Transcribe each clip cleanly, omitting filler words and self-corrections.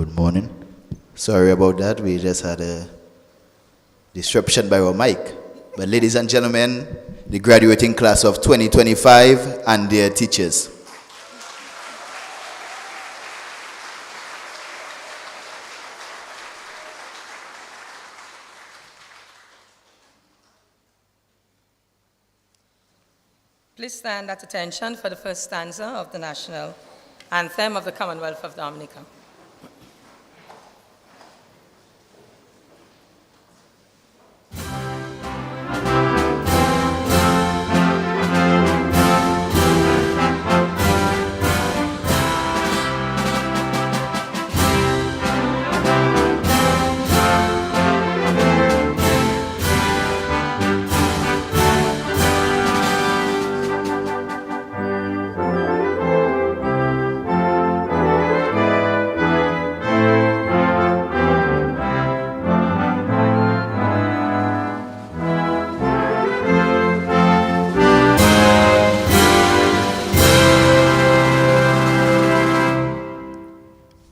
Good morning. Sorry about that. We just had a disruption by our mic. But ladies and gentlemen, the graduating class of 2025 and their teachers. Please stand at attention for the first stanza of the national anthem of the Commonwealth of Dominica.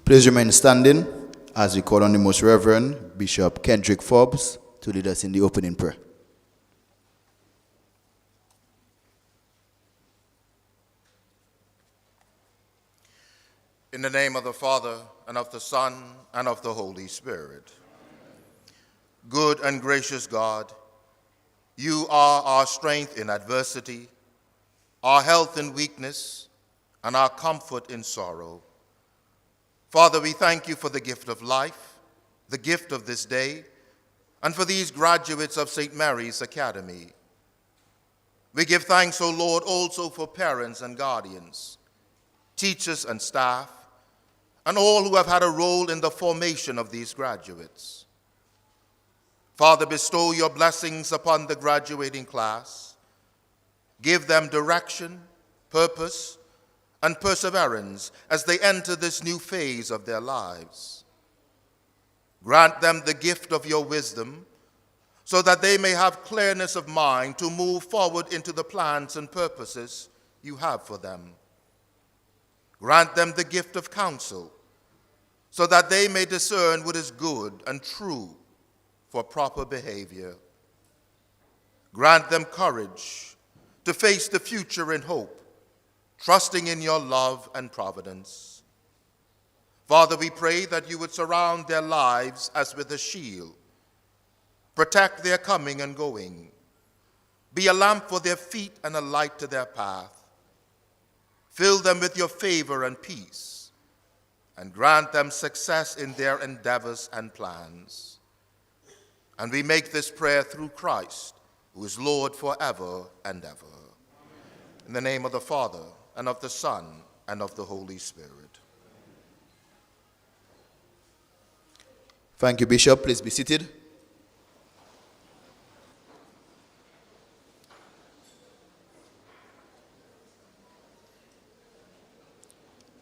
Please remain standing as we call on the Most Reverend Bishop Kendrick Forbes to lead us in the opening prayer. In the name of the Father, and of the Son, and of the Holy Spirit. Good and gracious God, you are our strength in adversity, our health in weakness, and our comfort in sorrow. Father, we thank you for the gift of life, the gift of this day, and for these graduates of St. Mary's Academy. We give thanks, O Lord, also for parents and guardians, teachers and staff, and all who have had a role in the formation of these graduates. Father, bestow your blessings upon the graduating class. Give them direction, purpose, and perseverance as they enter this new phase of their lives. Grant them the gift of your wisdom so that they may have clearness of mind to move forward into the plans and purposes you have for them. Grant them the gift of counsel so that they may discern what is good and true for proper behavior. Grant them courage to face the future in hope, trusting in your love and providence. Father, we pray that you would surround their lives as with a shield, protect their coming and going, be a lamp for their feet and a light to their path. Fill them with your favor and peace, and grant them success in their endeavors and plans. And we make this prayer through Christ, who is Lord forever and ever. In the name of the Father, and of the Son, and of the Holy Spirit. Thank you, Bishop. Please be seated.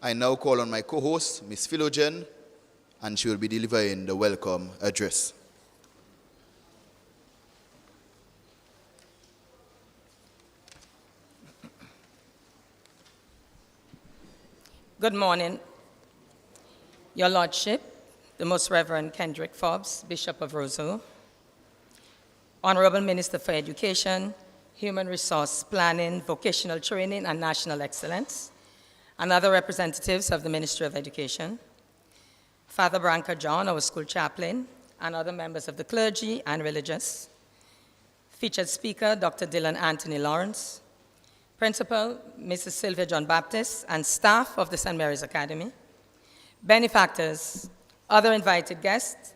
I now call on my co-host, Ms. Philogen, and she will be delivering the welcome address. Good morning, Your Lordship, the Most Reverend Kendrick Forbes, Bishop of Roseau, Honorable Minister for Education, Human Resource Planning, Vocational Training, and National Excellence, and other representatives of the Ministry of Education, Father Branca John, our school chaplain, and other members of the clergy and religious, featured speaker, Dr. Dylan Anthony Lawrence, Principal, Mrs. Sylvia John Baptist, and staff of the St. Mary's Academy, benefactors, other invited guests,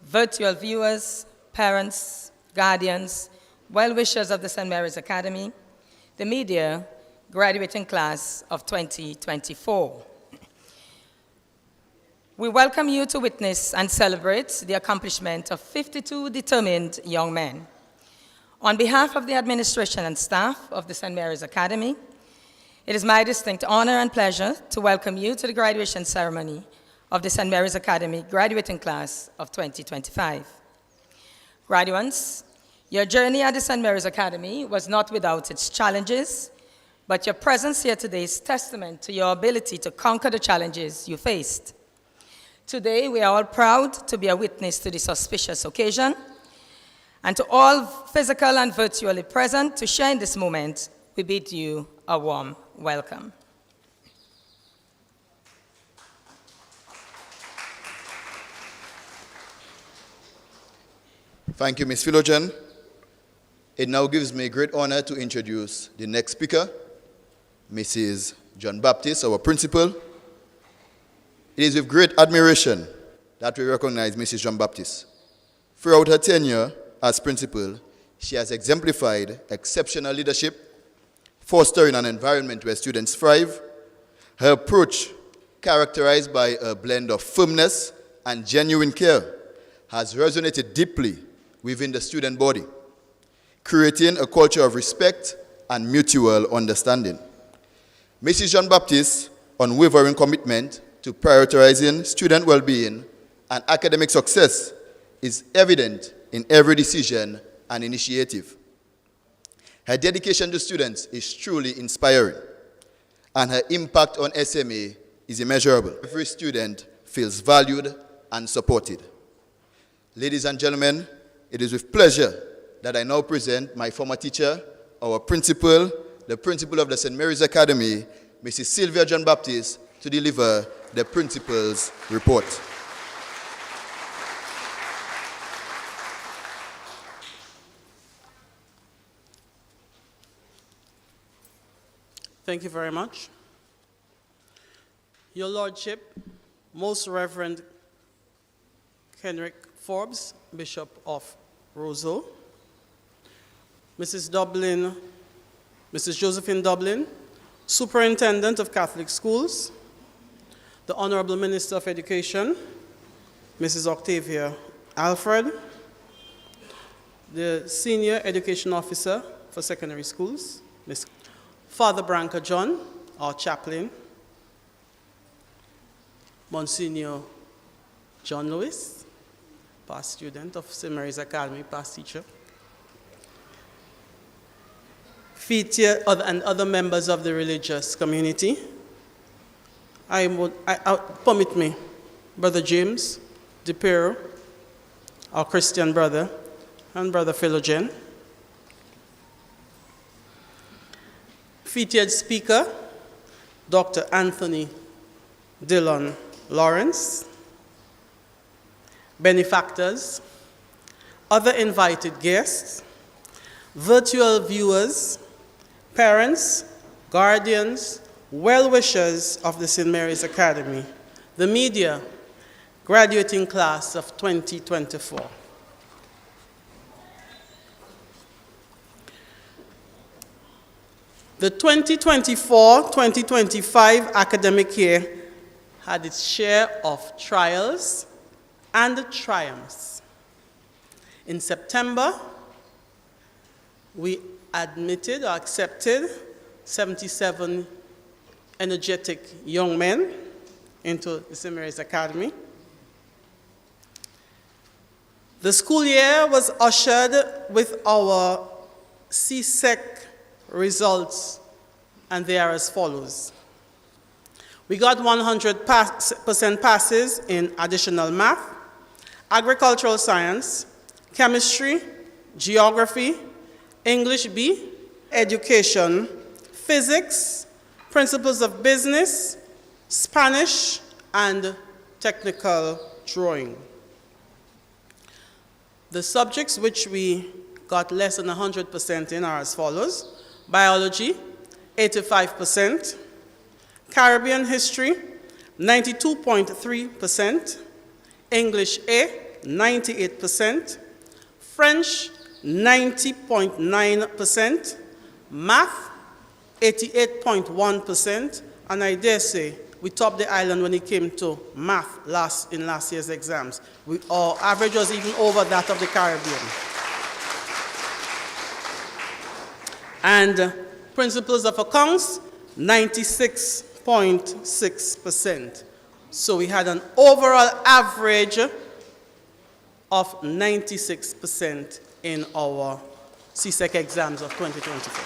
virtual viewers, parents, guardians, well-wishers of the St. Mary's Academy, the media, graduating class of 2024. We welcome you to witness and celebrate the accomplishment of 52 determined young men. On behalf of the administration and staff of the St. Mary's Academy, it is my distinct honor and pleasure to welcome you to the graduation ceremony of the St. Mary's Academy graduating class of 2025. Graduates, your journey at the St. Mary's Academy was not without its challenges, but your presence here today is testament to your ability to conquer the challenges you faced. Today, we are all proud to be a witness to this auspicious occasion, and to all physical and virtually present to share in this moment, we bid you a warm welcome. Thank you, Ms. Philogen. It now gives me great honor to introduce the next speaker, Mrs. John Baptist, our principal. It is with great admiration that we recognize Mrs. John Baptist. Throughout her tenure as principal, she has exemplified exceptional leadership, fostering an environment where students thrive. Her approach, characterized by a blend of firmness and genuine care, has resonated deeply within the student body, creating a culture of respect and mutual understanding. Mrs. John Baptist's unwavering commitment to prioritizing student well-being and academic success is evident in every decision and initiative. Her dedication to students is truly inspiring, and her impact on SMA is immeasurable. Every student feels valued and supported. Ladies and gentlemen, it is with pleasure that I now present my former teacher, our principal, the principal of the St. Mary's Academy, Mrs. Sylvia John Baptist, to deliver the principal's report. Thank you very much. Your Lordship, Most Reverend Kendrick Forbes, Bishop of Roseau, Mrs. Josephine Dublin, Superintendent of Catholic Schools, the Honorable Minister of Education, Mrs. Octavia Alfred, the Senior Education Officer for Secondary Schools, Ms. Father Branca John, our chaplain, Monsignor John Lewis, past student of St. Mary's Academy, past teacher, and other members of the religious community. Permit me, Brother James DePero, our Christian brother, and Brother Philogen. Featured speaker, Dr. Anthony Dillon Lawrence. Benefactors, other invited guests, virtual viewers, parents, guardians, well-wishers of the St. Mary's Academy, the media, graduating class of 2024. The 2024-2025 academic year had its share of trials and triumphs. In September, we admitted or accepted 77 energetic young men into the St. Mary's Academy. The school year was ushered with our CSEC results, and they are as follows. We got 100% passes in additional math, agricultural science, chemistry, geography, English B, education, physics, principles of business, Spanish, and technical drawing. The subjects which we got less than 100% in are as follows: biology, 85%, Caribbean history, 92.3%, English A, 98%, French, 90.9%, math, 88.1%, and I dare say we topped the island when it came to math in last year's exams. Our average was even over that of the Caribbean. And principles of accounts, 96.6%. So we had an overall average of 96% in our CSEC exams of 2024.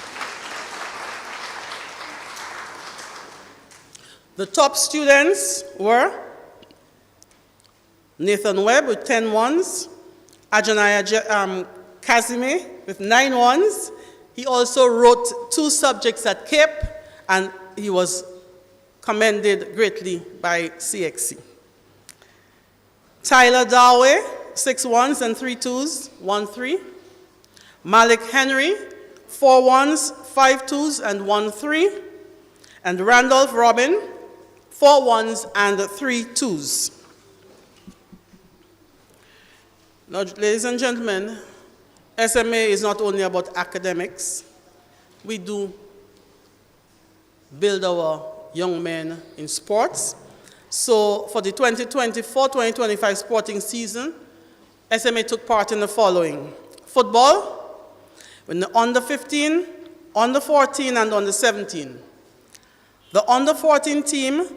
The top students were Nathan Webb with 10 ones. Ajanaya Kazime with 9 ones. He also wrote 2 subjects at Cape, and he was commended greatly by CXC. Tyler Darway, 6 ones and 3 twos, 1 3. Malik Henry, 4 ones, 5 twos, and 1 3. And Randolph Robin, 4 ones and 3 twos. Now, ladies and gentlemen, SMA is not only about academics. We do build our young men in sports. So for the 2024-2025 sporting season, SMA took part in the following: football, with the under 15, under 14, and under 17. The under 14 team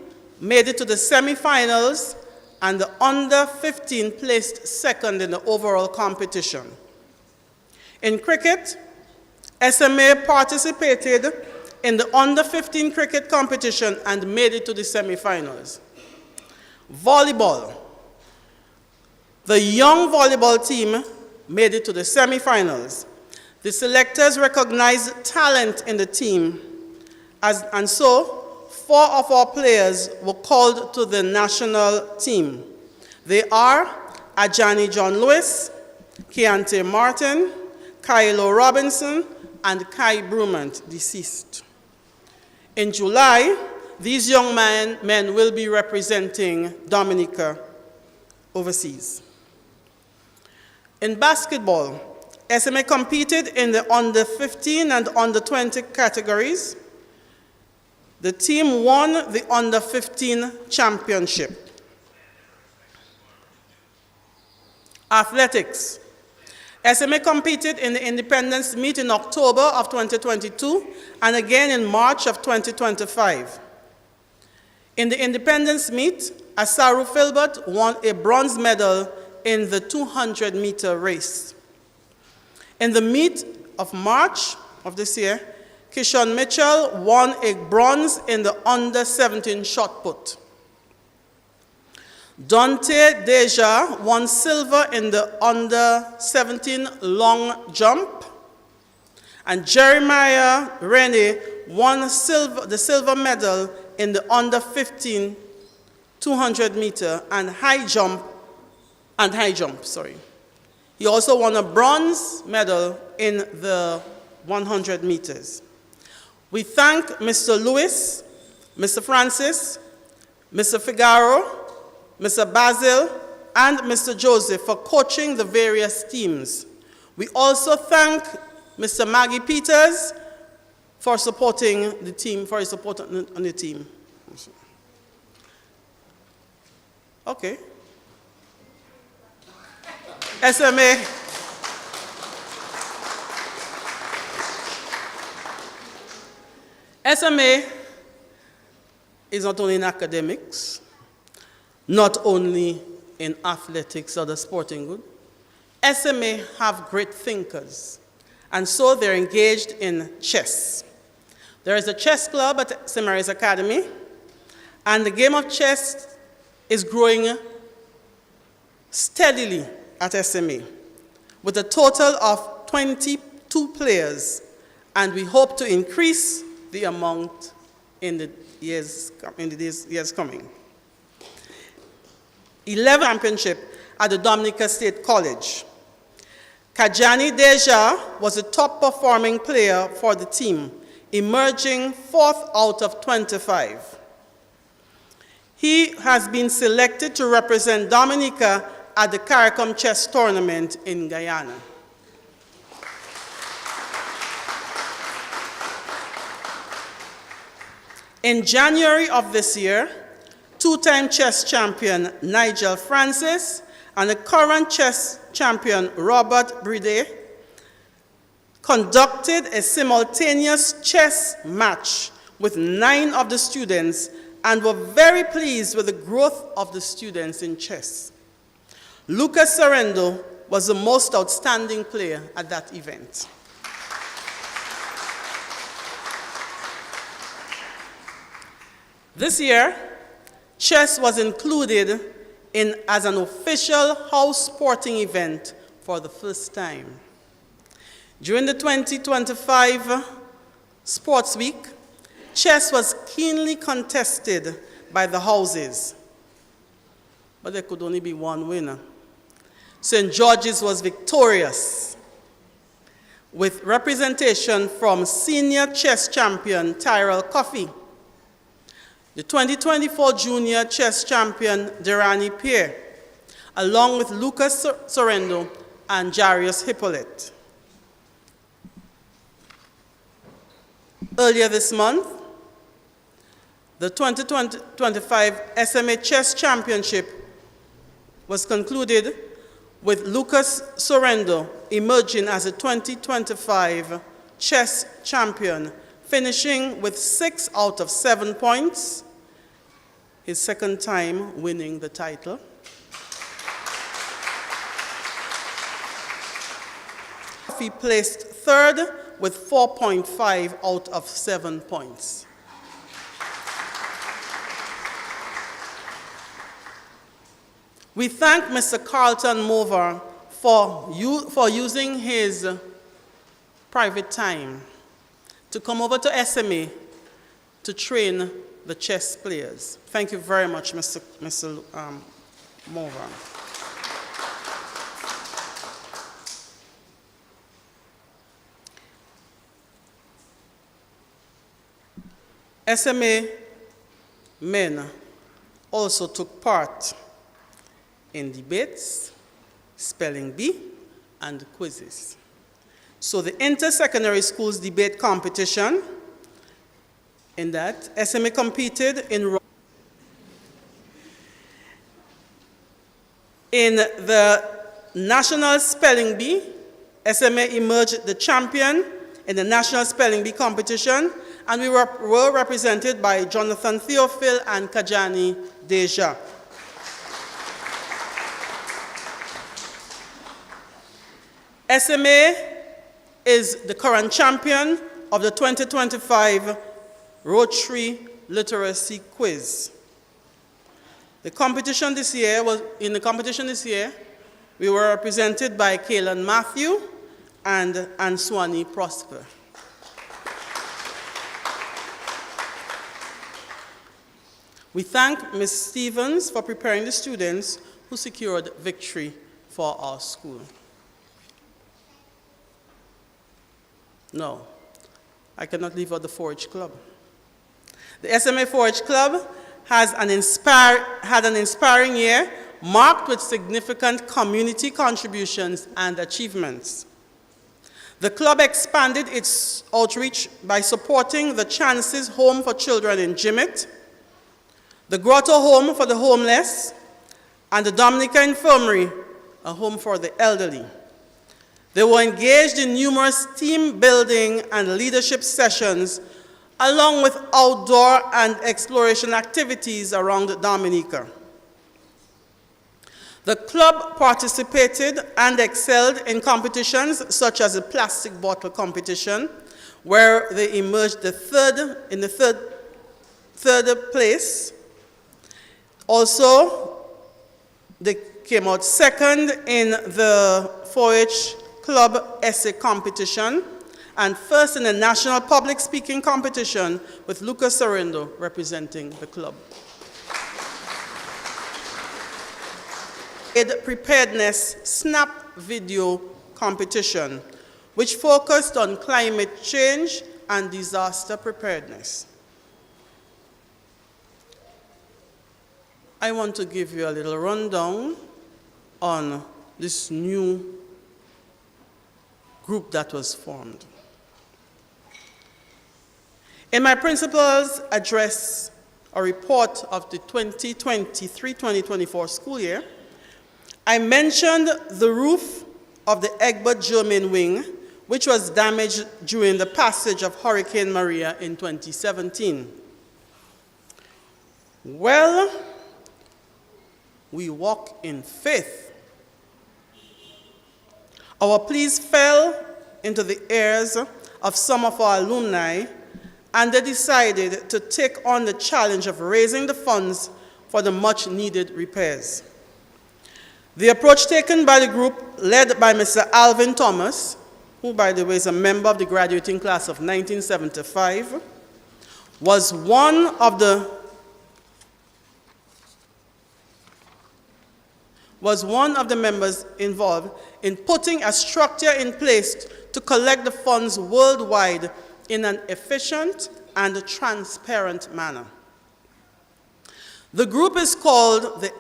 made it to the semifinals, and the under 15 placed second in the overall competition. In cricket, SMA participated in the under 15 cricket competition and made it to the semifinals. Volleyball. The young volleyball team made it to the semifinals. The selectors recognized talent in the team, and so 4 of our players were called to the national team. They are Ajani John Lewis, Keontae Martin, Kylo Robinson, and Kai Brumant, deceased. In July, these young men will be representing Dominica overseas. In basketball, SMA competed in the under 15 and under 20 categories. The team won the under 15 championship. Athletics. SMA competed in the Independence Meet in October of 2022 and again in March of 2025. In the Independence Meet, Asaru Filbert won a bronze medal in the 200-meter race. In the meet of March of this year, Kishon Mitchell won a bronze in the under 17 shot put. Dante Deja won silver in the under 17 long jump. And Jeremiah Rennie won the silver medal in the under 15 200 meter and high jump. He also won a bronze medal in the 100 meters. We thank Mr. Lewis, Mr. Francis, Mr. Figaro, Mr. Basil, and Mr. Joseph for coaching the various teams. We also thank Mr. Maggie Peters for supporting the team, for his support on the team. Okay. SMA. SMA is not only in academics, not only in athletics or the sporting good. SMA have great thinkers, and so they're engaged in chess. There is a chess club at St. Mary's Academy, and the game of chess is growing steadily at SMA, with a total of 22 players, and we hope to increase the amount in the years coming. 11th championship at the Dominica State College. Kajani Deja was the top performing player for the team, emerging 4th out of 25. He has been selected to represent Dominica at the CARICOM Chess Tournament in Guyana. In January of this year, 2-time chess champion Nigel Francis and the current chess champion Robert Bride conducted a simultaneous chess match with 9 of the students and were very pleased with the growth of the students in chess. Lucas Sorrendo was the most outstanding player at that event. This year, chess was included as an official house sporting event for the first time. During the 2025 Sports Week, chess was keenly contested by the houses, but there could only be one winner. St. George's was victorious, with representation from senior chess champion Tyrell Coffey, the 2024 junior chess champion Derani Pierre, along with Lucas Sorrento and Jarius Hippolyte. Earlier this month, the 2025 SMA Chess Championship was concluded with Lucas Sorrento emerging as a 2025 chess champion, finishing with 6 out of 7 points, his second time winning the title. He placed third with 4.5 out of 7 points. We thank Mr. Carlton Mover for using his private time to come over to SMA to train the chess players. Thank you very much, Mr. Mover. SMA men also took part in debates, spelling bee, and quizzes. So the inter-secondary schools debate competition, in that SMA competed in the national spelling bee. SMA emerged the champion in the national spelling bee competition, and we were represented by Jonathan Theophil and Kajani Deja. SMA is the current champion of the 2025 Rotary Literacy Quiz. In the competition this year, we were represented by Kaelan Matthew and Answani Prosper. We thank Ms. Stevens for preparing the students who secured victory for our school. No, I cannot leave out the 4-H Club. The SMA 4-H Club had an inspiring year marked with significant community contributions and achievements. The club expanded its outreach by supporting the Chances Home for Children in Jimmet, the Grotto Home for the Homeless, and the Dominica Infirmary, a home for the elderly. They were engaged in numerous team building and leadership sessions, along with outdoor and exploration activities around Dominica. The club participated and excelled in competitions such as the plastic bottle competition, where they emerged in the third place. Also, they came out second in the 4-H Club essay competition, and first in the national public speaking competition with Lucas Sorrento representing the club. Preparedness snap video competition, which focused on climate change and disaster preparedness. I want to give you a little rundown on this new group that was formed. In my principal's address, a report of the 2023-2024 school year, I mentioned the roof of the Egbert Germain wing, which was damaged during the passage of Hurricane Maria in 2017. Well, we walk in faith. Our pleas fell into the ears of some of our alumni, and they decided to take on the challenge of raising the funds for the much-needed repairs. The approach taken by the group, led by Mr. Alvin Thomas, who, by the way, is a member of the graduating class of 1975, was one of the members involved in putting a structure in place to collect the funds worldwide in an efficient and transparent manner. The group is called the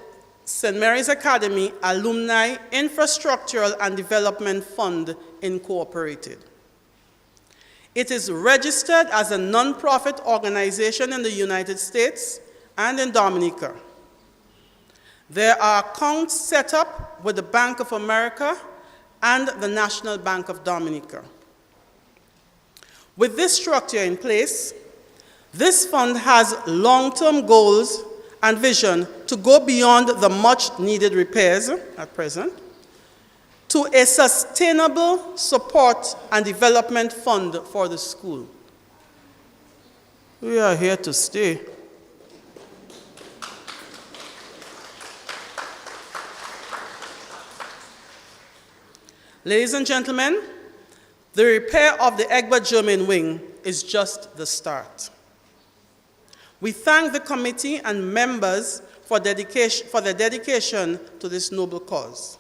St. Mary's Academy Alumni Infrastructural and Development Fund, Incorporated. It is registered as a non-profit organization in the United States and in Dominica. There are accounts set up with the Bank of America and the National Bank of Dominica. With this structure in place, this fund has long-term goals and vision to go beyond the much-needed repairs at present to a sustainable support and development fund for the school. We are here to stay. Ladies and gentlemen, the repair of the Egbert Germain Wing is just the start. We thank the committee and members for their dedication to this noble cause.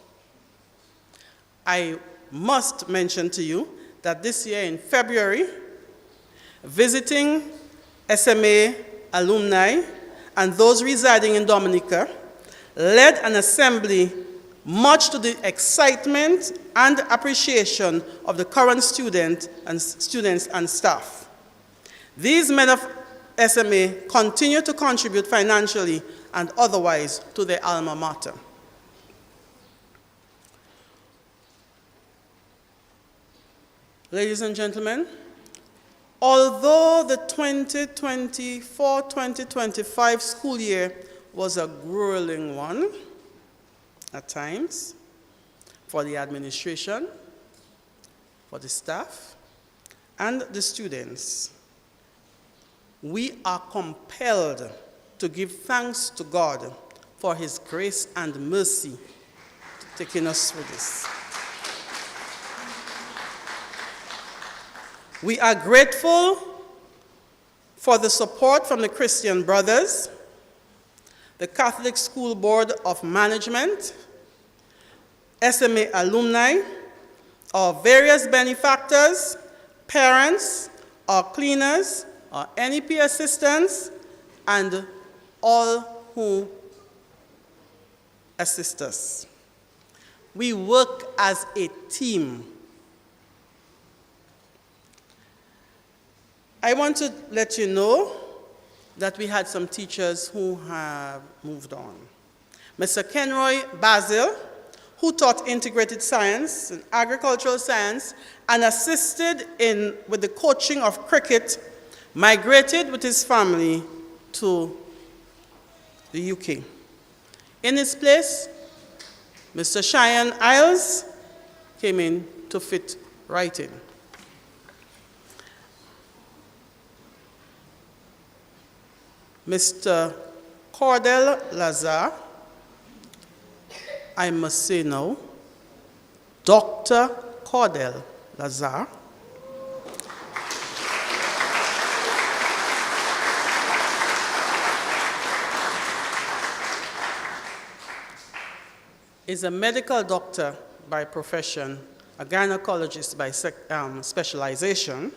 I must mention to you that this year in February, visiting SMA alumni and those residing in Dominica led an assembly much to the excitement and appreciation of the current students and staff. These men of SMA continue to contribute financially and otherwise to their alma mater. Ladies and gentlemen, although the 2024-2025 school year was a grueling one at times for the administration, for the staff, and the students, we are compelled to give thanks to God for His grace and mercy taking us through this. We are grateful for the support from the Christian Brothers, the Catholic School Board of Management, SMA alumni, our various benefactors, parents, our cleaners, our NEP assistants, and all who assist us. We work as a team. I want to let you know that we had some teachers who have moved on. Mr. Kenroy Basil, who taught integrated science and agricultural science and assisted with the coaching of cricket, migrated with his family to the UK. In his place, Mr. Cheyenne Isles came in to fit right in. Mr. Cordell Lazar, I must say now, Dr. Cordell Lazar, is a medical doctor by profession, a gynecologist by specialization,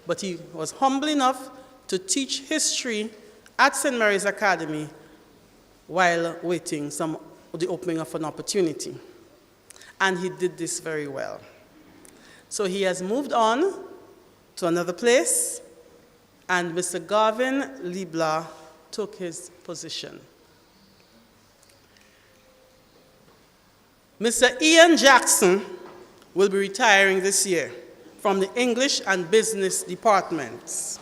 but he was humble enough to teach history at St. Mary's Academy while waiting the opening of an opportunity. And he did this very well. So he has moved on to another place, and Mr. Garvin Libla took his position. Mr. Ian Jackson will be retiring this year from the English and Business departments.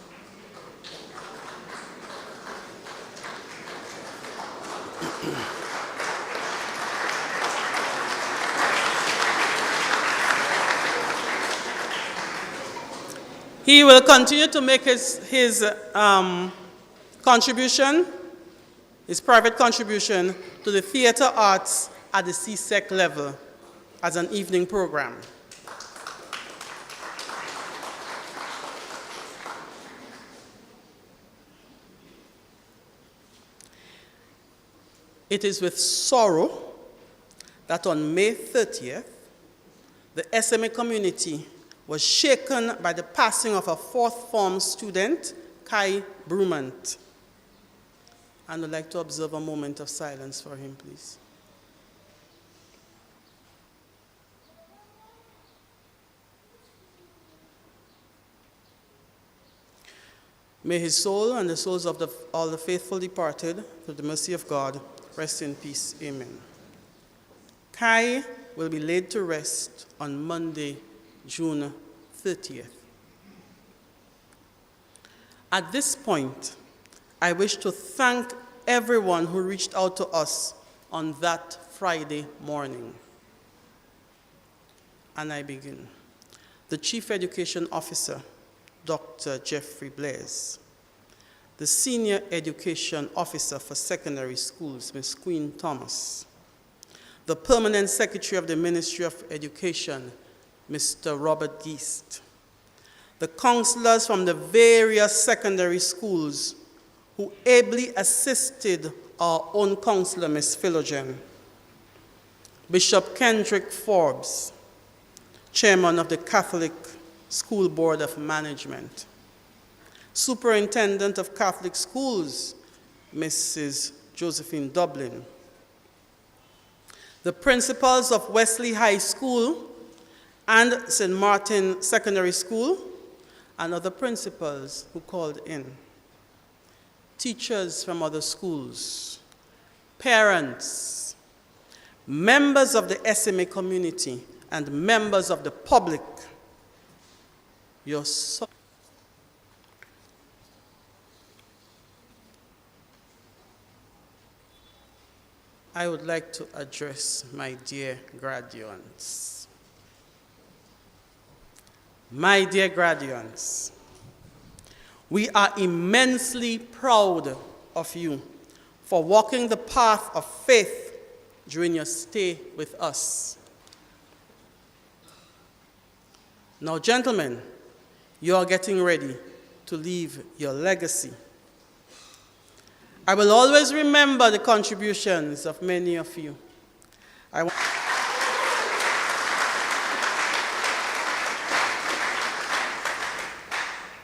He will continue to make his contribution, his private contribution to the theater arts at the CSEC level as an evening program. It is with sorrow that on May 30th, the SMA community was shaken by the passing of a fourth form student, Kai Brumant. And I'd like to observe a moment of silence for him, please. May his soul and the souls of all the faithful departed, through the mercy of God, rest in peace. Amen. Kai will be laid to rest on Monday, June 30th. At this point, I wish to thank everyone who reached out to us on that Friday morning. And I begin. The Chief Education Officer, Dr. Jeffrey Blaise. The Senior Education Officer for Secondary Schools, Ms. Queen Thomas. The Permanent Secretary of the Ministry of Education, Mr. Robert Geist. The counselors from the various secondary schools who ably assisted our own counselor, Ms. Philogen. Bishop Kendrick Forbes, Chairman of the Catholic School Board of Management. Superintendent of Catholic Schools, Mrs. Josephine Dublin. The principals of Wesley High School and St. Martin Secondary School, and other principals who called in. Teachers from other schools, parents, members of the SMA community, and members of the public. I would like to address my dear graduates. My dear graduates, we are immensely proud of you for walking the path of faith during your stay with us. Now, gentlemen, you are getting ready to leave your legacy. I will always remember the contributions of many of you.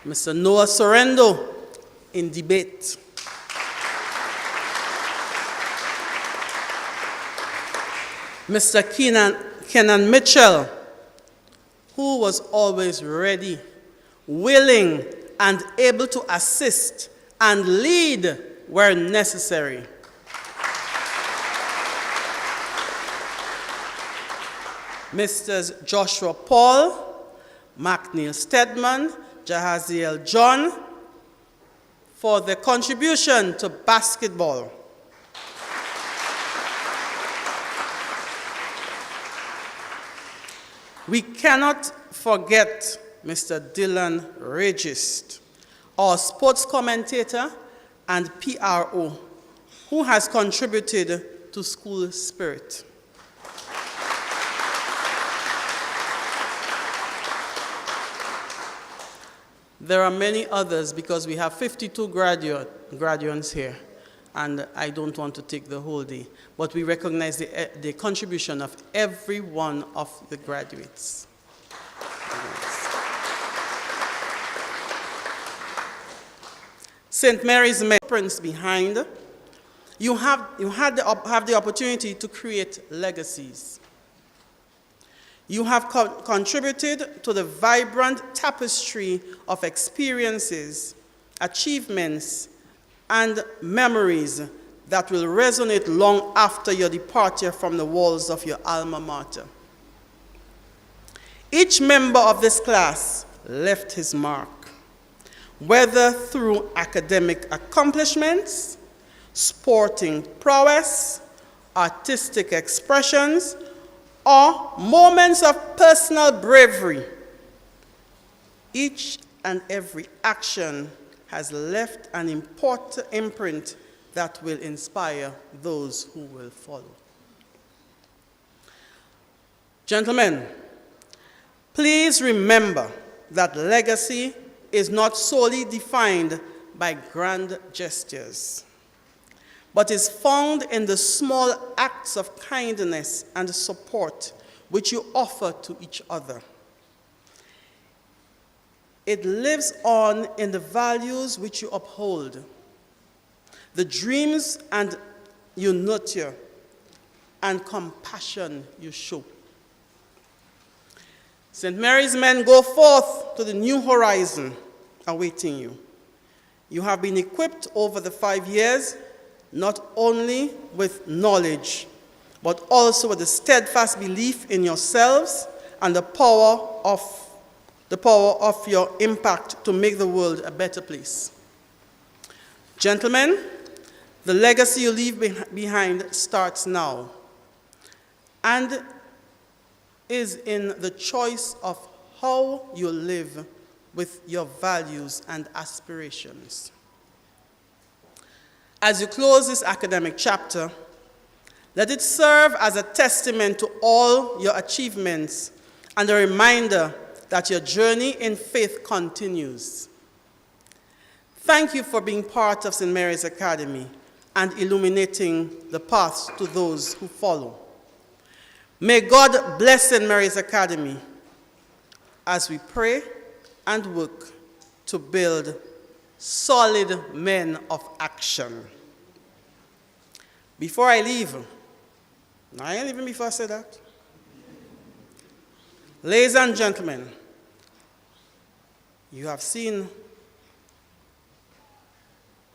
Mr. Noah Sorrendo in debate. Mr. Kenan Mitchell, who was always ready, willing, and able to assist and lead where necessary. Mrs. Joshua Paul, McNeil Stedman, Jahaziel John, for their contribution to basketball. We cannot forget Mr. Dylan Regist, our sports commentator and PRO, who has contributed to school spirit. There are many others because we have 52 graduates here, and I don't want to take the whole day, but we recognize the contribution of every one of the graduates. St. Mary's Prince behind, you have the opportunity to create legacies. You have contributed to the vibrant tapestry of experiences, achievements, and memories that will resonate long after your departure from the walls of your alma mater. Each member of this class left his mark, whether through academic accomplishments, sporting prowess, artistic expressions, or moments of personal bravery. Each and every action has left an important imprint that will inspire those who will follow. Gentlemen, please remember that legacy is not solely defined by grand gestures, but is found in the small acts of kindness and support which you offer to each other. It lives on in the values which you uphold, the dreams and you nurture, and compassion you show. St. Mary's men go forth to the new horizon awaiting you. You have been equipped over the 5 years, not only with knowledge, but also with a steadfast belief in yourselves and the power of your impact to make the world a better place. Gentlemen, the legacy you leave behind starts now and is in the choice of how you live with your values and aspirations. As you close this academic chapter, let it serve as a testament to all your achievements and a reminder that your journey in faith continues. Thank you for being part of St. Mary's Academy and illuminating the paths to those who follow. May God bless St. Mary's Academy as we pray and work to build solid men of action. Before I leave, I ain't leaving before I say that. Ladies and gentlemen, you have seen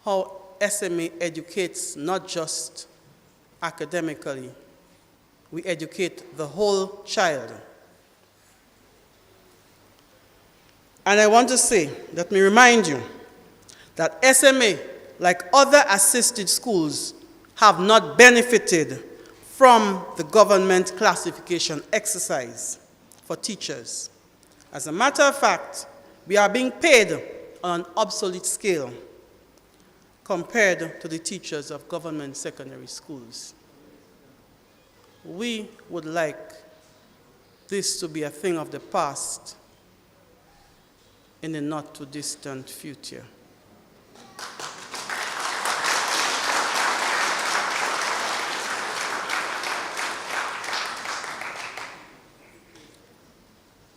how SMA educates not just academically, we educate the whole child. And I want to say, let me remind you, that SMA, like other assisted schools, have not benefited from the government classification exercise for teachers. As a matter of fact, we are being paid on an obsolete scale compared to the teachers of government secondary schools. We would like this to be a thing of the past in the not too distant future.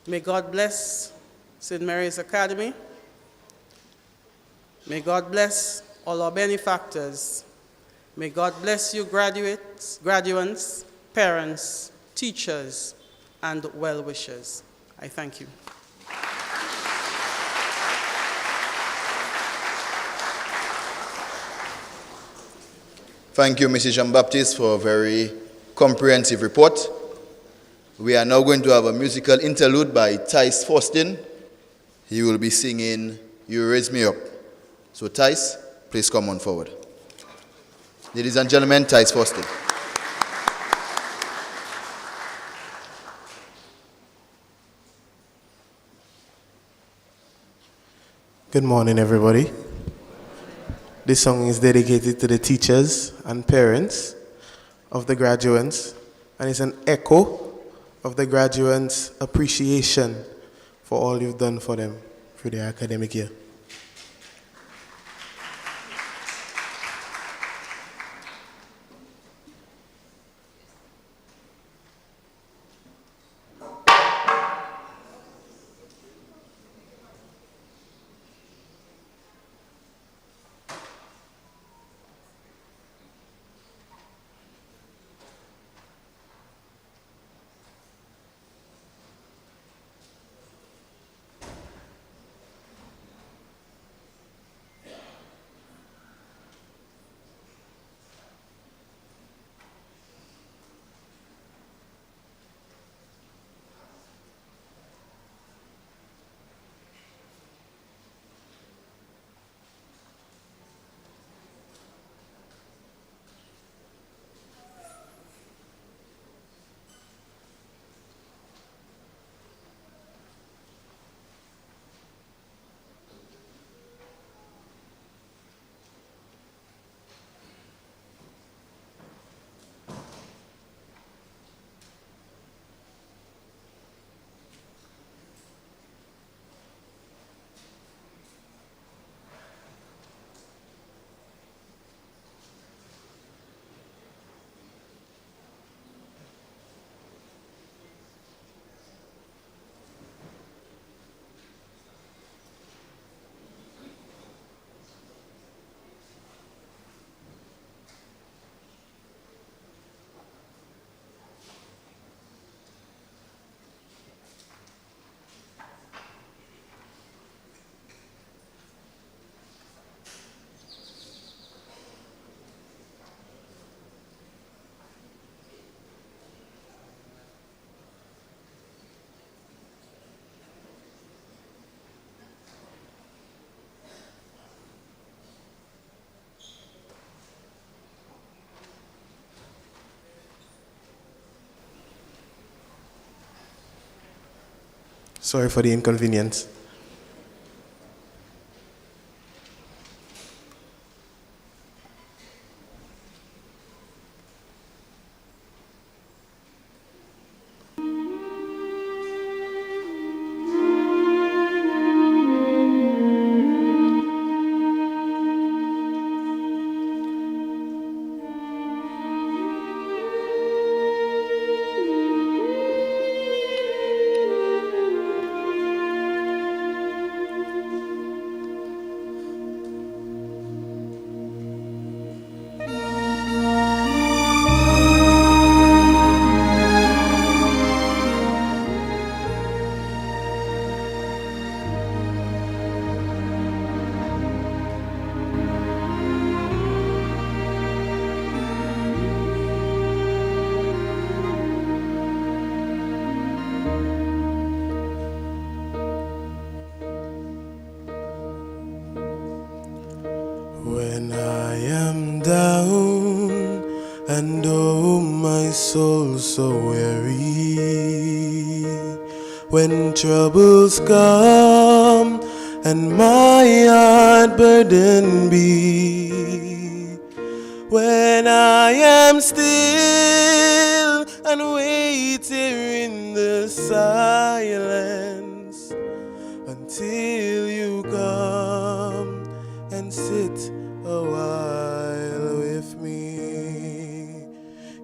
May God bless St. Mary's Academy. May God bless all our benefactors. May God bless you graduates, parents, teachers, and well-wishers. I thank you. Thank you, Mrs. Jean-Baptiste, for a very comprehensive report. We are now going to have a musical interlude by Tice Faustin. He will be singing You Raise Me Up. So Tice, please come on forward. Ladies and gentlemen, Tice Faustin. Good morning, everybody. This song is dedicated to the teachers and parents of the graduates, and it's an echo of the graduates' appreciation for all you've done for them through their academic year. Sorry for the inconvenience. When I am down and oh my soul so weary, when troubles come and my heart burden be, when I am still and wait here in the silence until you come and sit a while with me.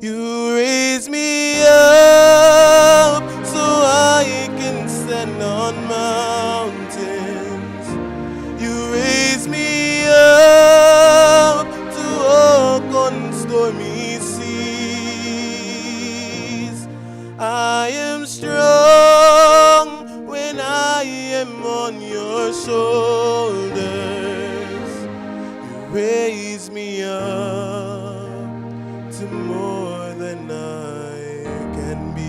You raise me up so I can stand on mountains. You raise me up to walk on stormy seas. I am strong when I am on your shoulders. Raise me up to more than I can be.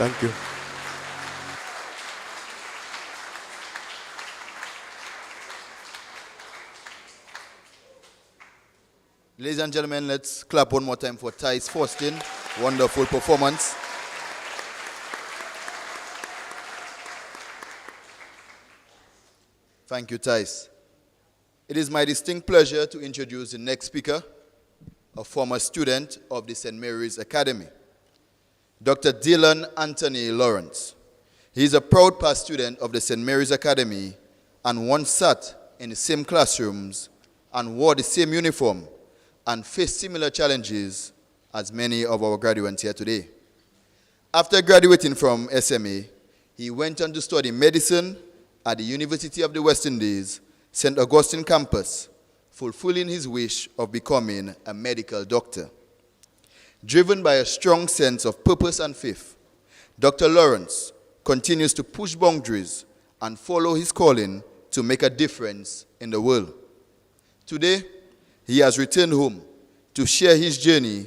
Thank you. Ladies and gentlemen, let's clap one more time for Thais Faustin. Wonderful performance. Thank you, Thais. It is my distinct pleasure to introduce the next speaker, a former student of the St. Mary's Academy, Dr. Dylan Anthony Lawrence. He is a proud past student of the St. Mary's Academy and once sat in the same classrooms and wore the same uniform and faced similar challenges as many of our graduates here today. After graduating from SMA, he went on to study medicine at the University of the West Indies, St. Augustine campus, fulfilling his wish of becoming a medical doctor. Driven by a strong sense of purpose and faith, Dr. Lawrence continues to push boundaries and follow his calling to make a difference in the world. Today, he has returned home to share his journey,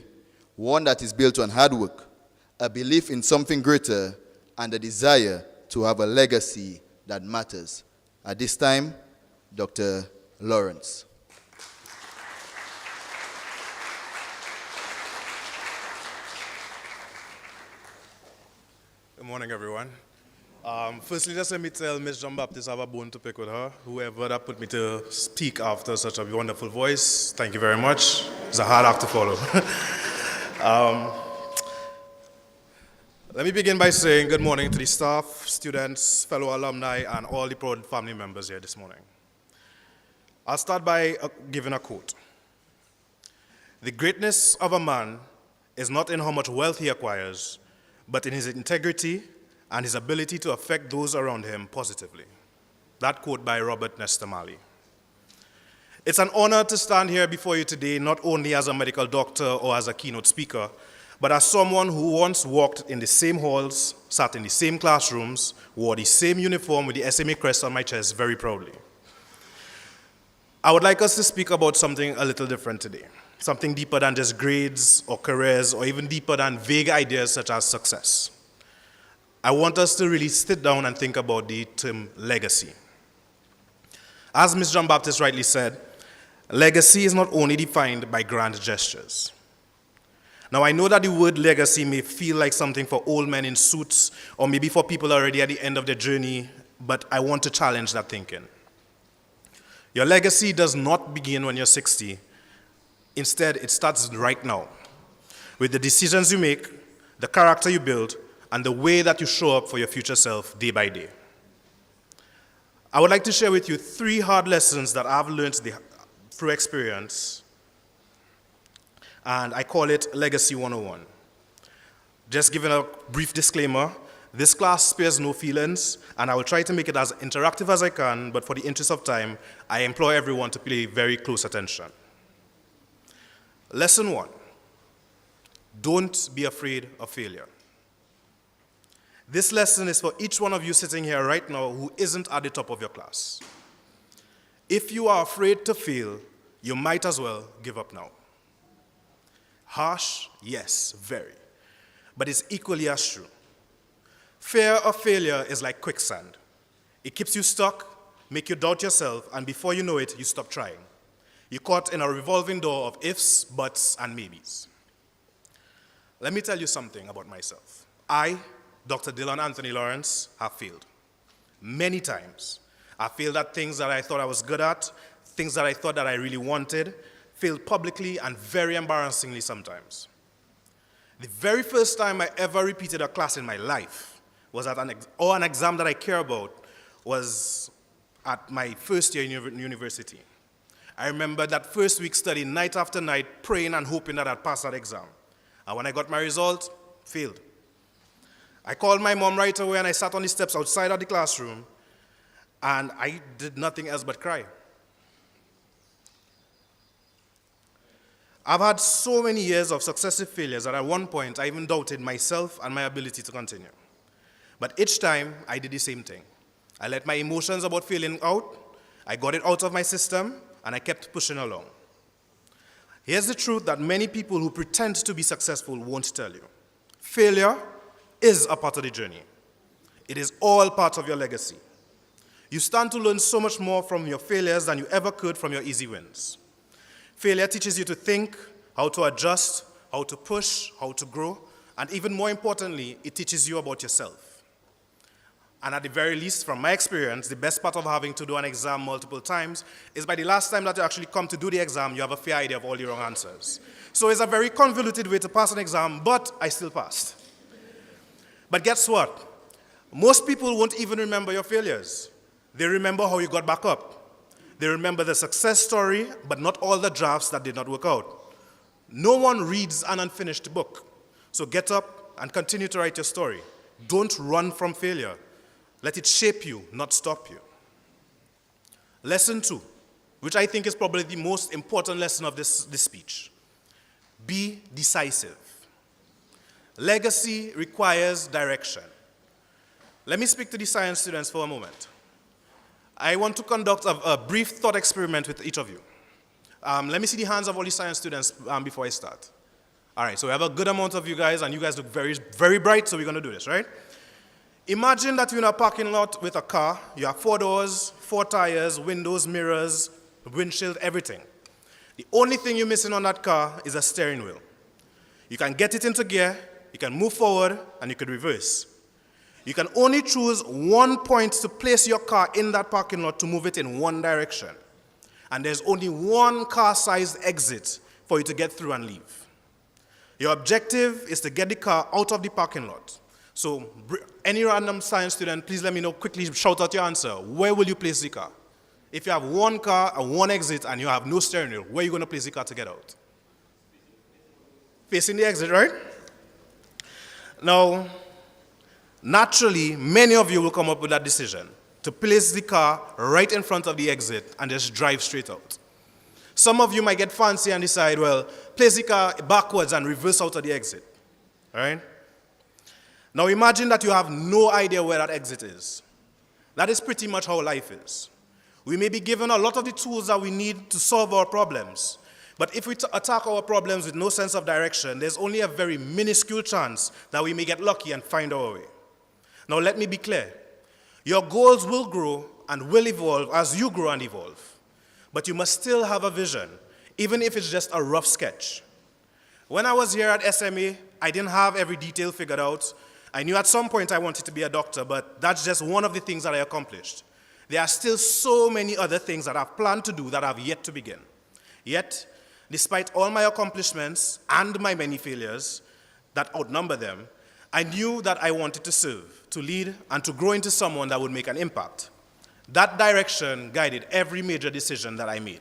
one that is built on hard work, a belief in something greater, and a desire to have a legacy that matters. At this time, Dr. Lawrence. Good morning, everyone. Firstly, just let me tell Ms. Jean-Baptiste I have a bone to pick with her. Whoever that put me to speak after such a wonderful voice, thank you very much. It's a hard act to follow. Let me begin by saying good morning to the staff, students, fellow alumni, and all the proud family members here this morning. I'll start by giving a quote. The greatness of a man is not in how much wealth he acquires, but in his integrity and his ability to affect those around him positively. That quote by Robert Nesta Marley. It's an honor to stand here before you today, not only as a medical doctor or as a keynote speaker, but as someone who once walked in the same halls, sat in the same classrooms, wore the same uniform with the SMA crest on my chest very proudly. I would like us to speak about something a little different today, something deeper than just grades or careers, or even deeper than vague ideas such as success. I want us to really sit down and think about the term legacy. As Ms. Jean-Baptiste rightly said, legacy is not only defined by grand gestures. Now, I know that the word legacy may feel like something for old men in suits, or maybe for people already at the end of their journey, but I want to challenge that thinking. Your legacy does not begin when you're 60. Instead, it starts right now, with the decisions you make, the character you build, and the way that you show up for your future self day by day. I would like to share with you 3 hard lessons that I've learned through experience, and I call it Legacy 101. Just giving a brief disclaimer, this class spares no feelings, and I will try to make it as interactive as I can, but for the interest of time, I implore everyone to pay very close attention. Lesson 1, don't be afraid of failure. This lesson is for each one of you sitting here right now who isn't at the top of your class. If you are afraid to fail, you might as well give up now. Harsh? Yes, very. But it's equally as true. Fear of failure is like quicksand. It keeps you stuck, make you doubt yourself, and before you know it, you stop trying. You're caught in a revolving door of ifs, buts, and maybes. Let me tell you something about myself. I, Dr. Dylan Anthony Lawrence, have failed. Many times. I failed at things that I thought I was good at, things that I thought that I really wanted, failed publicly and very embarrassingly sometimes. The very first time I ever repeated a class in my life was at an exam that I care about was at my first year in university. I remember that first week studying night after night, praying and hoping that I'd pass that exam. And when I got my result, failed. I called my mom right away and I sat on the steps outside of the classroom and I did nothing else but cry. I've had so many years of successive failures that at one point I even doubted myself and my ability to continue. But each time I did the same thing. I let my emotions about failing out, I got it out of my system, and I kept pushing along. Here's the truth that many people who pretend to be successful won't tell you. Failure is a part of the journey. It is all part of your legacy. You stand to learn so much more from your failures than you ever could from your easy wins. Failure teaches you to think, how to adjust, how to push, how to grow, and even more importantly, it teaches you about yourself. And at the very least, from my experience, the best part of having to do an exam multiple times is by the last time that you actually come to do the exam, you have a fair idea of all the wrong answers. So it's a very convoluted way to pass an exam, but I still passed. But guess what? Most people won't even remember your failures. They remember how you got back up. They remember the success story, but not all the drafts that did not work out. No one reads an unfinished book. So get up and continue to write your story. Don't run from failure. Let it shape you, not stop you. Lesson 2, which I think is probably the most important lesson of this speech. Be decisive. Legacy requires direction. Let me speak to the science students for a moment. I want to conduct a brief thought experiment with each of you. Let me see the hands of all the science students before I start. All right, so we have a good amount of you guys, and you guys look very, very bright, so we're going to do this, right? Imagine that you're in a parking lot with a car. You have 4 doors, 4 tires, windows, mirrors, windshield, everything. The only thing you're missing on that car is a steering wheel. You can get it into gear, you can move forward, and you can reverse. You can only choose one point to place your car in that parking lot to move it in one direction. And there's only one car-sized exit for you to get through and leave. Your objective is to get the car out of the parking lot. So any random science student, please let me know quickly, shout out your answer. Where will you place the car? If you have one car and one exit and you have no steering wheel, where are you going to place the car to get out? Facing the exit, right? Now, naturally, many of you will come up with that decision to place the car right in front of the exit and just drive straight out. Some of you might get fancy and decide, well, place the car backwards and reverse out of the exit, all right? Now imagine that you have no idea where that exit is. That is pretty much how life is. We may be given a lot of the tools that we need to solve our problems, but if we attack our problems with no sense of direction, there's only a very minuscule chance that we may get lucky and find our way. Now let me be clear. Your goals will grow and will evolve as you grow and evolve. But you must still have a vision, even if it's just a rough sketch. When I was here at SMA, I didn't have every detail figured out. I knew at some point I wanted to be a doctor, but that's just one of the things that I accomplished. There are still so many other things that I've planned to do that have yet to begin. Yet, despite all my accomplishments and my many failures that outnumber them, I knew that I wanted to serve, to lead, and to grow into someone that would make an impact. That direction guided every major decision that I made.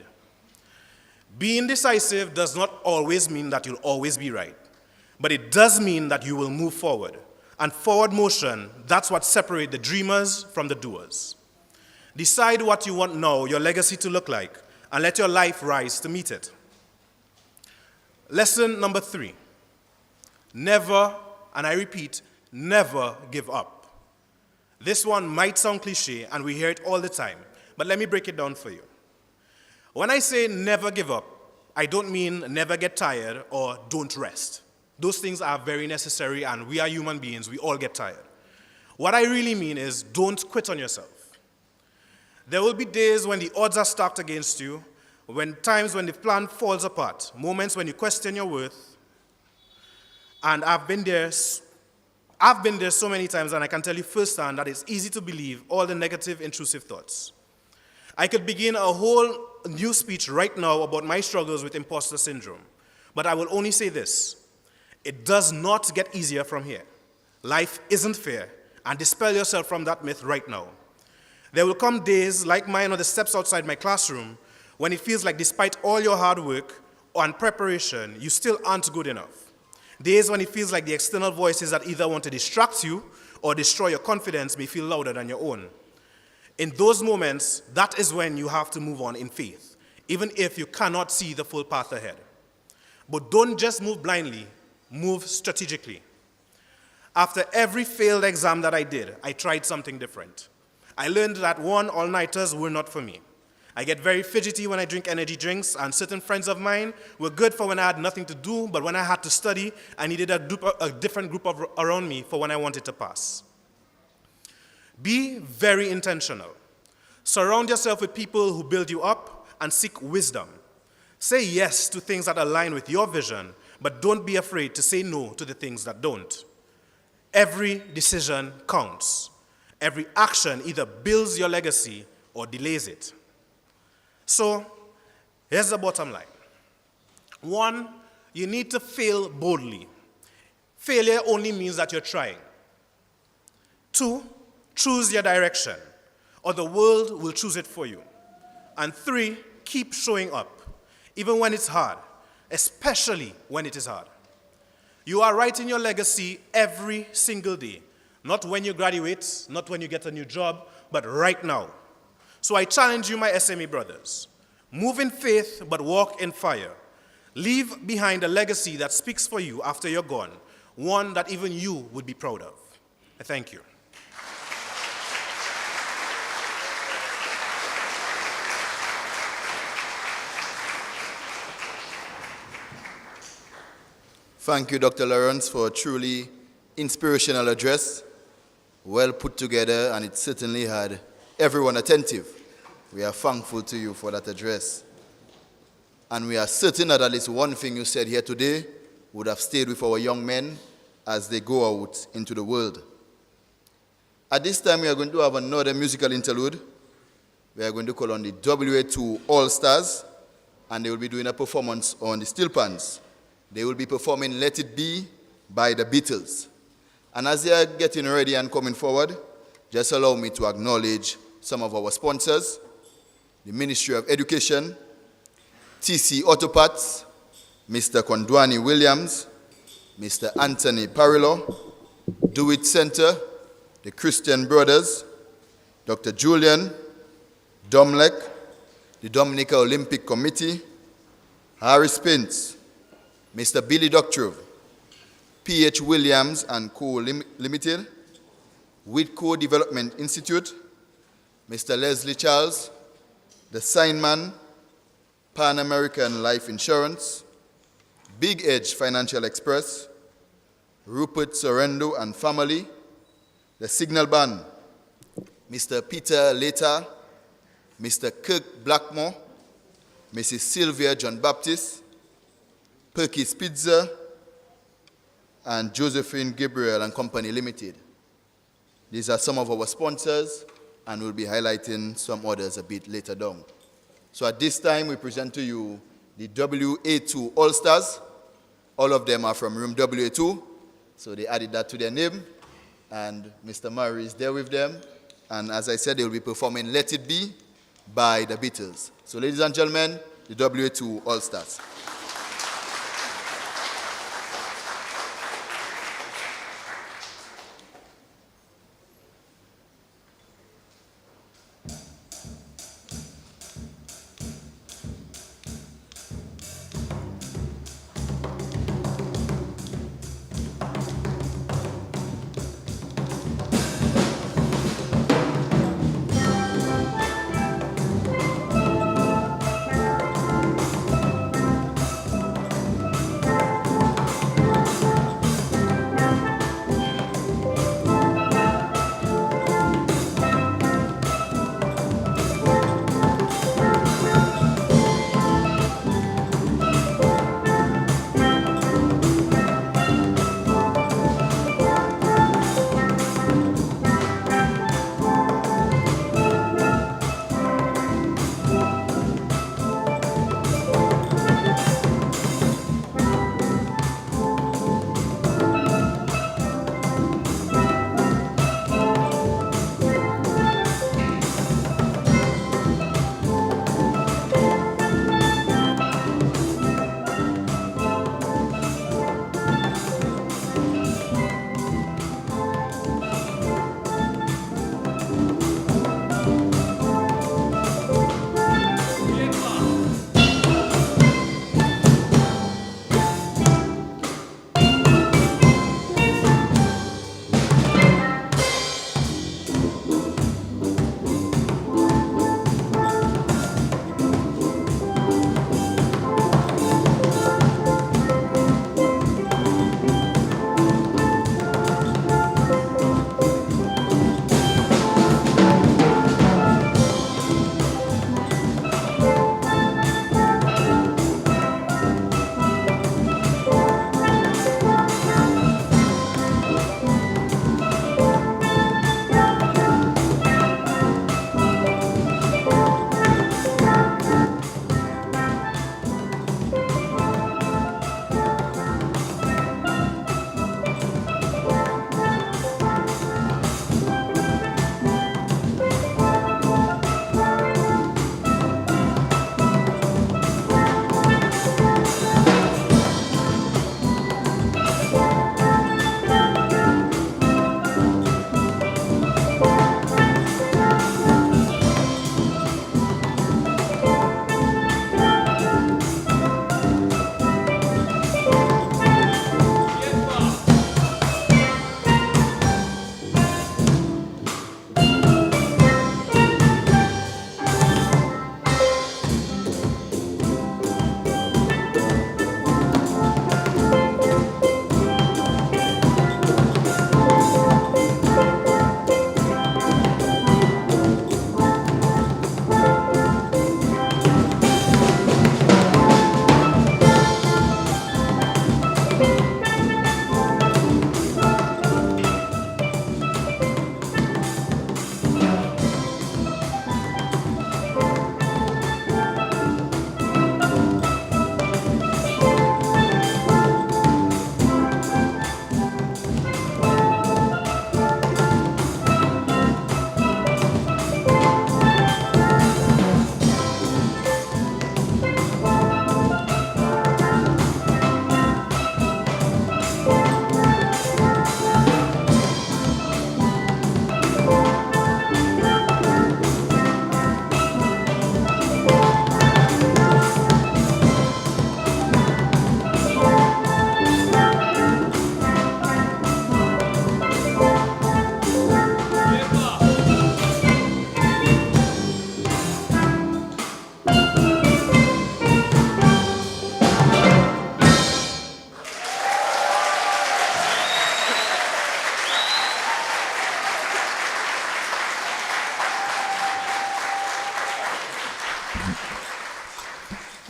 Being decisive does not always mean that you'll always be right, but it does mean that you will move forward. And forward motion, that's what separates the dreamers from the doers. Decide what you want now, your legacy to look like, and let your life rise to meet it. Lesson number 3, never, and I repeat, never give up. This one might sound cliche, and we hear it all the time, but let me break it down for you. When I say never give up, I don't mean never get tired or don't rest. Those things are very necessary, and we are human beings, we all get tired. What I really mean is don't quit on yourself. There will be days when the odds are stacked against you, times when the plan falls apart, moments when you question your worth, and I've been there so many times, and I can tell you firsthand that it's easy to believe all the negative, intrusive thoughts. I could begin a whole new speech right now about my struggles with imposter syndrome, but I will only say this. It does not get easier from here. Life isn't fair, and dispel yourself from that myth right now. There will come days like mine on the steps outside my classroom when it feels like despite all your hard work and preparation, you still aren't good enough. Days when it feels like the external voices that either want to distract you or destroy your confidence may feel louder than your own. In those moments, that is when you have to move on in faith, even if you cannot see the full path ahead. But don't just move blindly. Move strategically. After every failed exam that I did, I tried something different. I learned that all-nighters were not for me. I get very fidgety when I drink energy drinks, and certain friends of mine were good for when I had nothing to do, but when I had to study, I needed a different group around me for when I wanted to pass. Be very intentional. Surround yourself with people who build you up and seek wisdom. Say yes to things that align with your vision, but don't be afraid to say no to the things that don't. Every decision counts. Every action either builds your legacy or delays it. So, here's the bottom line. 1, you need to fail boldly. Failure only means that you're trying. 2, choose your direction, or the world will choose it for you. And 3, keep showing up, even when it's hard, especially when it is hard. You are writing your legacy every single day, not when you graduate, not when you get a new job, but right now. So I challenge you, my SMA brothers, move in faith, but walk in fire. Leave behind a legacy that speaks for you after you're gone, one that even you would be proud of. I thank you. Thank you, Dr. Lawrence, for a truly inspirational address, well put together, and it certainly had everyone attentive. We are thankful to you for that address. And we are certain that at least one thing you said here today would have stayed with our young men as they go out into the world. At this time, we are going to have another musical interlude. We are going to call on the WA2 All-Stars, and they will be doing a performance on the steel pans. They will be performing Let It Be by the Beatles. And as they are getting ready and coming forward, just allow me to acknowledge some of our sponsors, the Ministry of Education, TC Autoparts, Mr. Kondwani Williams, Mr. Anthony Parillo, Do It Center, the Christian Brothers, Dr. Julian, Domlek, the Dominica Olympic Committee, Harris Pence, Mr. Billy Doctrove, P.H. Williams and Co. Limited, Whitco Development Institute, Mr. Leslie Charles, The Signman, Pan American Life Insurance, Big Edge Financial Express, Rupert Sorrento and Family, The Signal Band, Mr. Peter Leta, Mr. Kirk Blackmore, Mrs. Sylvia John Baptist, Perky Spitzer, and Josephine Gabriel and Company Limited. These are some of our sponsors, and we'll be highlighting some others a bit later down. So at this time, we present to you the WA2 All-Stars. All of them are from room WA2, so they added that to their name, and Mr. Murray is there with them. And as I said, they will be performing Let It Be by the Beatles. So ladies and gentlemen, the WA2 All-Stars.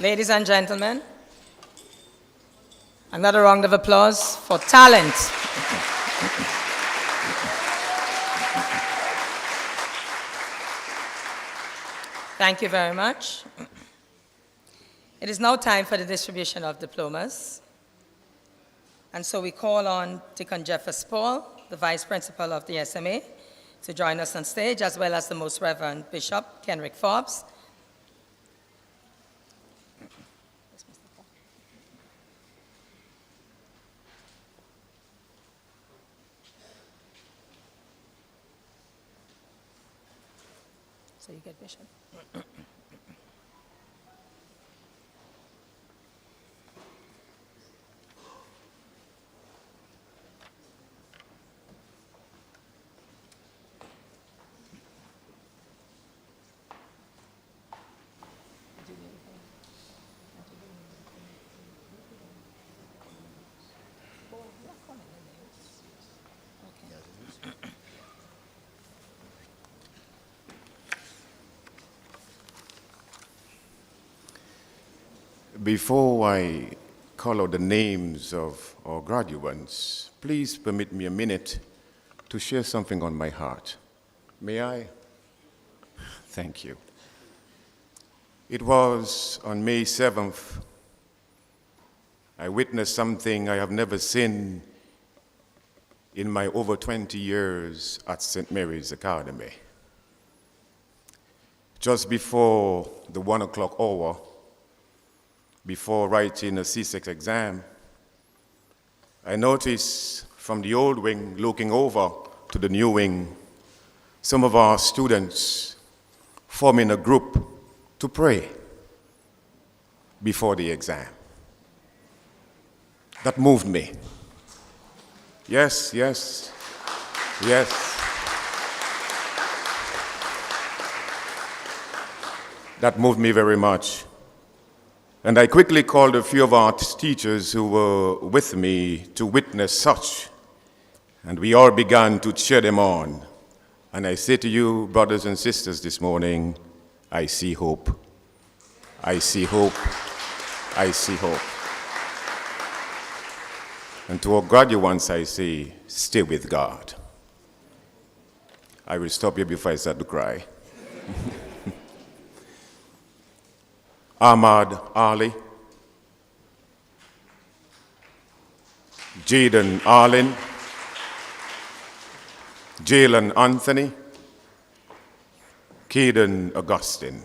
Ladies and gentlemen, another round of applause for talent. Thank you very much. It is now time for the distribution of diplomas. And so we call on Deacon Jeffers Paul, the Vice Principal of the SMA, to join us on stage, as well as the Most Reverend Bishop Kenrick Forbes. So you get Bishop. Before I call out the names of our graduates, please permit me a minute to share something on my heart. May I? Thank you. It was on May 7th, I witnessed something I have never seen in my over 20 years at St. Mary's Academy. Just before the 1 o'clock hour, before writing a C6 exam, I noticed from the old wing looking over to the new wing, some of our students forming a group to pray before the exam. That moved me. Yes. That moved me very much. And I quickly called a few of our teachers who were with me to witness such. And we all began to cheer them on. And I say to you, brothers and sisters, this morning, I see hope. I see hope. I see hope. And to our graduates, I say, stay with God. I will stop here before I start to cry. Ahmad Ali, Jaden Arlen, Jalen Anthony, Caden Augustine.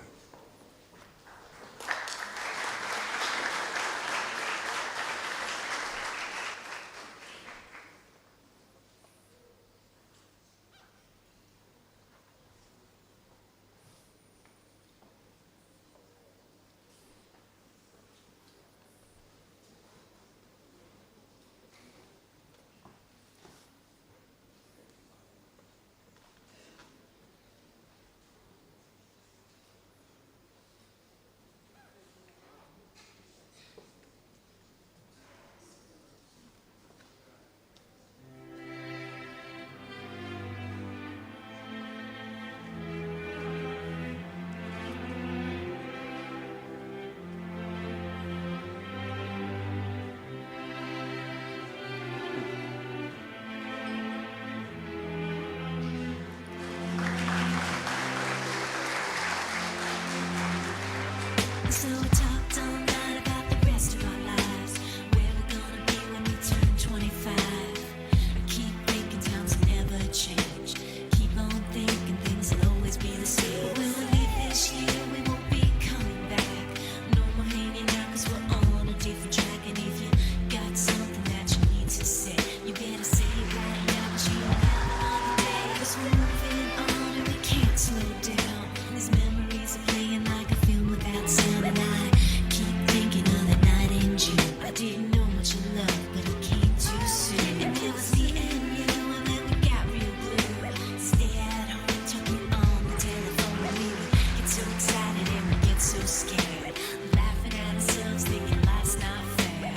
So we talked all night about the rest of our lives, where we're gonna be when we turn 25. I keep thinking times will never change. Keep on thinking things will always be the same. But when we leave this year, we won't be coming back. No more hanging out 'cause we're on a different track. And if you got something that you need to say, you better say it right now, 'cause you don't have another day. 'Cause we're moving on and we can't slow down. These memories are playing like a film without sound. And I keep thinking of the night in June. I didn't know much of love, but it came too soon. And it was me and you, and then we got real blue. Stay at home, talking on the telephone. And we would get so excited and we get so scared, laughing at ourselves, thinking life's not fair.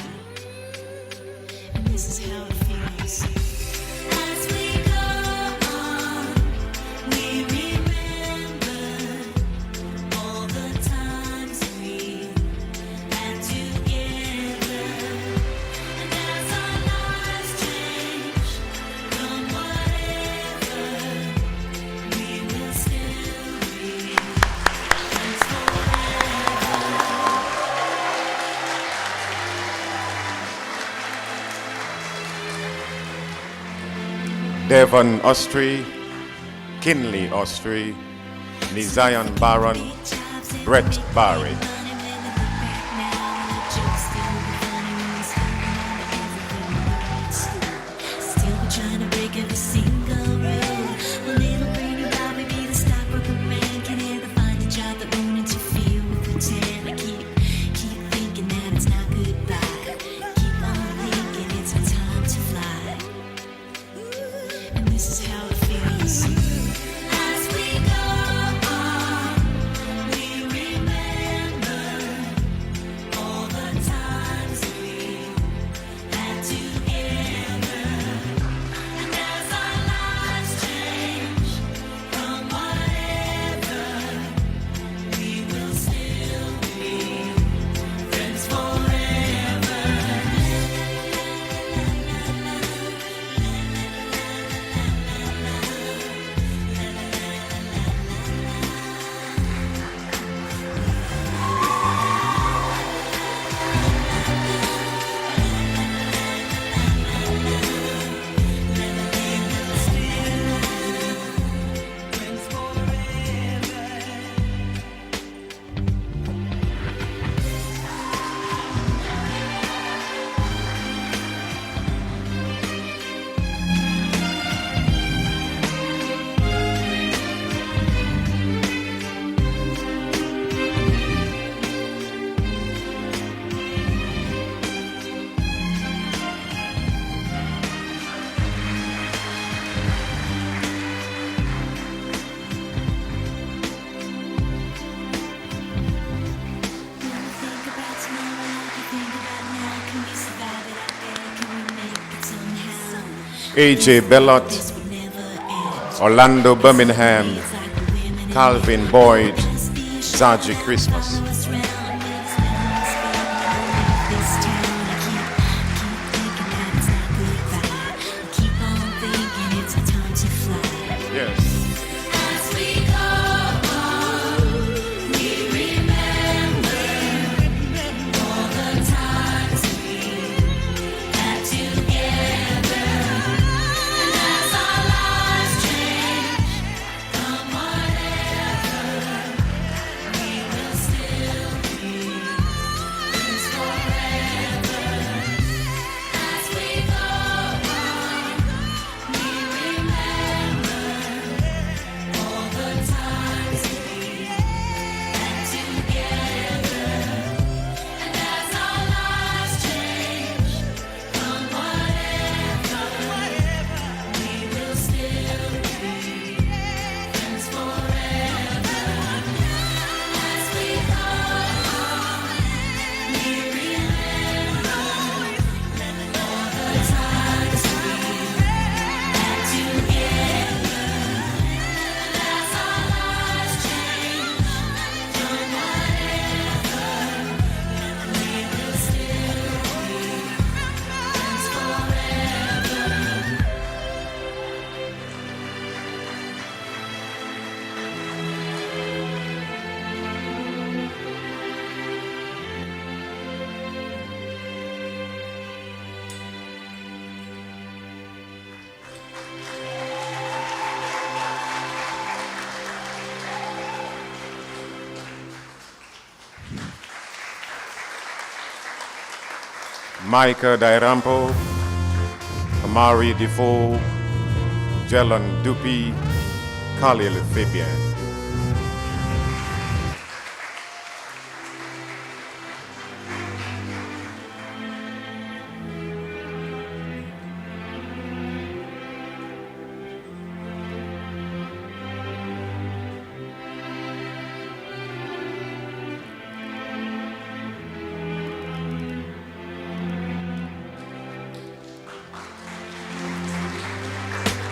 And this is how it feels. As we go on, we remember all the times we Devon Ostry, Kinley Ostry, Nizayan Baron, Brett Barry. Still we're trying to break every single rule. A little brainy Bobby be the stockbroker man. Can ever find a job that won't interfere with the tan. I keep thinking that it's not goodbye. Keep on thinking it's our time to fly. And this is how it feels. As we go on, we remember all the times we had together. And as our lives change from whatever, we will still be friends forever. Think about tomorrow like you think about now. Can we survive it out there? Can we make it somehow? AJ Bellot, This would never end. Orlando Birmingham, It's like the women in Calvin Boyd, just be a Zaji Christmas. follow us round. Let's this town. I keep thinking that it's not goodbye. I keep on thinking it's our time to fly. Yes. As we go on, we remember all the times we had together. And as our lives change, come whatever, we will still be friends forever. As we go on, we remember all the times we had together. And as our lives change, come whatever, we will still be friends forever. As we go on, we remember all the times we had together. And as our lives change, come whatever, we will still be friends forever. Micah Dairampo, Amari Defoe, Jelon Dupi, Khalil Fabian.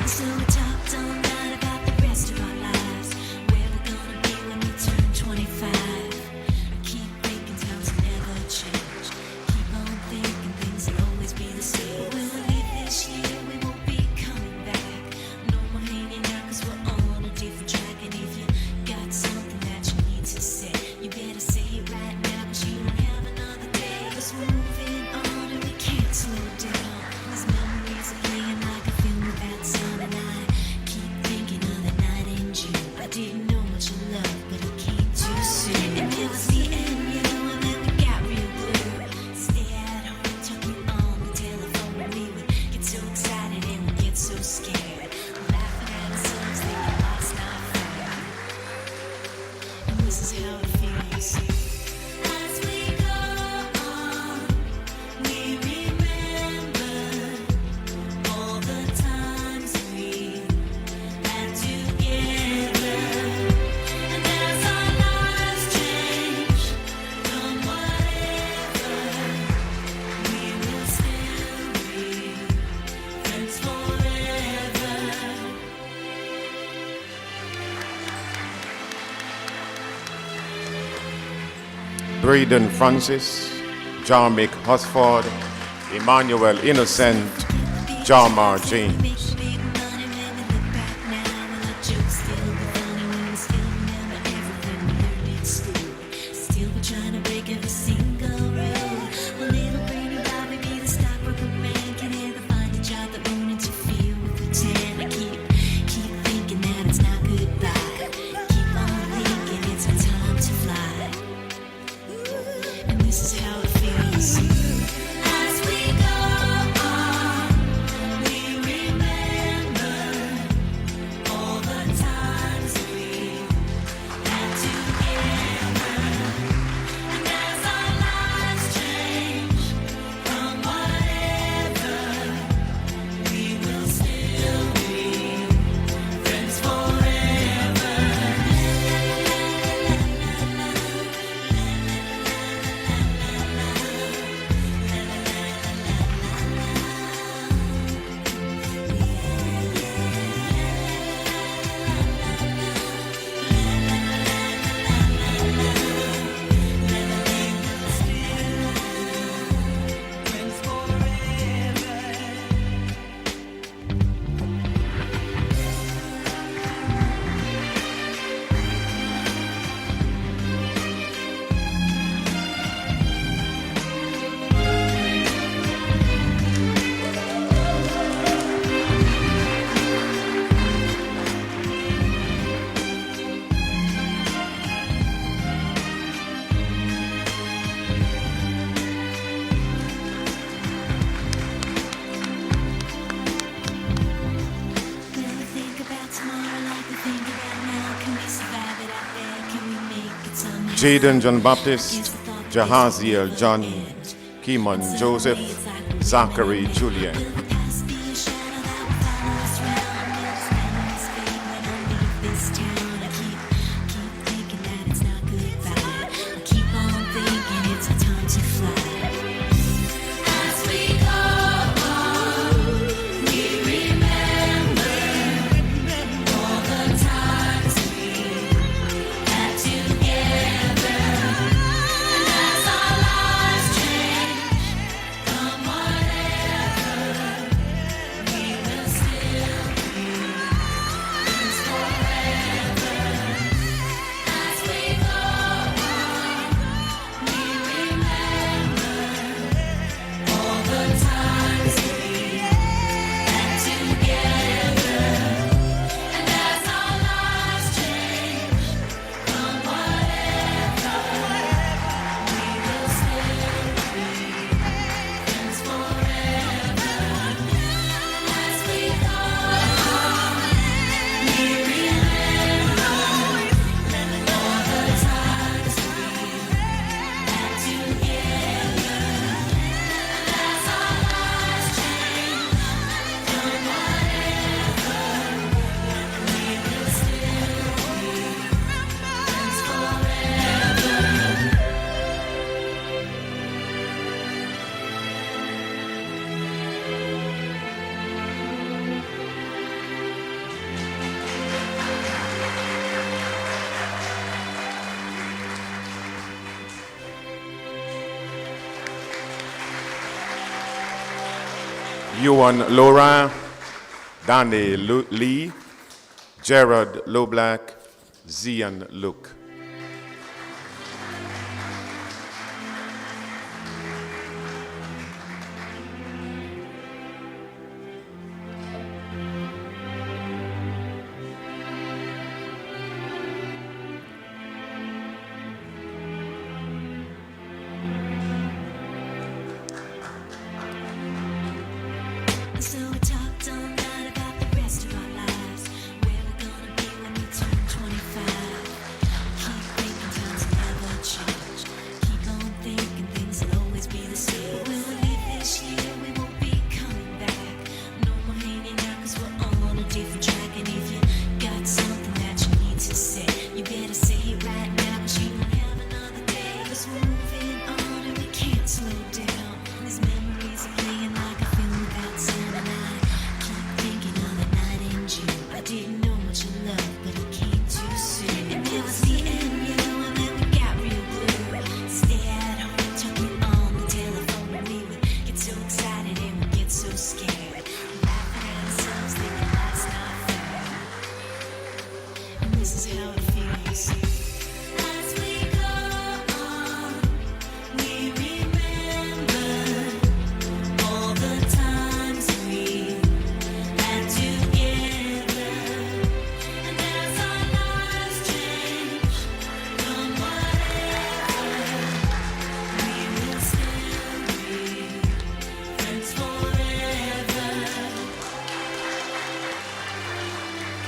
So we talked all night about the rest of our lives. lives. As we go on, we remember all the times we had together. And as our lives change from whatever, we will still be friends forever. Braden Francis, Jarmick Hosford, Emmanuel Innocent, Jarmar James. Still we're trying to break every single rule. Well, little brain about maybe the stockbroker man can ever find a job that won't interfere with pretend. I keep thinking that it's not goodbye. Keep on thinking it's our time to fly. And this is how it feels. As we go on, we remember all the times we had together. And as our lives change from whatever, we will still be friends forever. Friends forever. When we think about tomorrow like we think about now, can we survive it out there? Can we make it somehow? Jaden John Baptist, Jahaziel John, Keeman Joseph, Zachary Julian. Will the past be a shadow that will follow us round? Will spend this fate when I leave this town? I keep thinking that it's not goodbye. I keep on thinking it's our time to fly. As we go on, we remember all the times we had together. And as our lives change from whatever, we will still be friends forever. As we go on, we remember all the times we had together. And as our lives change from whatever, we will still be friends forever. As we go on, we remember all the times we had together. And as our lives change from whatever, we will still be friends forever. Yuan Laura, Danny Lee, Gerard Loblack, Zian Luke. So we talked all night about the rest of our lives, where we're gonna be when we turn 25.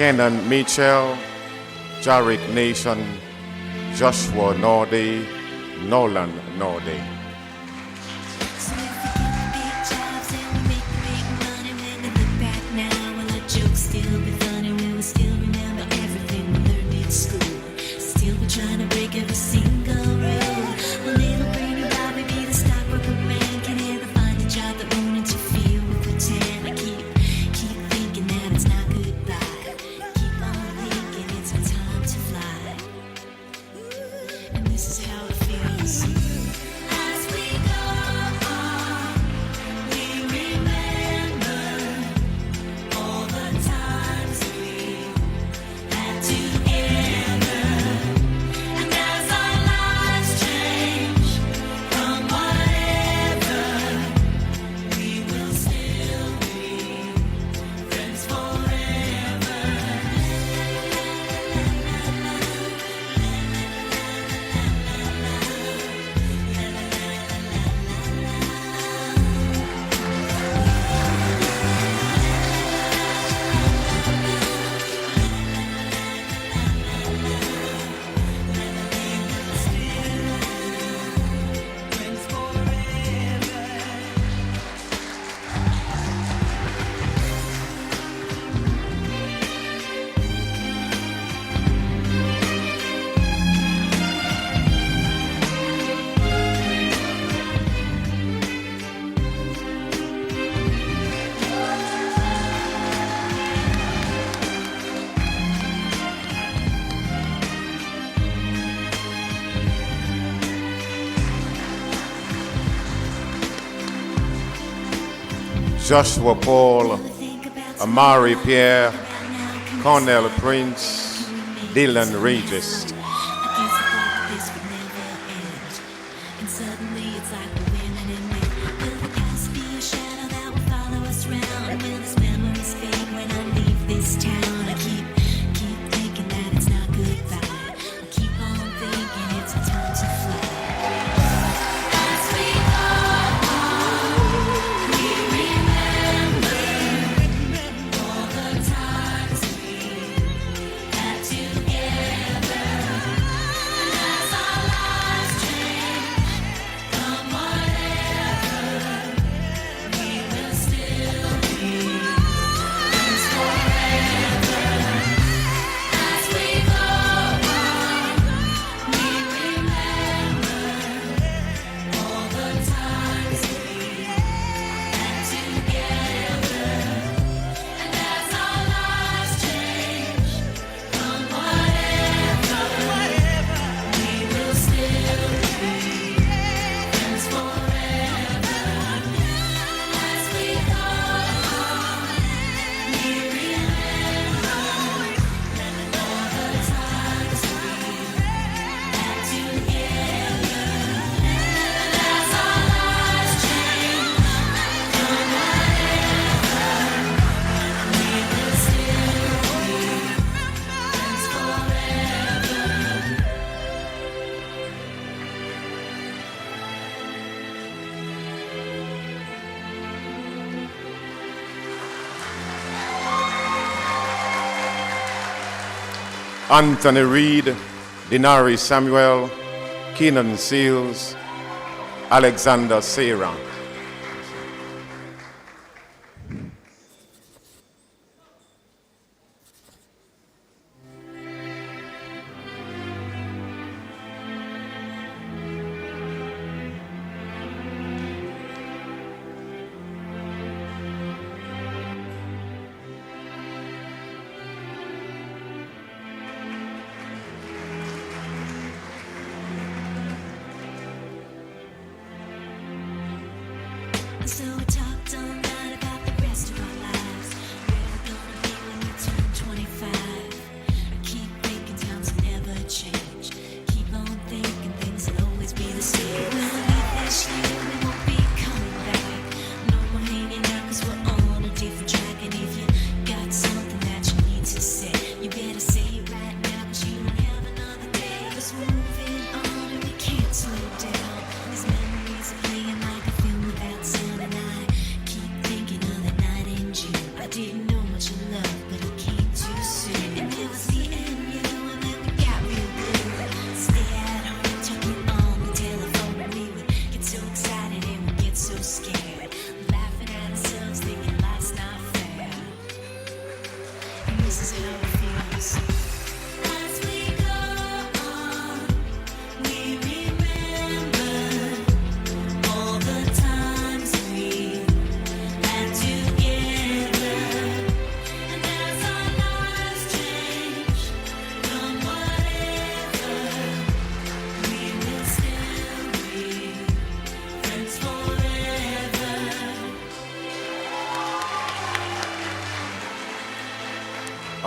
Kenan Mitchell, Jarek Nation, Joshua Norday, Nolan Norday. So if you get big jobs and we make big money, when you look back now, will our jokes still be funny? Will we still remember everything we learned in school? Still be trying to break every single rule. Will little brainy Bobby be the stockbroker man? Can he ever find a job that won't interfere with the tan? I keep thinking that it's not goodbye. Keep on thinking it's my time to fly. And this is how it feels. As we go on, we remember all the times we had together. And as our lives change from whatever, we will still be friends forever. Joshua Paul, Amari Pierre, Cornell Prince, Dylan Regis. I guess I thought this would never end. And suddenly it's like we're winning and winning. Will the past be a shadow that will follow us round? Will these memories fade when I leave this town? I keep thinking that it's not goodbye. I keep on thinking it's our time to fly. As we go on, we remember all the times we had together. And as our lives change from whatever, we will still be friends forever. As we go on, we remember all the times we had together. And as our lives change from whatever, we will still be friends forever. As we go on, we remember all the times we had together. And as our lives change from whatever, we will still be friends forever. Anthony Reed, Denari Samuel, Keenan Seals, Alexander Sarah.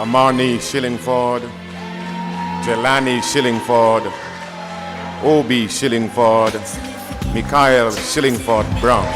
Amarni Shillingford, Jelani Shillingford, Obi Shillingford, Mikhail Shillingford Brown.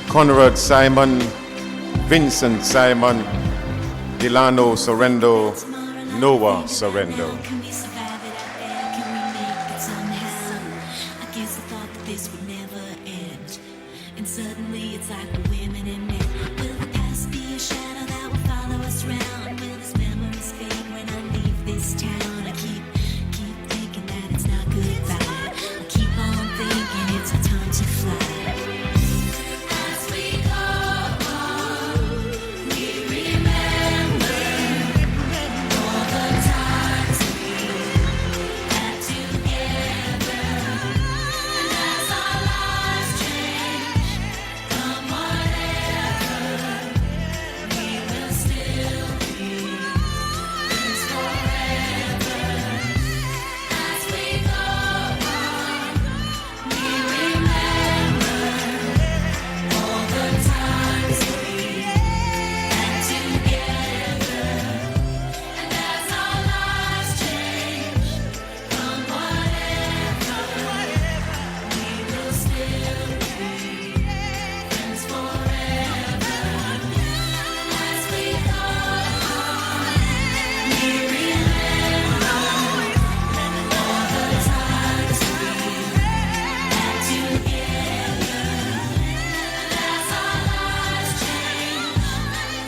Conrad Simon, Vincent Simon, Delano Sorrento, Noah Sorrento. Can we survive it out there? Can we make it somehow? I guess I thought that this would never end. And suddenly it's like we're women and men. Will the past be a shadow that will follow us around? Will these memories fade when I leave this town? I keep thinking that it's not goodbye. I keep on thinking it's our time to fly. As we go on, we remember all the times we had together. And as our lives change, come whatever, we will still be friends forever. As we go on, we remember all the times we had together. And as our lives change, come whatever, we will still be friends forever. As we go on, we remember all the times we had together. And as our lives change,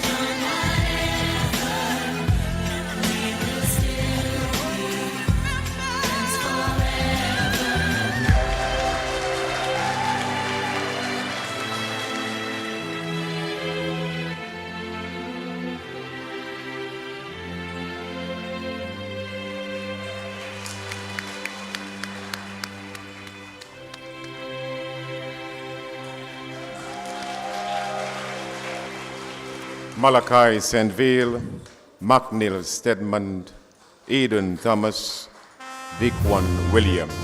come whatever, we will still be friends forever. Malachi Saintville, McNeil Stedman, Eden Thomas, Vic-Wan Williams.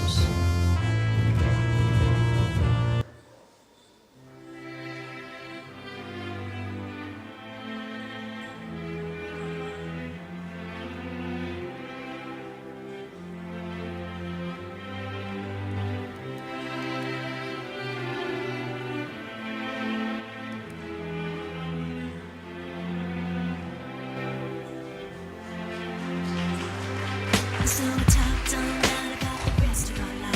So we talked all night about the rest of our lives.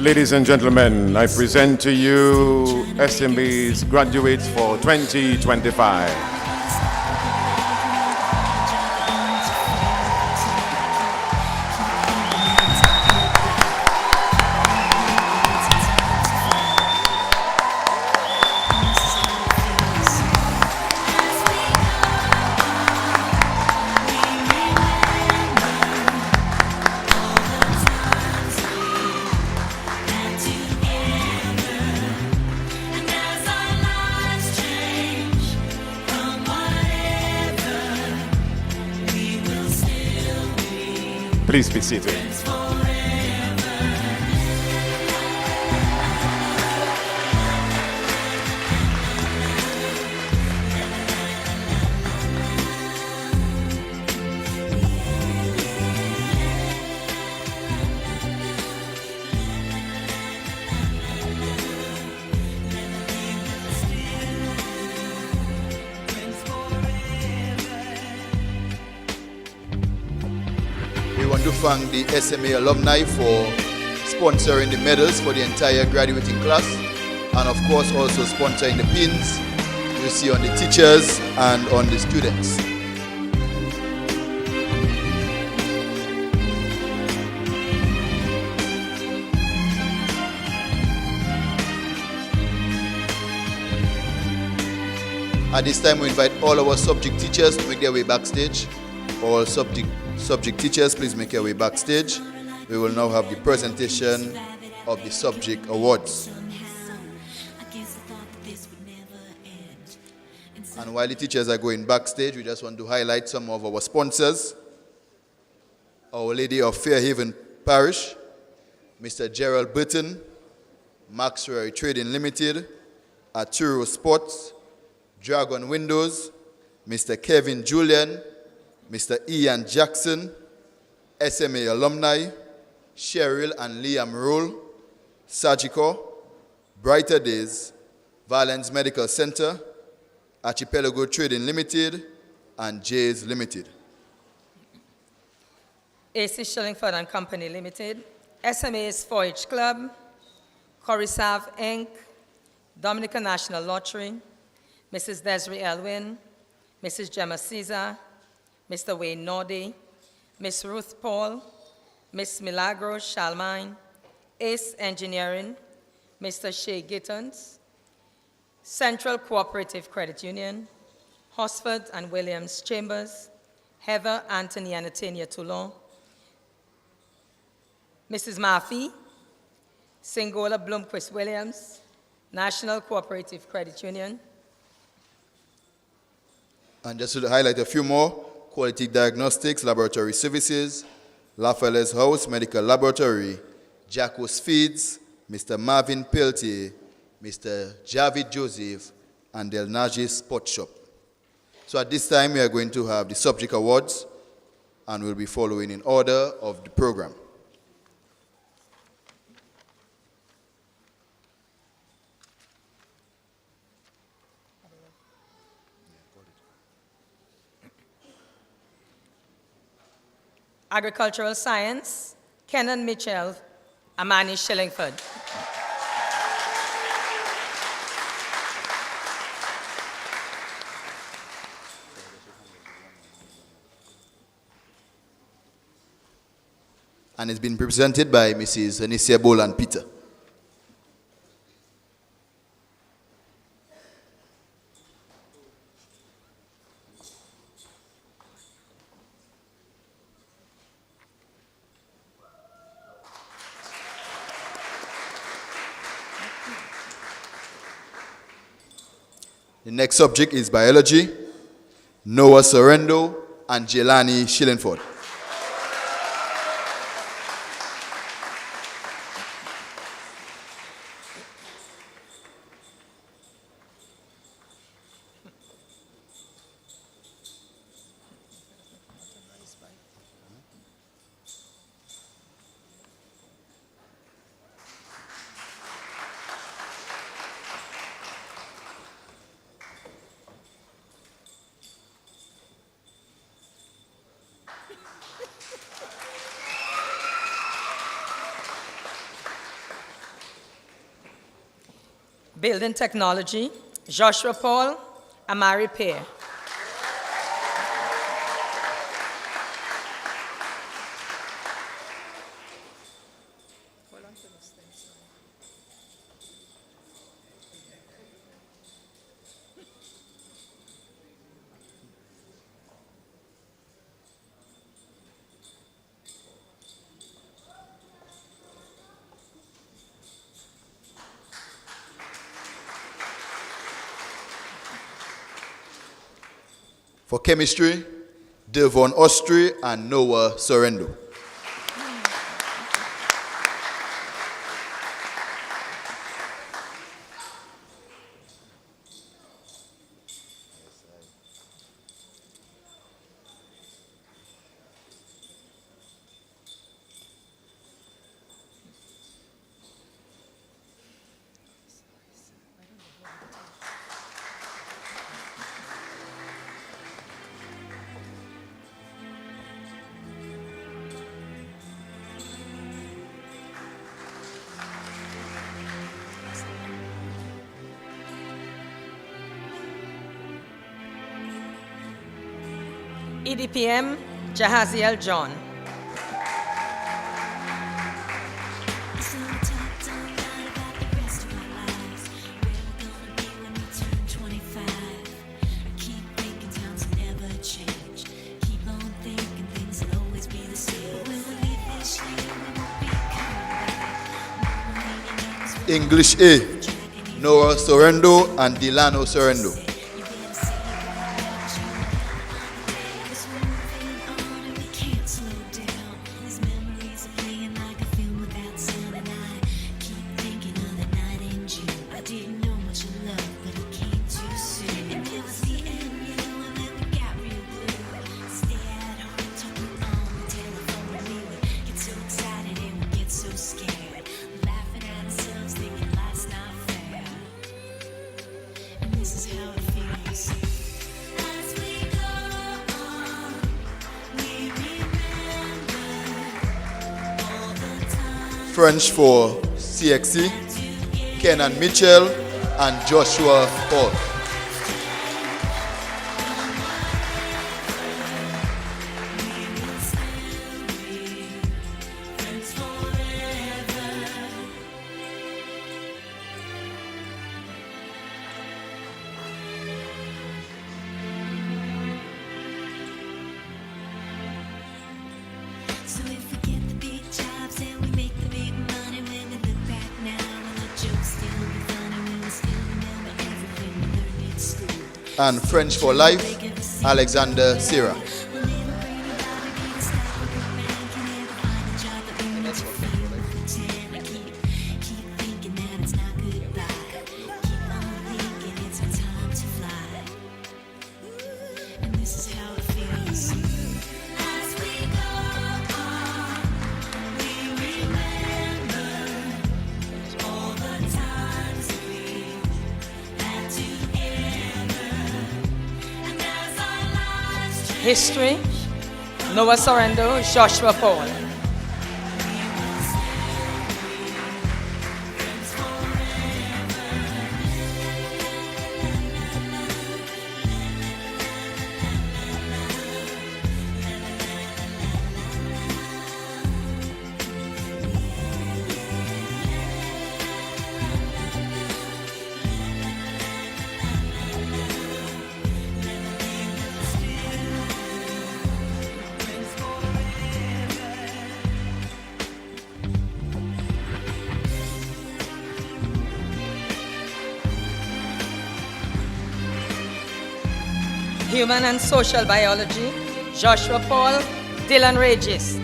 Ladies and gentlemen, I present to you SMA's graduates for 2025. Please be seated. To thank the SMA alumni for sponsoring the medals for the entire graduating class, and of course also sponsoring the pins you see on the teachers and on the students. At this time we invite all our subject teachers to make their way backstage. All subject teachers, please make your way backstage. We will now have the presentation of the subject awards. And while the teachers are going backstage, we just want to highlight some of our sponsors. Our Lady of Fairhaven Parish, Mr. Gerald Burton, Maxwell Trading Limited, Arturo Sports, Dragon Windows, Mr. Kevin Julian, Mr. Ian Jackson, SMA alumni, Cheryl and Liam Roll, Sagico, Brighter Days, Valence Medical Center, Archipelago Trading Limited, and Jay's Limited. AC Shillingford and Company Limited, SMA's 4-H Club, Corisav Inc., Dominica National Lottery, Mrs. Desiree Elwin, Mrs. Gemma Caesar, Mr. Wayne Nordy, Miss Ruth Paul, Miss Milagros Shalmine, Ace Engineering, Mr. Shea Gittons, Central Cooperative Credit Union, Hosford and Williams Chambers, Heather Anthony and Atenia Toulon, Mrs. Murphy, Singola Blomquist Williams, National Cooperative Credit Union. And just to highlight a few more, Quality Diagnostics Laboratory Services, Lafayette's House Medical Laboratory, Jacko's Feeds, Mr. Marvin Peltier, Mr. Javid Joseph, and Del Naji Sport Shop. So at this time, we are going to have the subject awards, and we'll be following in order of the program. Agricultural Science, Kenan Mitchell, Amani Shillingford. And it's been presented by Mrs. Anicia Bolan Peter. The next subject is biology, Noah Sorrendo and Jelani Shillingford. Building Technology, Joshua Paul, Amari Pear. For chemistry, Devon Ostry and Noah Sorrendo. EDPM, Jahaziel John. So we talked all night about the rest of our lives, where we're gonna be when we turn 25. I keep thinking times will never change. Keep on thinking things will always be the same. When we leave this year, we won't be coming back. English A, Noah Sorrendo and Delano Sorrendo. You better say cause we're moving on and we can't slow down. These memories are playing like a film without sound, and I keep thinking of the night in June. I didn't know much of love, but it came too soon. And it was the end, and then we got real blue. Stay at home, talking on the telephone, and we would get so excited and we get so scared, laughing at ourselves, thinking life's not fair. And this is how it feels. As we go on, we remember all the time. French for CXC, Kenan Mitchell and Joshua Paul. So if we get the big jobs and we make the big money, when we look back now, will the jokes still be funny? Will we still remember everything we learned in school? And French for Life, Alexander Sierra. Will little brainy Bobby be the style of good man? Can never find a job that we makes you feel content. I keep thinking that it's not goodbye. Keep on thinking it's our time to fly. And this is how it feels. As we go on, we remember all the times we had together. And as our lives change, History, Noah Sorrendo, Joshua Paul. Human and Social Biology, Joshua Paul, Dylan Regis.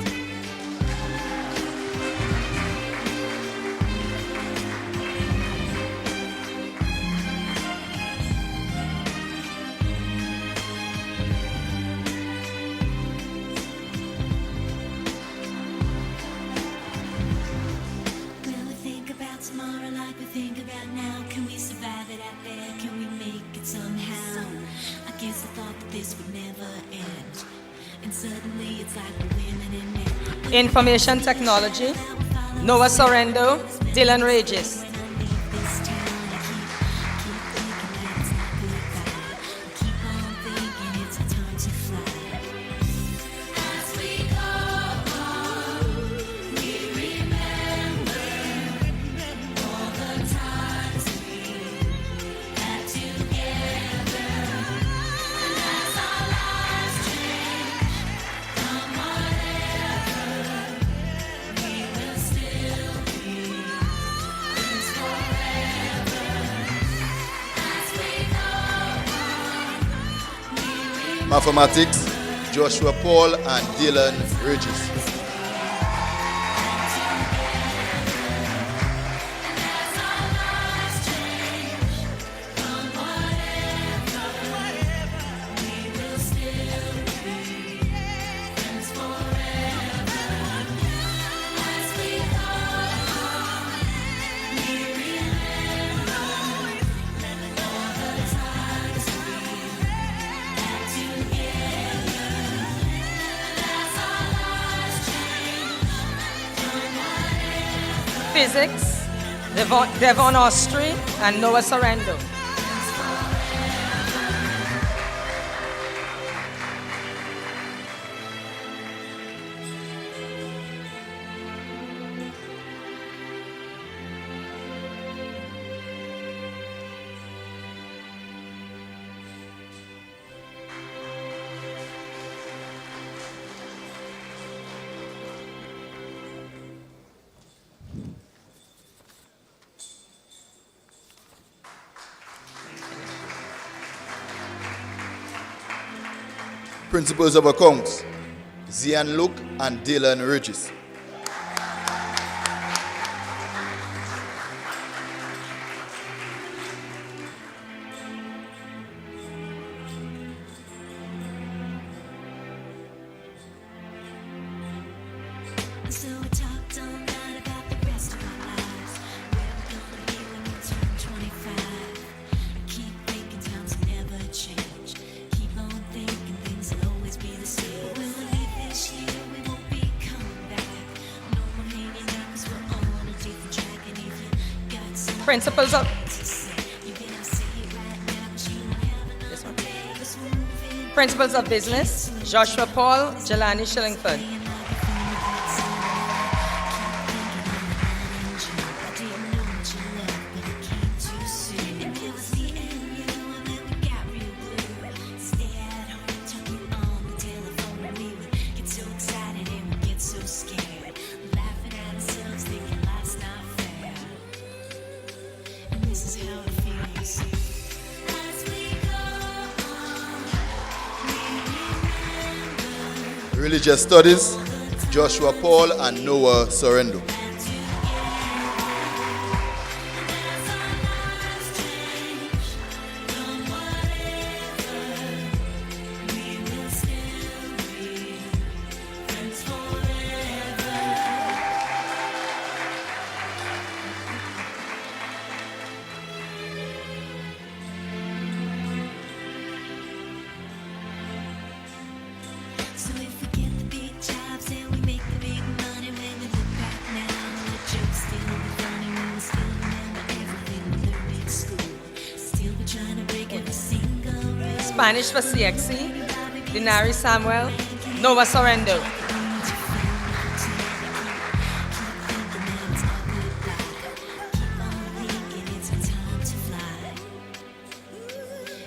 will we think about tomorrow like we think about now? Can we survive it out there? Can we make it somehow? I guess I thought that this would never end, and suddenly it's like we're women and men. Information Technology, Noah Sorrendo, Dylan Regis. When I leave this town, I keep Mathematics, Joshua Paul and Dylan Regis. Physics, Devon Austri and Noah Sorrento. Principals of Accounts, Zian Luke and Dylan Regis. So we talked all night about the rest of our lives. Where we're gonna be when we turn 25. I keep thinking times will never change. Keep on thinking things will always be the same. When we leave this year, we won't be coming back. No more hanging out 'cause we're on a different track. And if you got something Principals of to say, you better say it right now 'cause you don't have another day. 'Cause we're moving Principals of Business, Joshua Paul, Jelani Shillingford. Religious Studies, Joshua Paul and Noah Sorrento. So if we get the big jobs and we make the big money, when we look back now, the jokes still be funny. We will still remember everything we learned in school. Still be trying to break every single rule. Spanish for CXC, Denari Samuel, Noah Sorrento.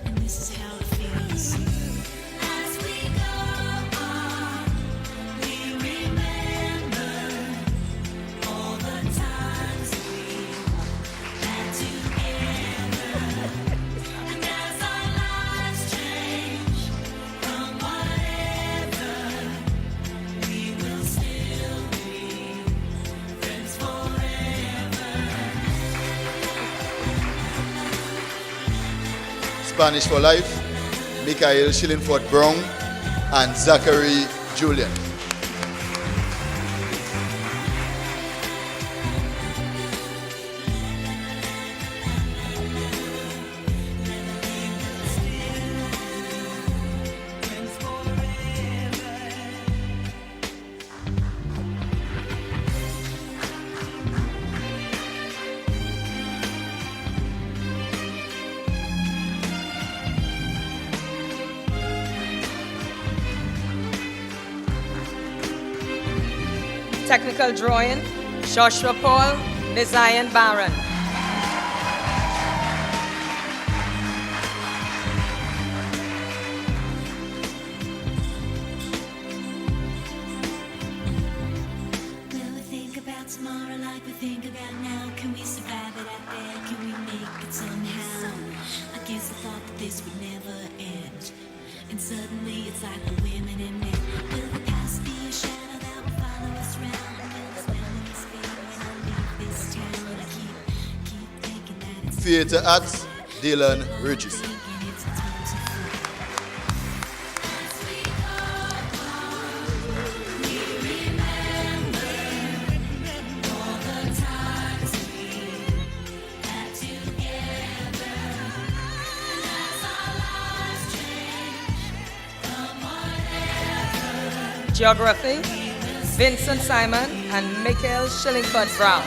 And this is how it feels. As we go on, we remember all the times we had together. And as our lives change from whatever, we will still be friends forever. Spanish for Life, Michael Shillingford Brown and Zachary Julian. Technical Drawing, Joshua Paul, Nizayan Barron. Will we think about tomorrow like we think about now? Can we survive it out there? Can we make it somehow? I guess I thought that this would never end. And suddenly it's like the women and men. Will the past be a shadow that will follow us round? And will this memories fade when I leave this town? I keep thinking that it's Theater acts, Dylan Regis. thinking it's a time to fly. Geography, Vincent Simon and Michael Shillingford Brown.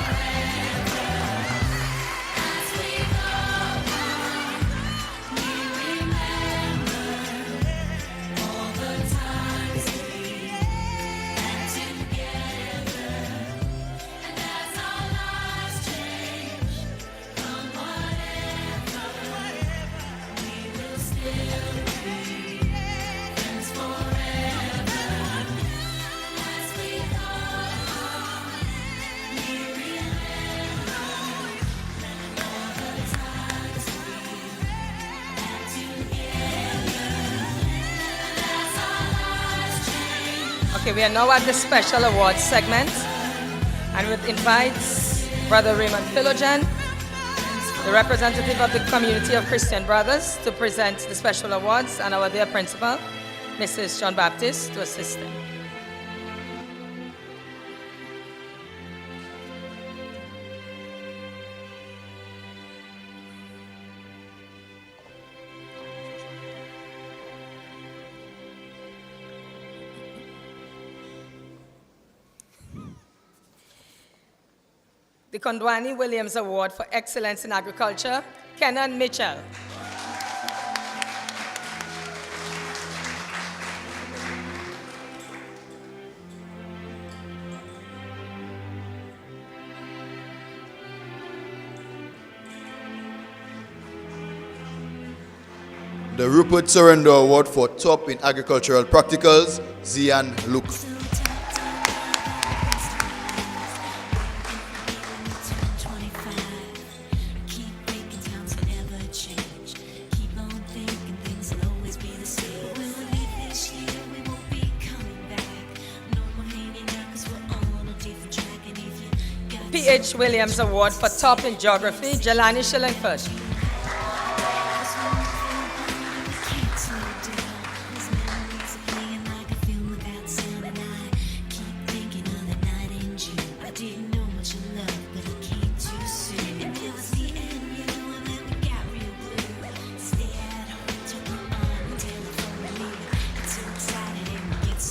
Okay, we are now at the special awards segment, and we invite Brother Raymond Philogen, the representative of the community of Christian Brothers, to present the special awards, and our dear principal, Mrs. John Baptist, to assist them. The Kondwani Williams Award for Excellence in Agriculture, Kenan Mitchell. The Rupert Sorrento Award for Top in Agricultural Practicals, Zian Luke. P.H. Williams Award for Top in Geography, Jelani Shillingford.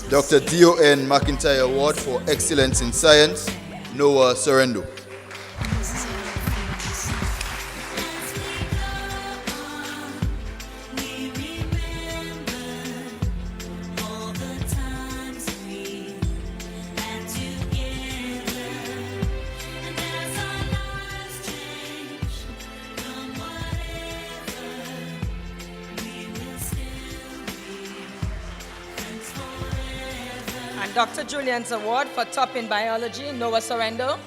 Dr. D.O.N. McIntyre Award for Excellence in Science, Noah Sorrento. And Dr. Julian's Award for Top in Biology, Noah Sorrento.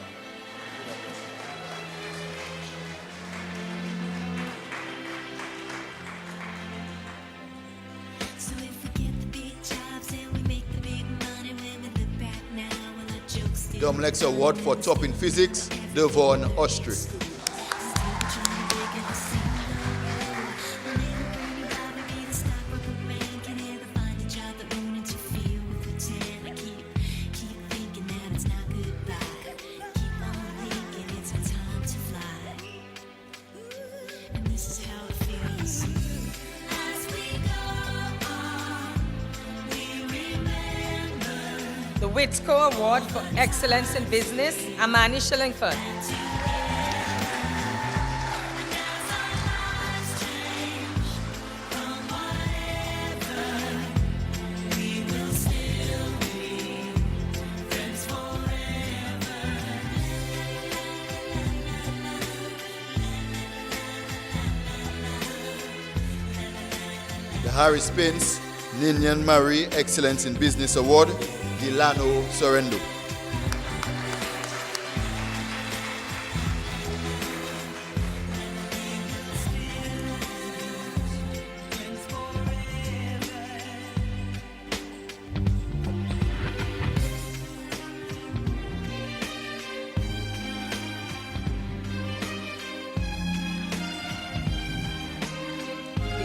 So if we get the big jobs and we make the big money, when we look back now, will our jokes still Domlex Award for Top in Physics, Devon Ostry. The Whitco Award for Excellence in Business, Amani Shillingford. The Harry Spence Ninian Marie Excellence in Business Award, Delano Sorrento.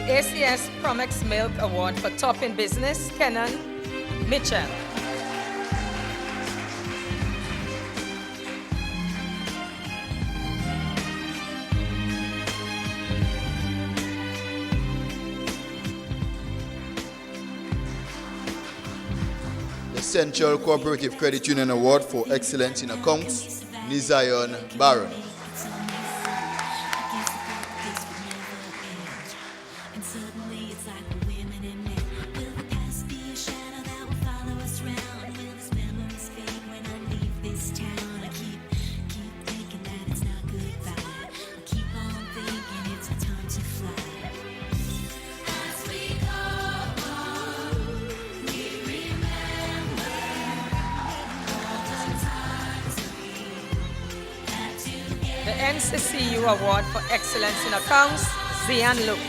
ACS Promex Milk Award for Top in Business, Kenan Mitchell. The Central Cooperative Credit Union Award for Excellence in Accounts, Nizayon Baron. And suddenly it's like we're women and men. Will the past be a shadow that will follow us round? Will these memories fade when I leave this town? I keep thinking that it's not goodbye. I keep on thinking it's our time to fly. As we go on, we remember all the times we had together. The NCCU Award for Excellence in Accounts, Zian Luke.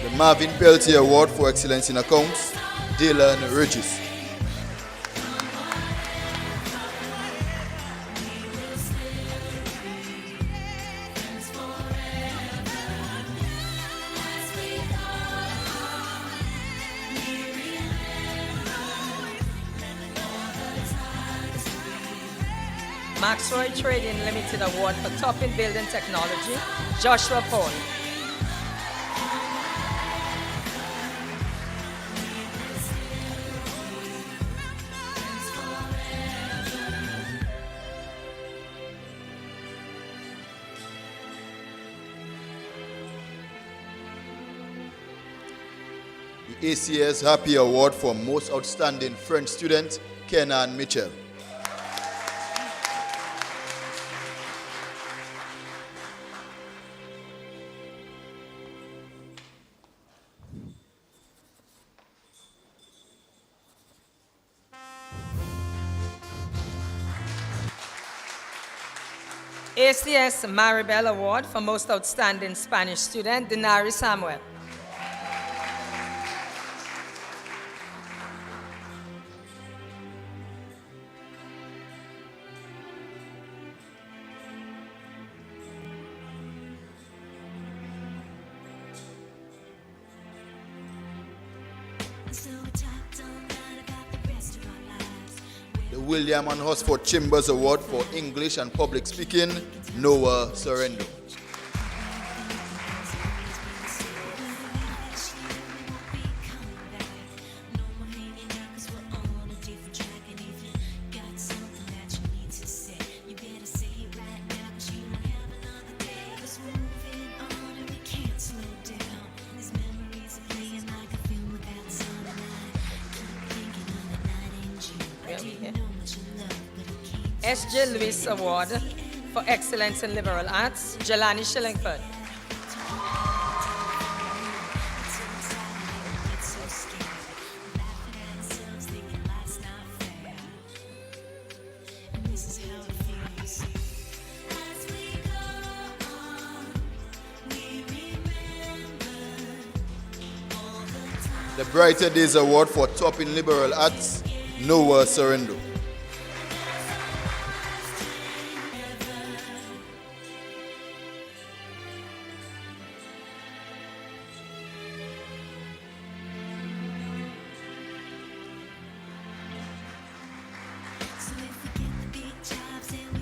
The Marvin Peltier Award for Excellence in Accounts, Dylan Regis. Maxroy Trading Limited Award for Top in Building Technology, Joshua Paul. The ACS Happy Award for Most Outstanding French Student, Kenan Mitchell. ACS Maribel Award for Most Outstanding Spanish Student, Denari Samuel. So we talked all night about the rest of our lives. The William and Hosford Chambers Award for English and Public Speaking, Noah Sorrento. S.J. Lewis Award for Excellence in Liberal Arts, Jelani Shillingford. The Brighter Days Award for Top in Liberal Arts, Noah Sorrento.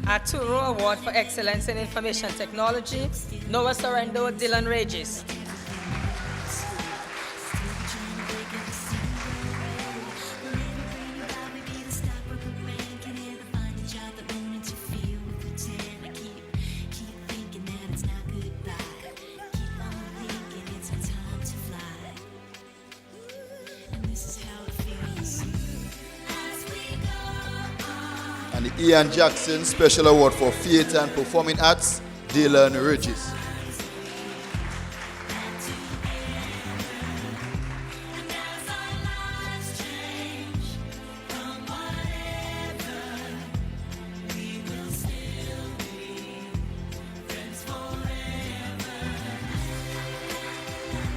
Arturo Award for Excellence in Information Technology, Noah Sorrento, Dylan Regis. And the Ian Jackson Special Award for Theatre and Performing Arts, Dylan Regis.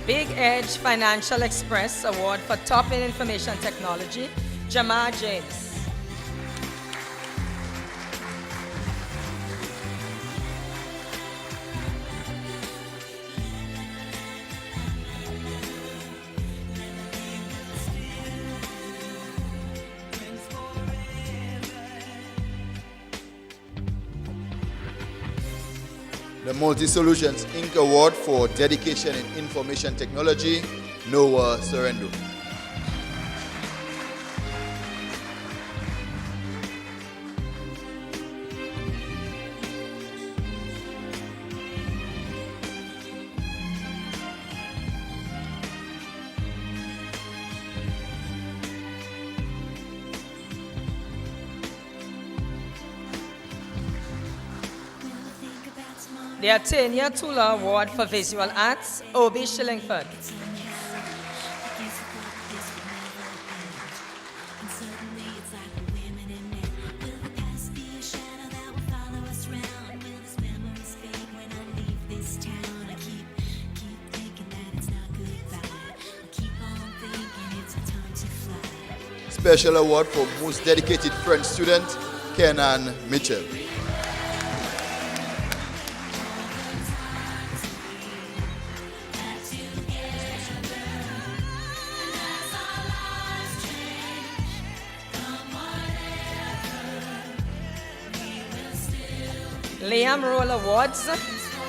Big Edge Financial Express Award for Top in Information Technology, Jamar James. The Multi-Solutions Inc. Award for Dedication in Information Technology, Noah Sorrento. The Atenia Tula Award for Visual Arts, Obi Shillingford. Special award for most dedicated French student, Kenan Mitchell. Liam Roll Awards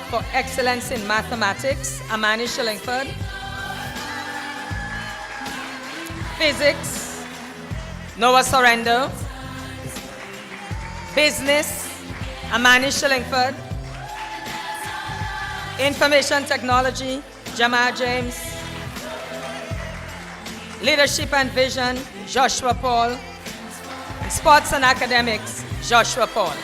for Excellence in Mathematics, Amani Shillingford. Physics, Noah Sorrento. Business, Amani Shillingford. Information Technology, Jamar James. Leadership and Vision, Joshua Paul. And Sports and Academics, Joshua Paul.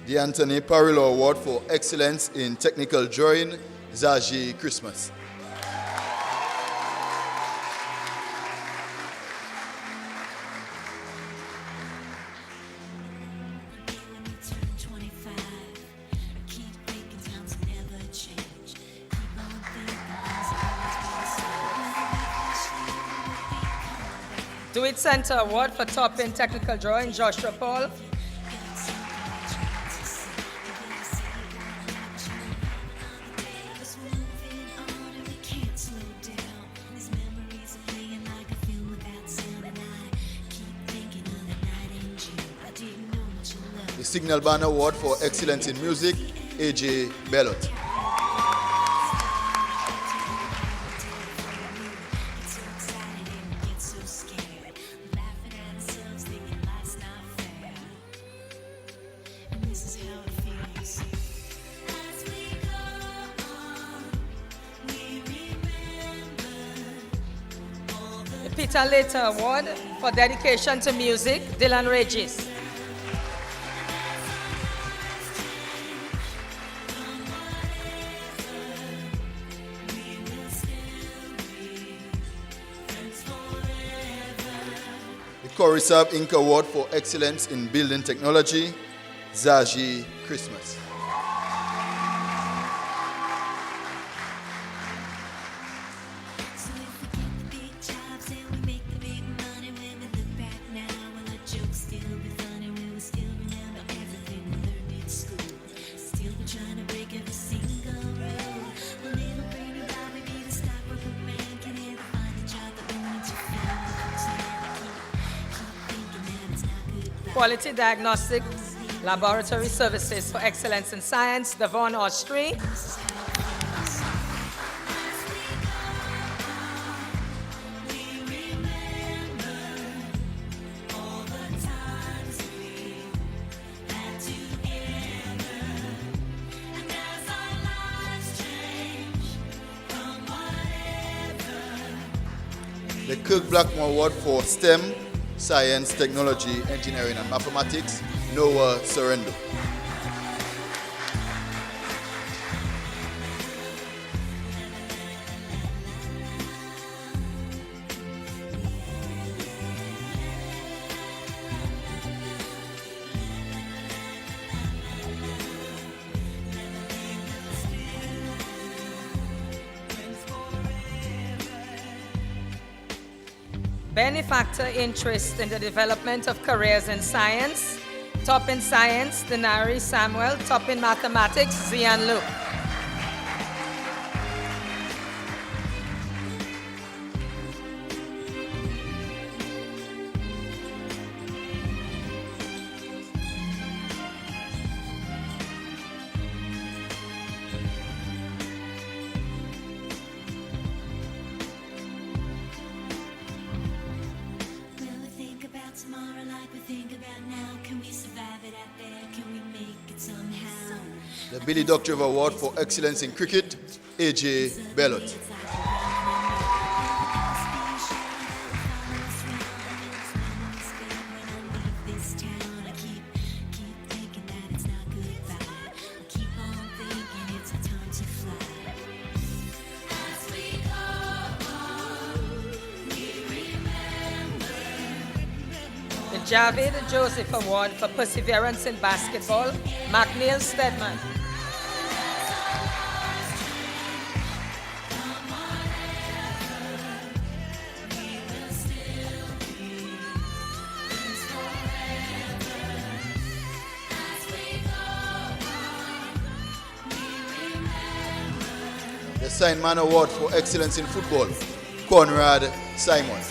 The Anthony Parillo Award for Excellence in Technical Drawing, Zaji Christmas. Do It Center Award for Top in Technical Drawing, Joshua Paul. The Signal Band Award for Excellence in Music, AJ Bellot. The Peter Later Award for Dedication to Music, Dylan Regis. Corisab Inc. Award for Excellence in Building Technology, Zaji Christmas. Quality Diagnostics Laboratory Services for Excellence in Science, Devon Austri. The Kirk Blackmore Award for STEM, Science, Technology, Engineering, and Mathematics, Noah Sorrento. Benefactor interest in the development of careers in science. Top in science, Denari Samuel. Top in mathematics, Zian Luke. Will we think about tomorrow like we think about now? Can we survive it out there? Can we make it somehow? The Billy Doctorow Award for Excellence in Cricket, A.J. Bellot. The Javed Joseph Award for Perseverance in Basketball, McNeil Stedman. The Steinman Award for Excellence in Football, Conrad Simon.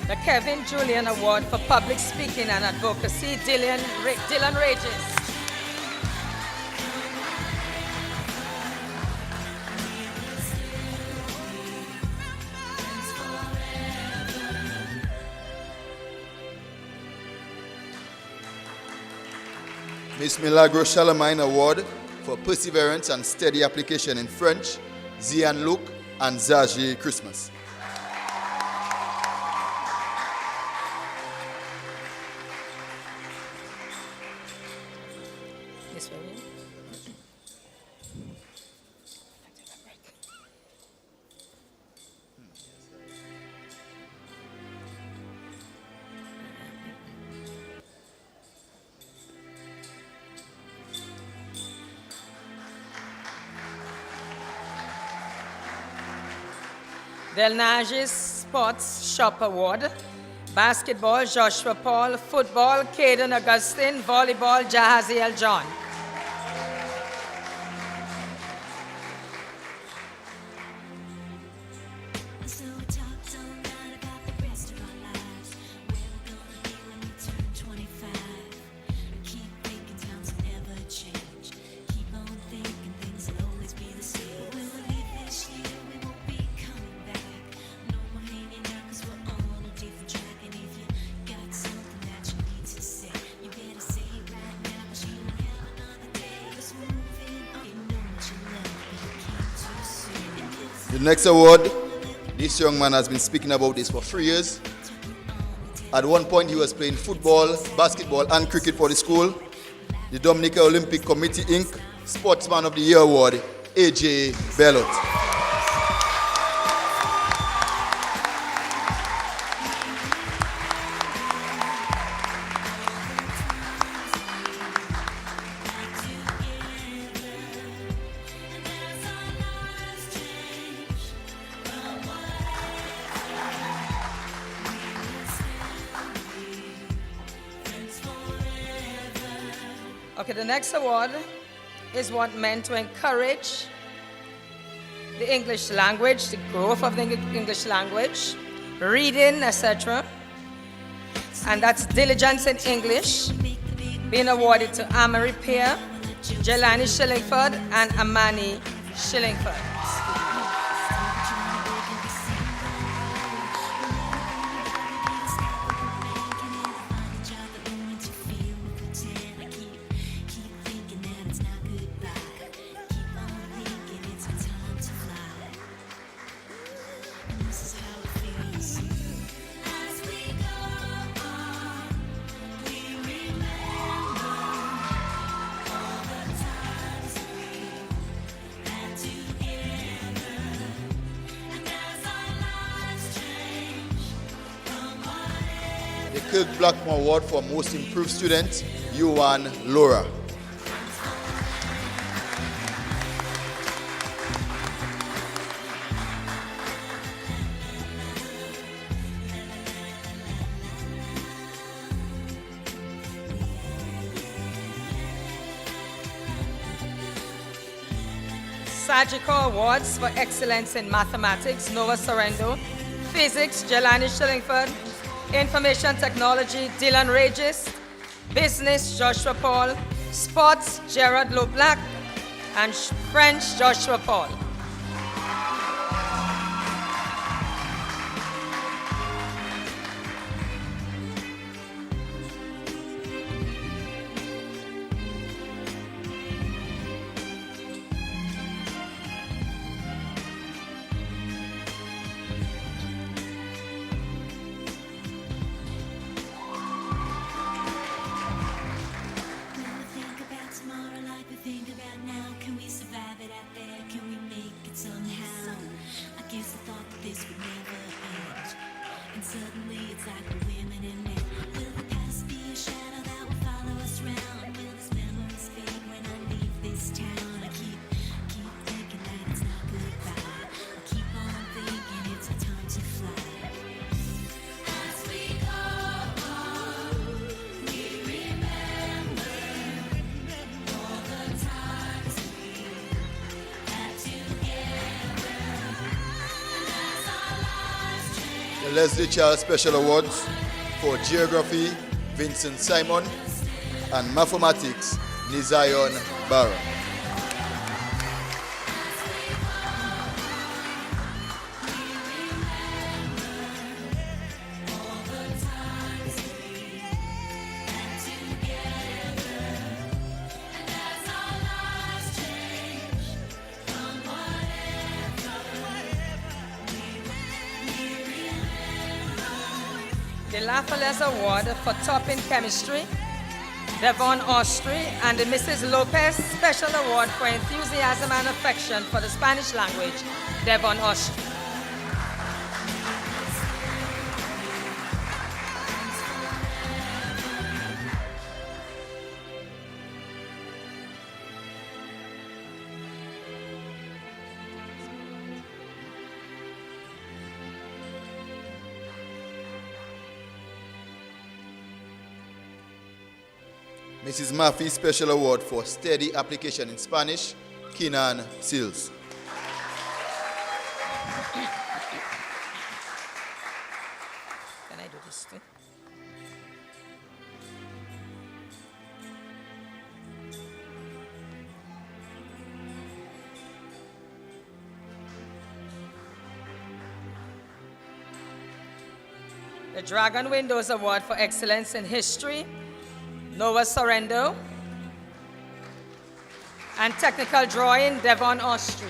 The Kevin Julian Award for Public Speaking and Advocacy, Dylan Regis. Miss Milagro Charlemagne Award for Perseverance and Steady Application in French, Zian Luke and Zaji Christmas. Miss Vivian. Del Nages Sports Shop Award. Basketball, Joshua Paul. Football, Caden Augustine. Volleyball, Jahaziel John. So we talked all night about the rest of our lives. Where we're gonna be when we turn 25. Keep thinking times will never change. Keep on thinking things will always be the same. When we leave this year, we won't be coming back. No more hanging out 'cause we're on a different track. And if you got something that you need to say, you better say it right now, 'cause you don't have another day. 'Cause we're moving on. You know what you love, but it came too soon. And this The next award, this young man has been speaking about this for 3 years. At one point, he was playing football, basketball, and cricket for the school. The Dominica Olympic Committee, Inc. Sportsman of the Year Award, A.J. Bellot. Okay, the next award is what meant to encourage the English language, the growth of the English language, reading, etc. And that's Diligence in English, being awarded to Amory Peer, Jelani Shillingford, and Amani Shillingford. Kirk Blackmore Award for Most Improved Student, Yuan Laura. Surgical Awards for Excellence in Mathematics, Nova Sorrento. Physics, Jelani Shillingford. Information Technology, Dylan Regis. Business, Joshua Paul. Sports, Gerard Loblack. And French, Joshua Paul. Leslie Charles Special Awards for Geography, Vincent Simon, and Mathematics, Nizayon Barra. The Lafayette Award for Top in Chemistry, Devon Austri, and the Mrs. Lopez Special Award for Enthusiasm and Affection for the Spanish Language, Devon Austri. Mrs. Murphy Special Award for Steady Application in Spanish, Keenan Seals. Can I do this too? The Dragon Windows Award for Excellence in History, Noah Sorrento, and Technical Drawing, Devon Austri.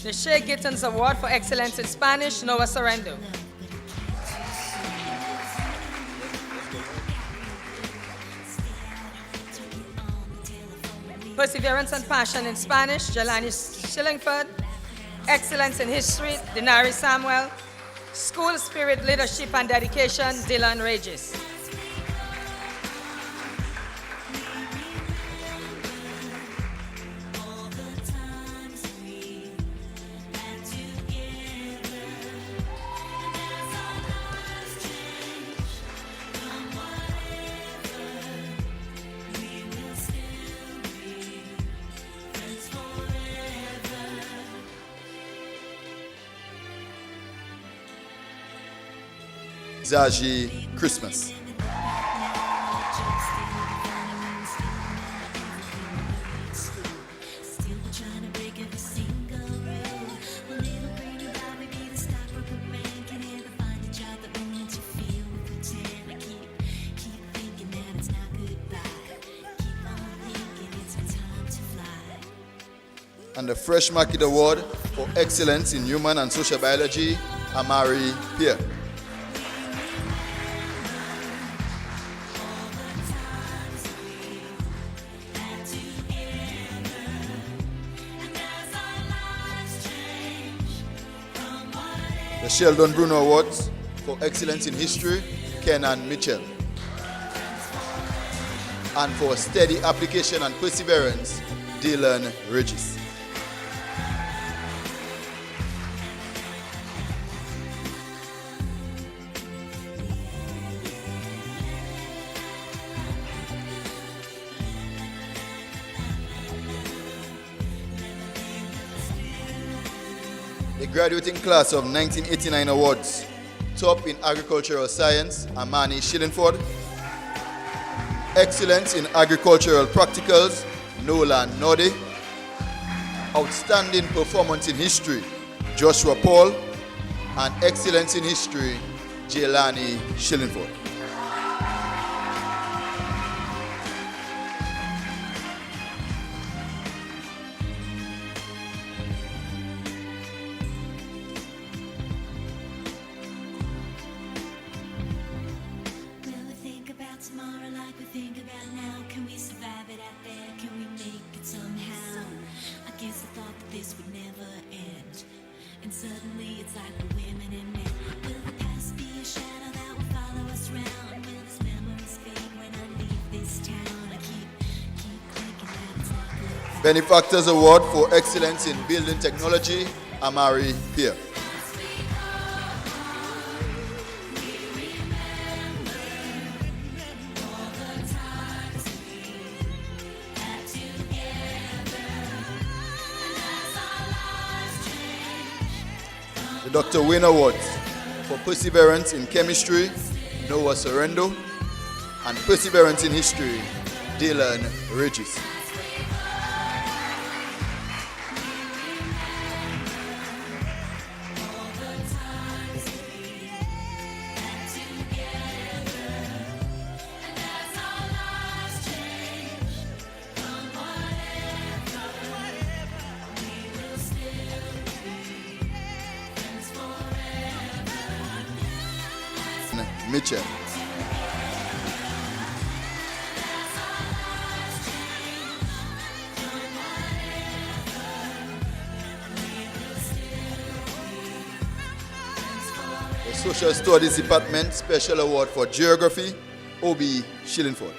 The Shea Gittins Award for Excellence in Spanish, Noah Sorrento. Perseverance and Passion in Spanish, Jelani Shillingford. Excellence in History, Denari Samuel. School Spirit, Leadership and Dedication, Dylan Regis. Zaji Christmas. And the Fresh Market Award for Excellence in Human and Social Biology, Amari Pierre. The Sheldon Bruno Awards for Excellence in History, Kenan Mitchell. And for Steady Application and Perseverance, Dylan Regis. The graduating class of 1989 awards. Top in Agricultural Science, Amani Shillingford. Excellence in Agricultural Practicals, Nolan Noddy. Outstanding Performance in History, Joshua Paul. And Excellence in History, Jelani Shillingford. Will we think about tomorrow like we think about now? Can we survive it out there? Can we make it somehow? I guess I thought that this would never end. And suddenly it's like we're women and men. Will the past be a shadow that will follow us around? Will these memories fade when I leave this town? I keep thinking that it's not good. Benefactors Award for Excellence in Building Technology, Amari Pierre. The Dr. Wayne Awards for Perseverance in Chemistry, Noah Sorrendo, and Perseverance in History, Dylan Regis. Mitchell. The Social Studies Department Special Award for Geography, Obi Shillingford.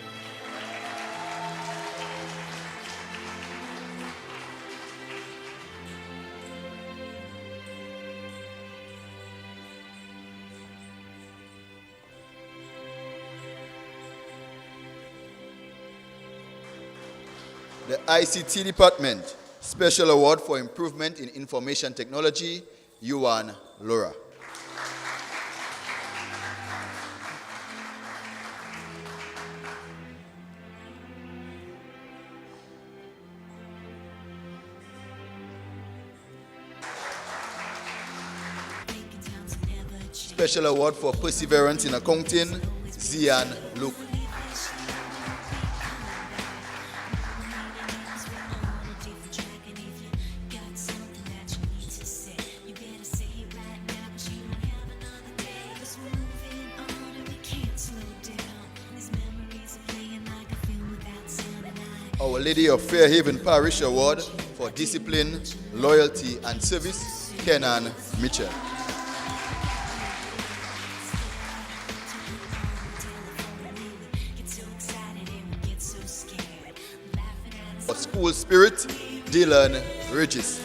The ICT Department Special Award for Improvement in Information Technology, Yuan Laura. Special Award for Perseverance in Accounting, Zian Luke. Our Lady of Fairhaven Parish Award for Discipline, Loyalty, and Service, Kenan Mitchell. For School Spirit, Dylan Regis.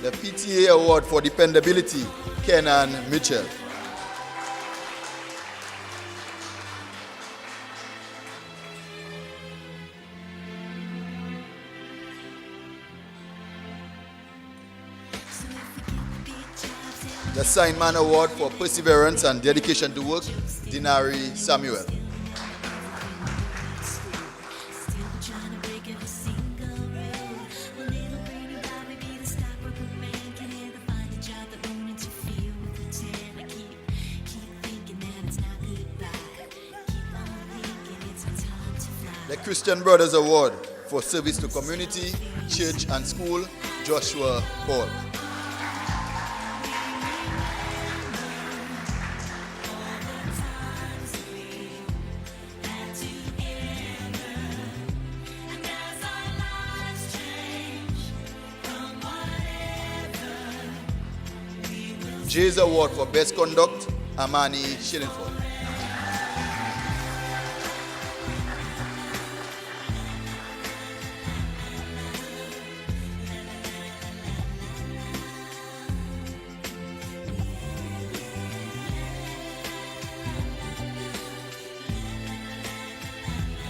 The PTA Award for Dependability, Kenan Mitchell. The Signman Award for Perseverance and Dedication to Work, Dinari Samuel. The Christian Brothers Award for Service to Community, Church and School, Joshua Paul. Jay's Award for Best Conduct, Amani Shillingford.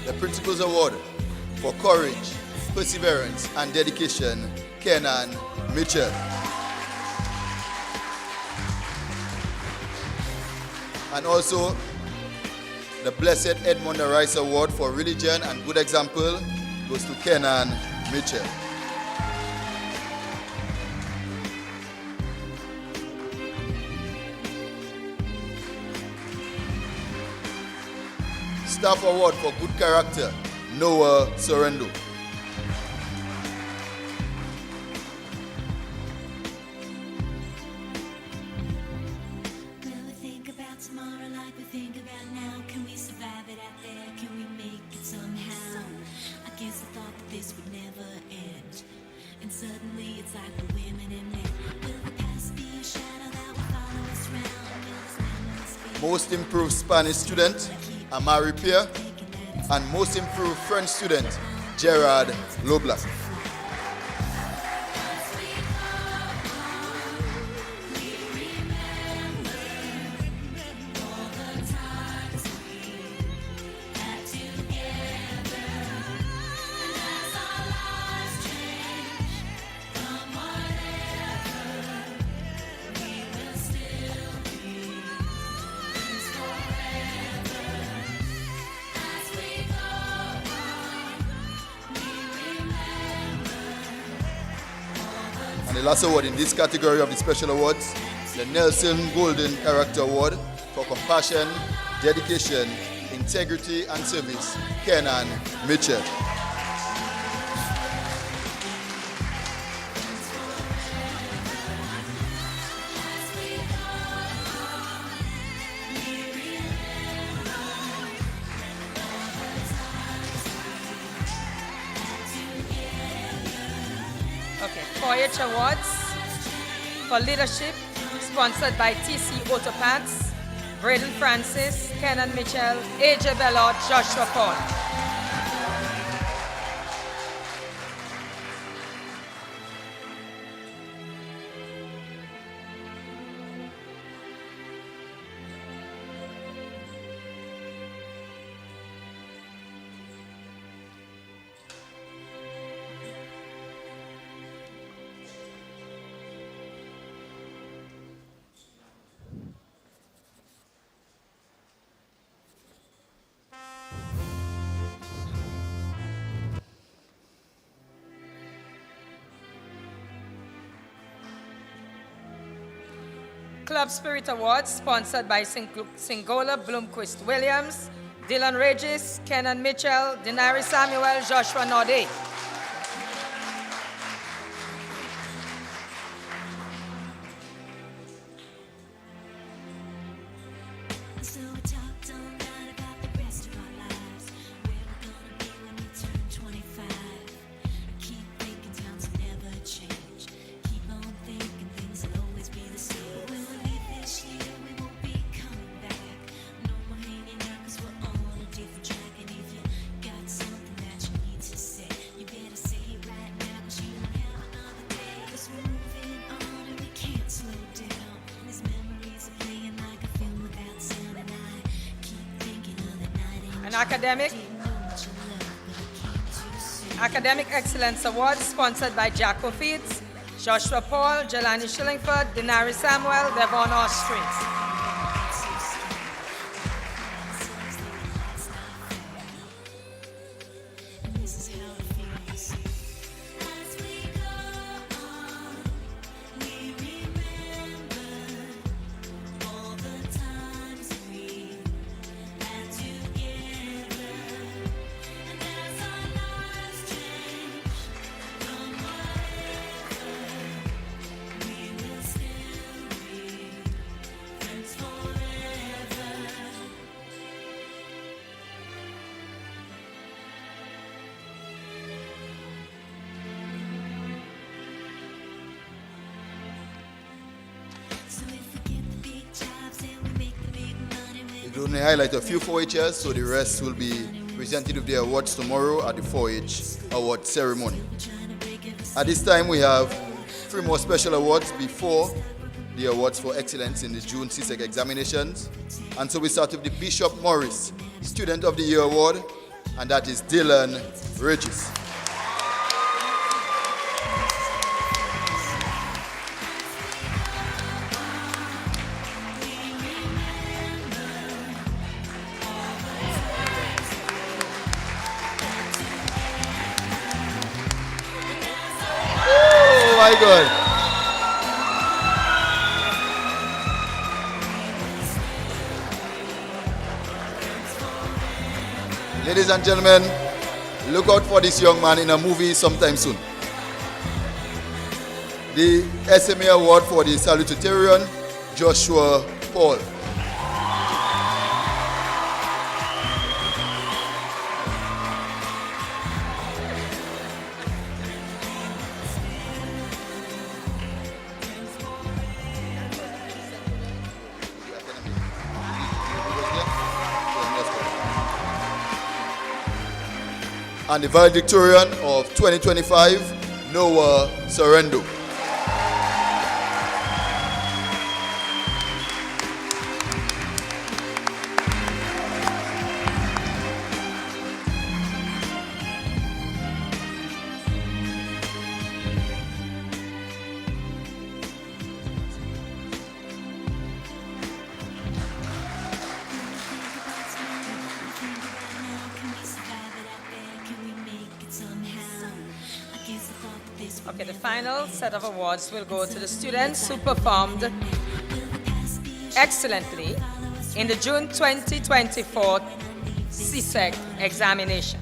The Principal's Award for Courage, Perseverance, and Dedication, Kenan Mitchell. And also, the Blessed Edmund Rice Award for Religion and Good Example goes to Kenan Mitchell. Staff Award for Good Character, Noah Sorrendo. Most Improved Spanish Student, Amari Pierre, and Most Improved French Student, Gerard Loblac. And the last award in this category of the special awards, the Nelson Golden Character Award for Compassion, Dedication, Integrity, and Service, Kenan Mitchell. Voyage Awards for Leadership, sponsored by TC Auto Parts, Braden Francis, Kenan Mitchell, AJ Bellot, Joshua Paul. Club Spirit Awards, sponsored by Singola Bloomquist Williams, Dylan Regis, Kenan Mitchell, Denari Samuel, Joshua Norde. And Academic Excellence Award sponsored by Jacko Feeds, Joshua Paul, Jelani Shillingford, Denari Samuel, Devon Street. We'll only highlight a few 4-Hers, so the rest will be presented with the awards tomorrow at the 4-H award ceremony. At this time, we have 3 more special awards before the awards for excellence in the June CSEC examinations. And so we start with the Bishop Morris Student of the Year Award, and that is Dylan Regis. Oh my God. Ladies and gentlemen, look out for this young man in a movie sometime soon. The SMA Award for the salutatorian, Joshua Paul. And the valedictorian of 2025, Noah Sorrendo. Okay, the final set of awards will go to the students who performed excellently in the June 2024 CSEC examination.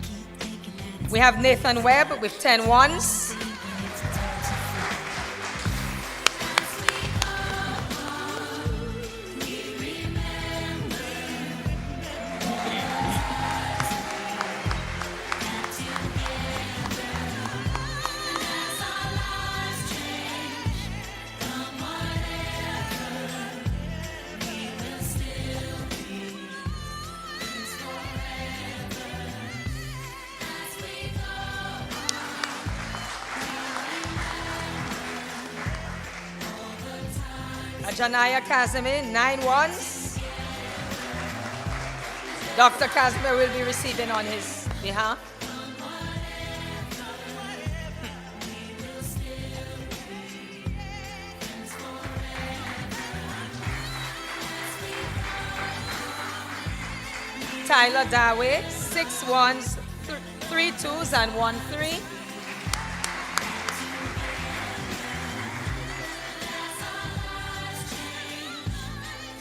We have Nathan Webb with 10 ones. Janaya Kazimi, 9 ones. Dr. Kazimi will be receiving on his behalf. Tyler Dawe, 6 ones, 3 twos, and 1 3.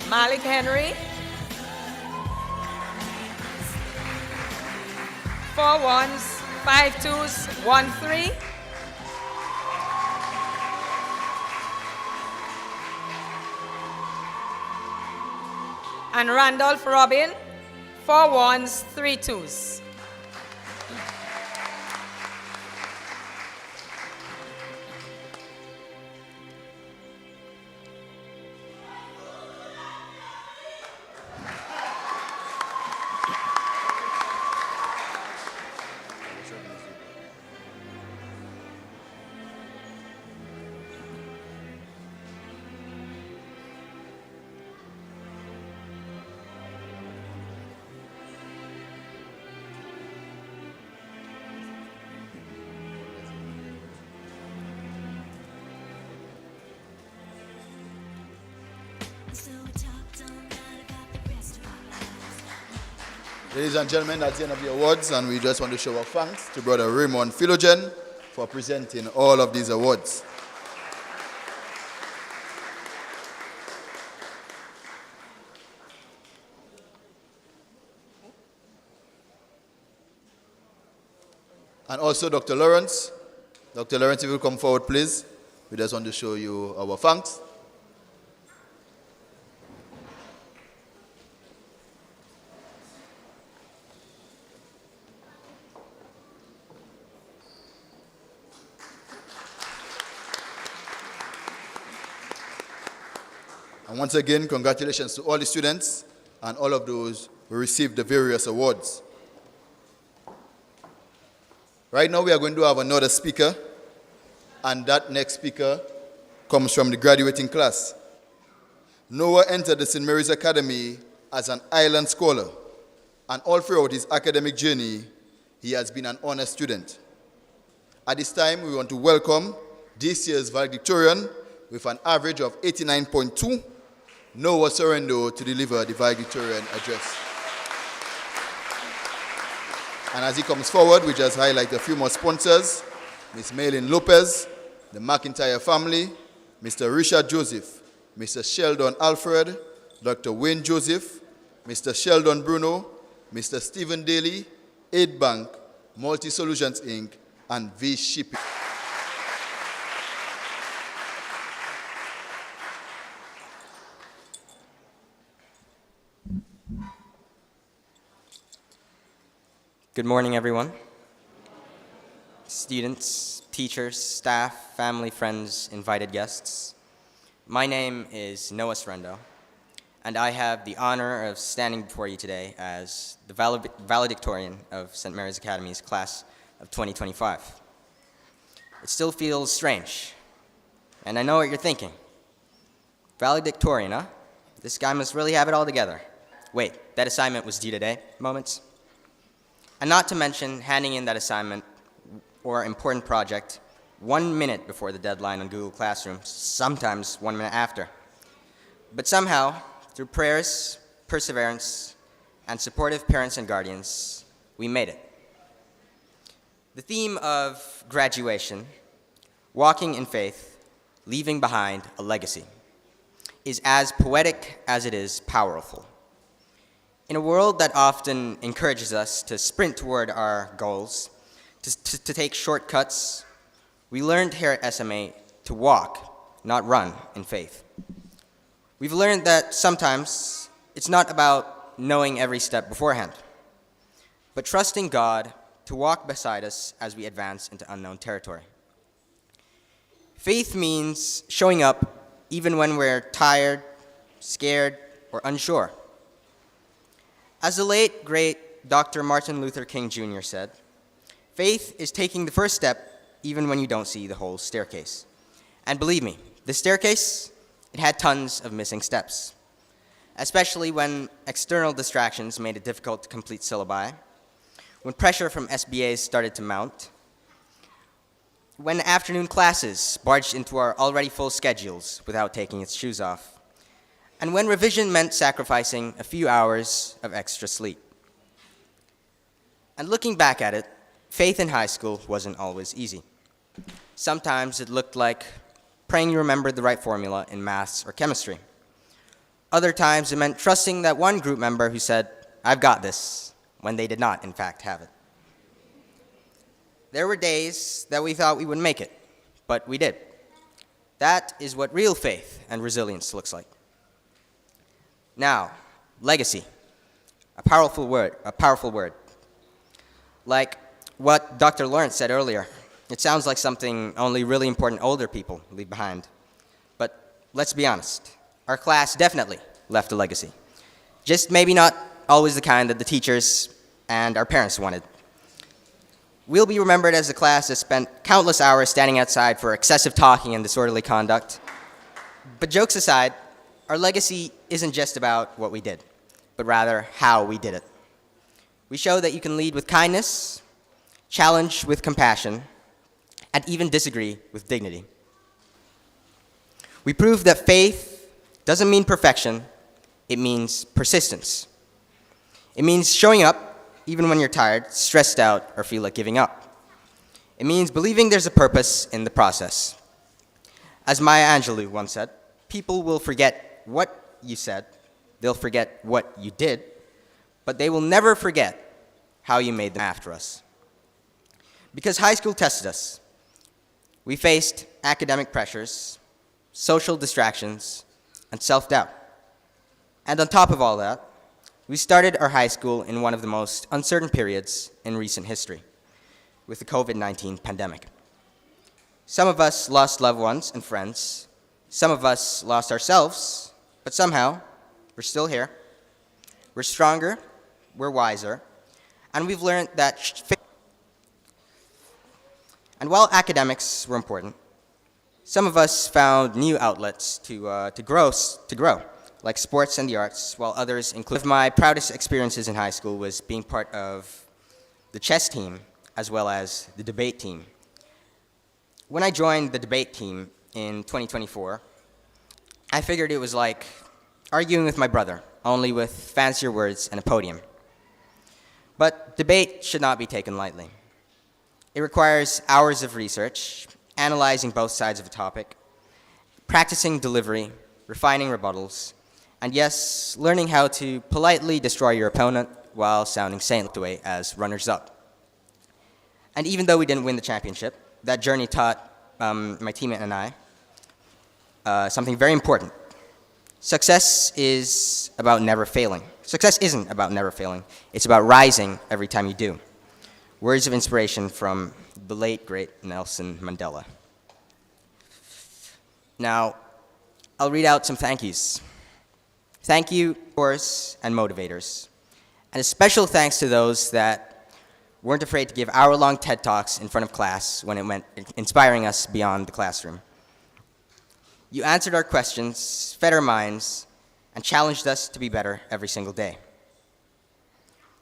Malik Henry, 4 ones, 5 twos, 1 3. And Randolph Robin, 4 ones, 3 twos. Ladies and gentlemen, that's the end of the awards, and we just want to show our thanks to Brother Raymond Philogen for presenting all of these awards. And also Dr. Lawrence. Dr. Lawrence, if you will come forward, please. We just want to show you our thanks. And once again, congratulations to all the students and all of those who received the various awards. Right now, we are going to have another speaker, and that next speaker comes from the graduating class. Noah entered the St. Mary's Academy as an island scholar, and all throughout his academic journey, he has been an honor student. At this time, we want to welcome this year's valedictorian with an average of 89.2, Noah Sorrendo, to deliver the valedictorian address. And as he comes forward, we just highlight a few more sponsors: Ms. Maylin Lopez, the McIntyre family, Mr. Richard Joseph, Mr. Sheldon Alfred, Dr. Wayne Joseph, Mr. Sheldon Bruno, Mr. Stephen Daly, Aid Bank, Multi Solutions Inc., and V Shipping. Good morning, everyone. Students, teachers, staff, family, friends, invited guests. My name is Noah Sorrendo, and I have the honor of standing before you today as the valedictorian of St. Mary's Academy's class of 2025. It still feels strange, and I know what you're thinking. Valedictorian, huh? This guy must really have it all together. Wait, that assignment was due today? Moments. And not to mention handing in that assignment or important project 1 minute before the deadline on Google Classroom, sometimes 1 minute after. But somehow, through prayers, perseverance, and supportive parents and guardians, we made it. The theme of graduation, walking in faith, leaving behind a legacy, is as poetic as it is powerful. In a world that often encourages us to sprint toward our goals, to take shortcuts, we learned here at SMA to walk, not run, in faith. We've learned that sometimes it's not about knowing every step beforehand, but trusting God to walk beside us as we advance into unknown territory. Faith means showing up even when we're tired, scared, or unsure. As the late, great Dr. Martin Luther King Jr. said, faith is taking the first step even when you don't see the whole staircase. And believe me, the staircase, it had tons of missing steps, especially when external distractions made it difficult to complete syllabi, when pressure from SBAs started to mount, when afternoon classes barged into our already full schedules without taking its shoes off, and when revision meant sacrificing a few hours of extra sleep. And looking back at it, faith in high school wasn't always easy. Sometimes it looked like praying you remembered the right formula in maths or chemistry. Other times it meant trusting that one group member who said, "I've got this," when they did not, in fact, have it. There were days that we thought we wouldn't make it, but we did. That is what real faith and resilience looks like. Now, legacy, a powerful word. Like what Dr. Lawrence said earlier, it sounds like something only really important older people leave behind. But let's be honest, our class definitely left a legacy. Just maybe not always the kind that the teachers and our parents wanted. We'll be remembered as a class that spent countless hours standing outside for excessive talking and disorderly conduct. But jokes aside, our legacy isn't just about what we did, but rather how we did it. We show that you can lead with kindness, challenge with compassion, and even disagree with dignity. We prove that faith doesn't mean perfection, it means persistence. It means showing up even when you're tired, stressed out, or feel like giving up. It means believing there's a purpose in the process. As Maya Angelou once said, people will forget what you said, they'll forget what you did, but they will never forget how you made them after us. Because high school tested us. We faced academic pressures, social distractions, and self-doubt. And on top of all that, we started our high school in one of the most uncertain periods in recent history, with the COVID-19 pandemic. Some of us lost loved ones and friends. Some of us lost ourselves, but somehow, we're still here. We're stronger, we're wiser, and we've learned that. And while academics were important, some of us found new outlets to grow, like sports and the arts, while others included. One of my proudest experiences in high school was being part of the chess team as well as the debate team. When I joined the debate team in 2024, I figured it was like arguing with my brother, only with fancier words and a podium. But debate should not be taken lightly. It requires hours of research, analyzing both sides of a topic, practicing delivery, refining rebuttals, and yes, learning how to politely destroy your opponent while sounding saintly away as runners-up. And even though we didn't win the championship, that journey taught my teammate and I something very important. Success is about never failing. Success isn't about never failing. It's about rising every time you do. Words of inspiration from the late, great Nelson Mandela. Now, I'll read out some thank yous. Thank you, mentors and motivators. And a special thanks to those that weren't afraid to give hour-long TED Talks in front of class when it meant inspiring us beyond the classroom. You answered our questions, fed our minds, and challenged us to be better every single day.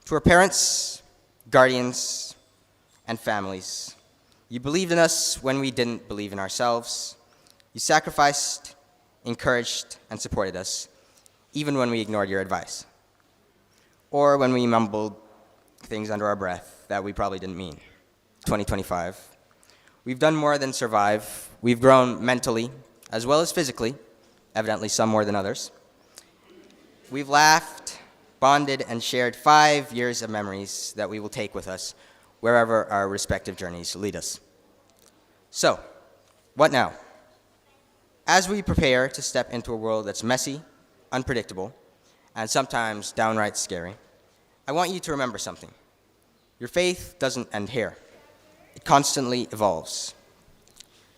To our parents, guardians, and families, you believed in us when we didn't believe in ourselves. You sacrificed, encouraged, and supported us, even when we ignored your advice, or when we mumbled things under our breath that we probably didn't mean. 2025. We've done more than survive. We've grown mentally, as well as physically, evidently some more than others. We've laughed, bonded, and shared 5 years of memories that we will take with us wherever our respective journeys lead us. So, what now? As we prepare to step into a world that's messy, unpredictable, and sometimes downright scary, I want you to remember something. Your faith doesn't end here. It constantly evolves.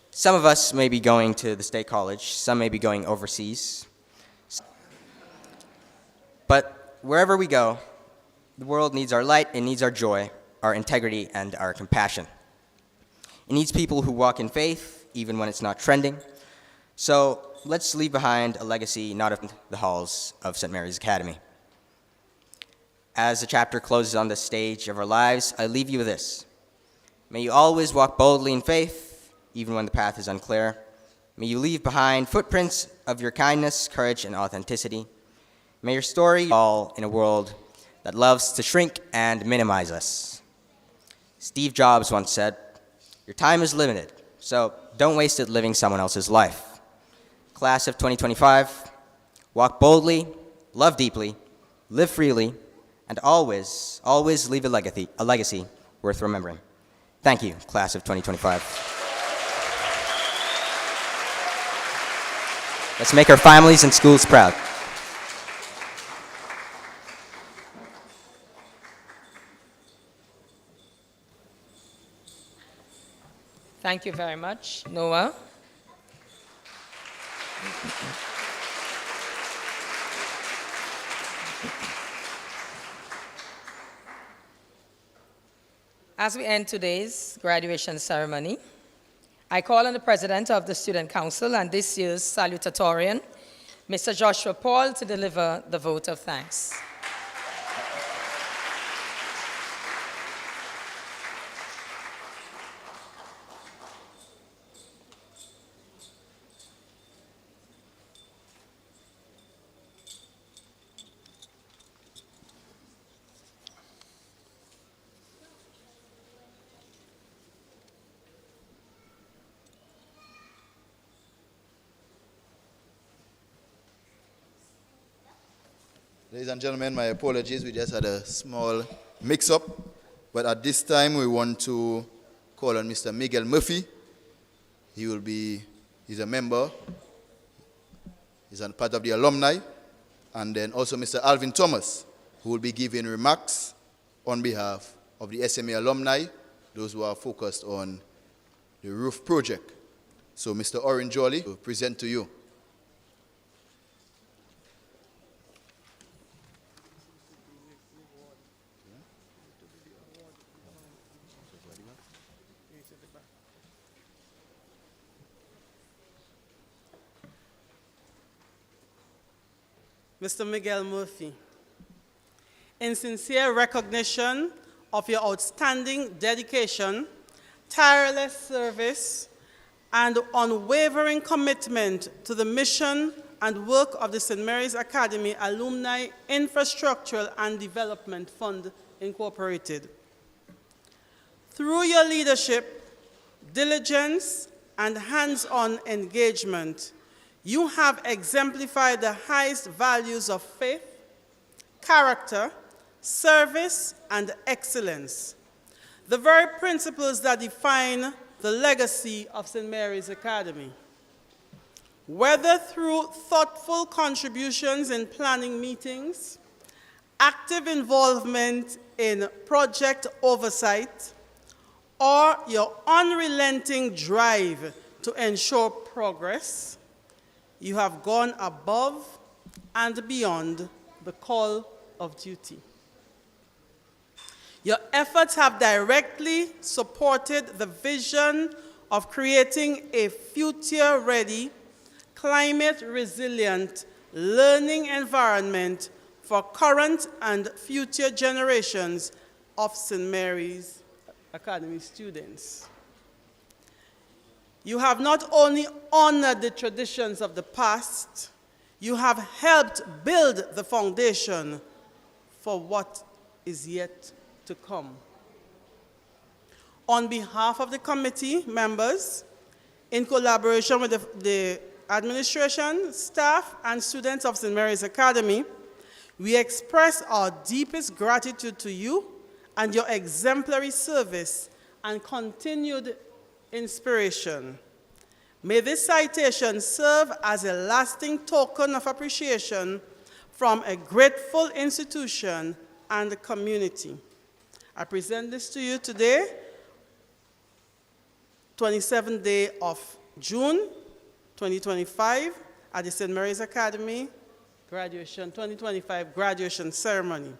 Some of us may be going to the state college, some may be going overseas. But wherever we go, the world needs our light, it needs our joy, our integrity, and our compassion. It needs people who walk in faith, even when it's not trending. So let's leave behind a legacy not of the halls of St. Mary's Academy. As the chapter closes on the stage of our lives, I leave you with this. May you always walk boldly in faith, even when the path is unclear. May you leave behind footprints of your kindness, courage, and authenticity. May your story all in a world that loves to shrink and minimize us. Steve Jobs once said, "Your time is limited, so don't waste it living someone else's life." Class of 2025, walk boldly, love deeply, live freely, and always, always leave a legacy worth remembering. Thank you, class of 2025. Let's make our families and schools proud. Thank you very much, Noah. As we end today's graduation ceremony, I call on the President of the Student Council and this year's salutatorian, Mr. Joshua Paul, to deliver the vote of thanks. Ladies and gentlemen, my apologies. We just had a small mix-up. But at this time, we want to call on Mr. Miguel Murphy. He's a member. He's a part of the alumni. And then also Mr. Alvin Thomas, who will be giving remarks on behalf of the SMA alumni, those who are focused on the roof project. So Mr. Orange Jolly will present to you. Mr. Miguel Murphy, in sincere recognition of your outstanding dedication, tireless service, and unwavering commitment to the mission and work of the St. Mary's Academy Alumni Infrastructural and Development Fund, Incorporated. Through your leadership, diligence, and hands-on engagement, you have exemplified the highest values of faith, character, service, and excellence, the very principles that define the legacy of St. Mary's Academy. Whether through thoughtful contributions in planning meetings, active involvement in project oversight, or your unrelenting drive to ensure progress, you have gone above and beyond the call of duty. Your efforts have directly supported the vision of creating a future-ready, climate-resilient learning environment for current and future generations of St. Mary's Academy students. You have not only honored the traditions of the past, you have helped build the foundation for what is yet to come. On behalf of the committee members, in collaboration with the administration, staff, and students of St. Mary's Academy, we express our deepest gratitude to you and your exemplary service and continued inspiration. May this citation serve as a lasting token of appreciation from a grateful institution and community. I present this to you today, 27th day of June, 2025, at the St. Mary's Academy 2025 graduation ceremony,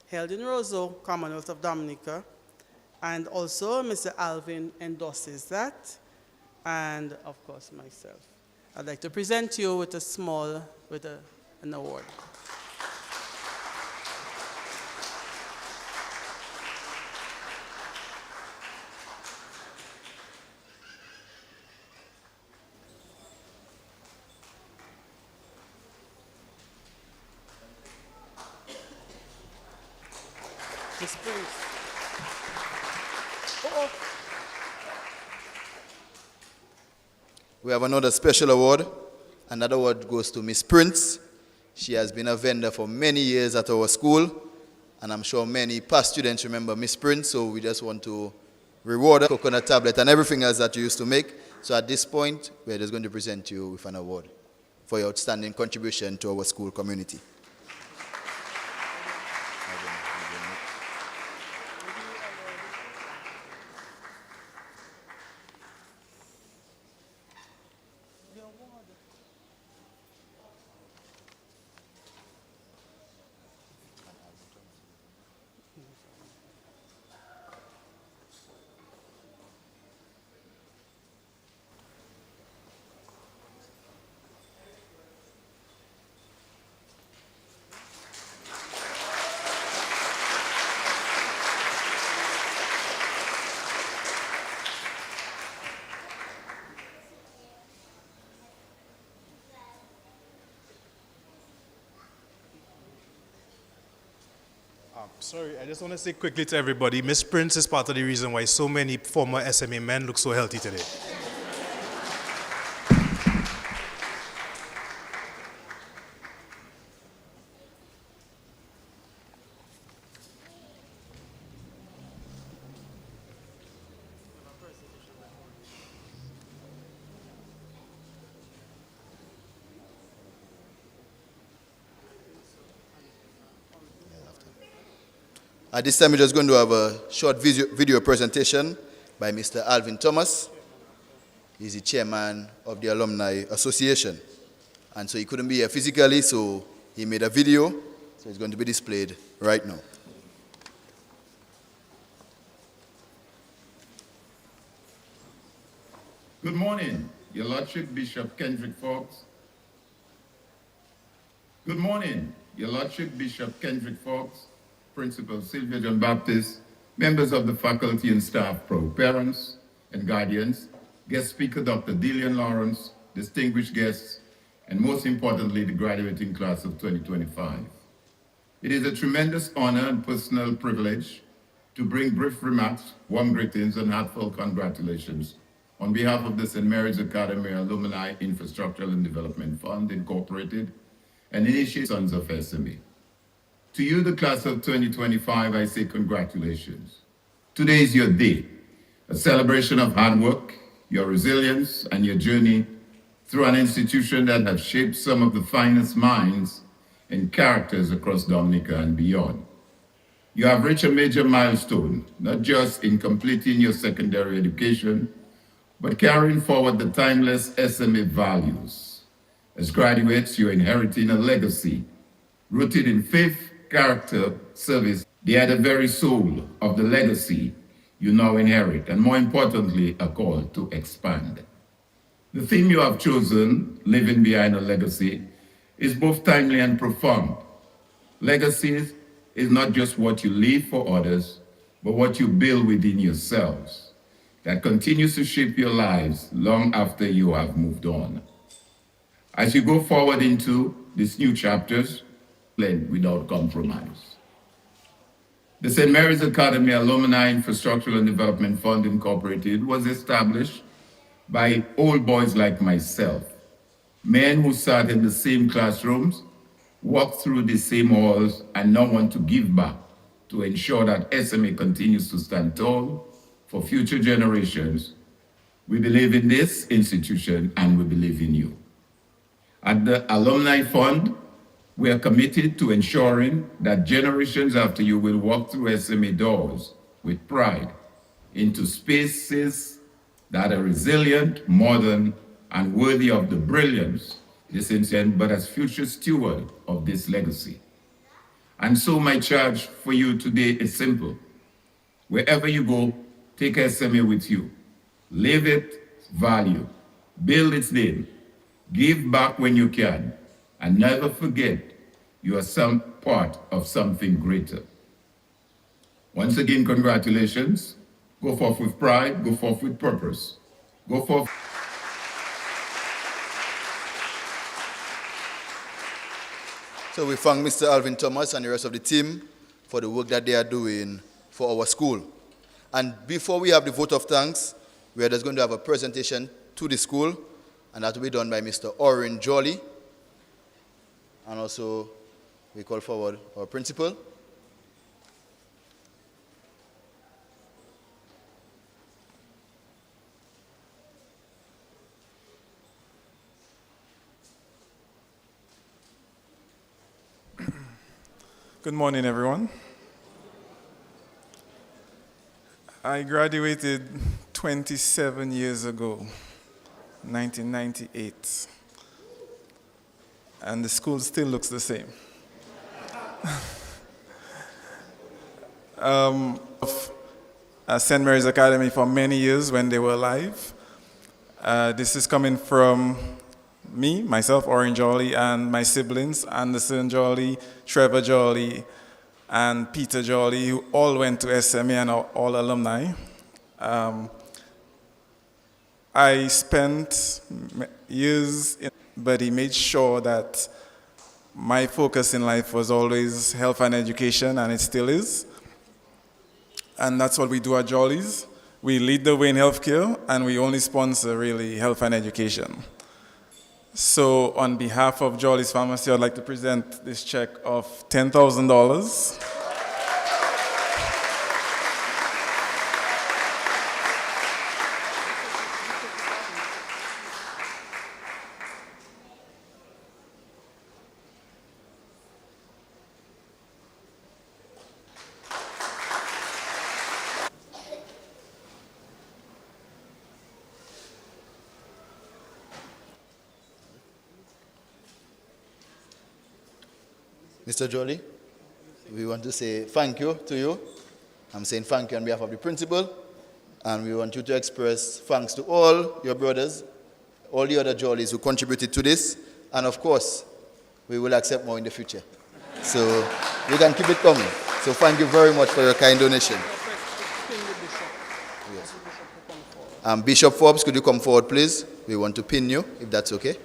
held in Roseau, Commonwealth of Dominica. And also, Mr. Alvin endorses that, and of course, myself. I'd like to present you with an award. Ms. Prince. We have another special award. Another award goes to Miss Prince. She has been a vendor for many years at our school, and I'm sure many past students remember Miss Prince, so we just want to reward her, coconut tablet, and everything else that you used to make. So at this point, we're just going to present you with an award for your outstanding contribution to our school community. Sorry, I just want to say quickly to everybody, Miss Prince is part of the reason why so many former SMA men look so healthy today. At this time, we're just going to have a short video presentation by Mr. Alvin Thomas. He's the chairman of the Alumni Association. And so he couldn't be here physically, so he made a video. So it's going to be displayed right now. Good morning, Your Lordship Bishop Kendrick Fox. Good morning, Your Lordship Bishop Kendrick Fox, Principal Sylvia John Baptist, members of the faculty and staff, parents and guardians, guest speaker Dr. Dillian Lawrence, distinguished guests, and most importantly, the graduating class of 2025. It is a tremendous honor and personal privilege to bring brief remarks, warm greetings, and heartfelt congratulations on behalf of the St. Mary's Academy Alumni Infrastructural and Development Fund, Incorporated, and Initiate Sons of SMA. To you, the class of 2025, I say congratulations. Today is your day, a celebration of hard work, your resilience, and your journey through an institution that has shaped some of the finest minds and characters across Dominica and beyond. You have reached a major milestone, not just in completing your secondary education, but carrying forward the timeless SMA values. As graduates, you're inheriting a legacy rooted in faith, character, service. They are the very soul of the legacy you now inherit, and more importantly, a call to expand. The theme you have chosen, Living Behind a Legacy, is both timely and profound. Legacies is not just what you leave for others, but what you build within yourselves that continues to shape your lives long after you have moved on. As you go forward into these new chapters, blend without compromise. The St. Mary's Academy Alumni Infrastructural and Development Fund, Incorporated, was established by old boys like myself, men who sat in the same classrooms, walked through the same halls, and now want to give back to ensure that SMA continues to stand tall for future generations. We believe in this institution and we believe in you. At the Alumni Fund, we are committed to ensuring that generations after you will walk through SMA doors with pride into spaces that are resilient, modern, and worthy of the brilliance this institution, but as future steward of this legacy. And so my charge for you today is simple. Wherever you go, take SMA with you. Live it, value, build its name, give back when you can, and never forget you are some part of something greater. Once again, congratulations. Go forth with pride, go forth with purpose. Go forth. So we thank Mr. Alvin Thomas and the rest of the team for the work that they are doing for our school. And before we have the vote of thanks, we are just going to have a presentation to the school, and that will be done by Mr. Oren Jolly. And also, we call forward our principal. Good morning, everyone. I graduated 27 years ago, 1998, and the school still looks the same. St. Mary's Academy for many years when they were alive. This is coming from me, myself, Oren Jolly, and my siblings, Anderson Jolly, Trevor Jolly, and Peter Jolly, who all went to SMA and are all alumni. I spent years, but he made sure that my focus in life was always health and education, and it still is. And that's what we do at Jolly's. We lead the way in healthcare, and we only sponsor really health and education. So on behalf of Jolly's Pharmacy, I'd like to present this check of $10,000. Mr. Jolly, we want to say thank you to you. I'm saying thank you on behalf of the principal, and we want you to express thanks to all your brothers, all the other Jollies who contributed to this, and of course, we will accept more in the future. So you can keep it coming. So thank you very much for your kind donation. Yes. Bishop Forbes, could you come forward, please? We want to pin you, if that's okay.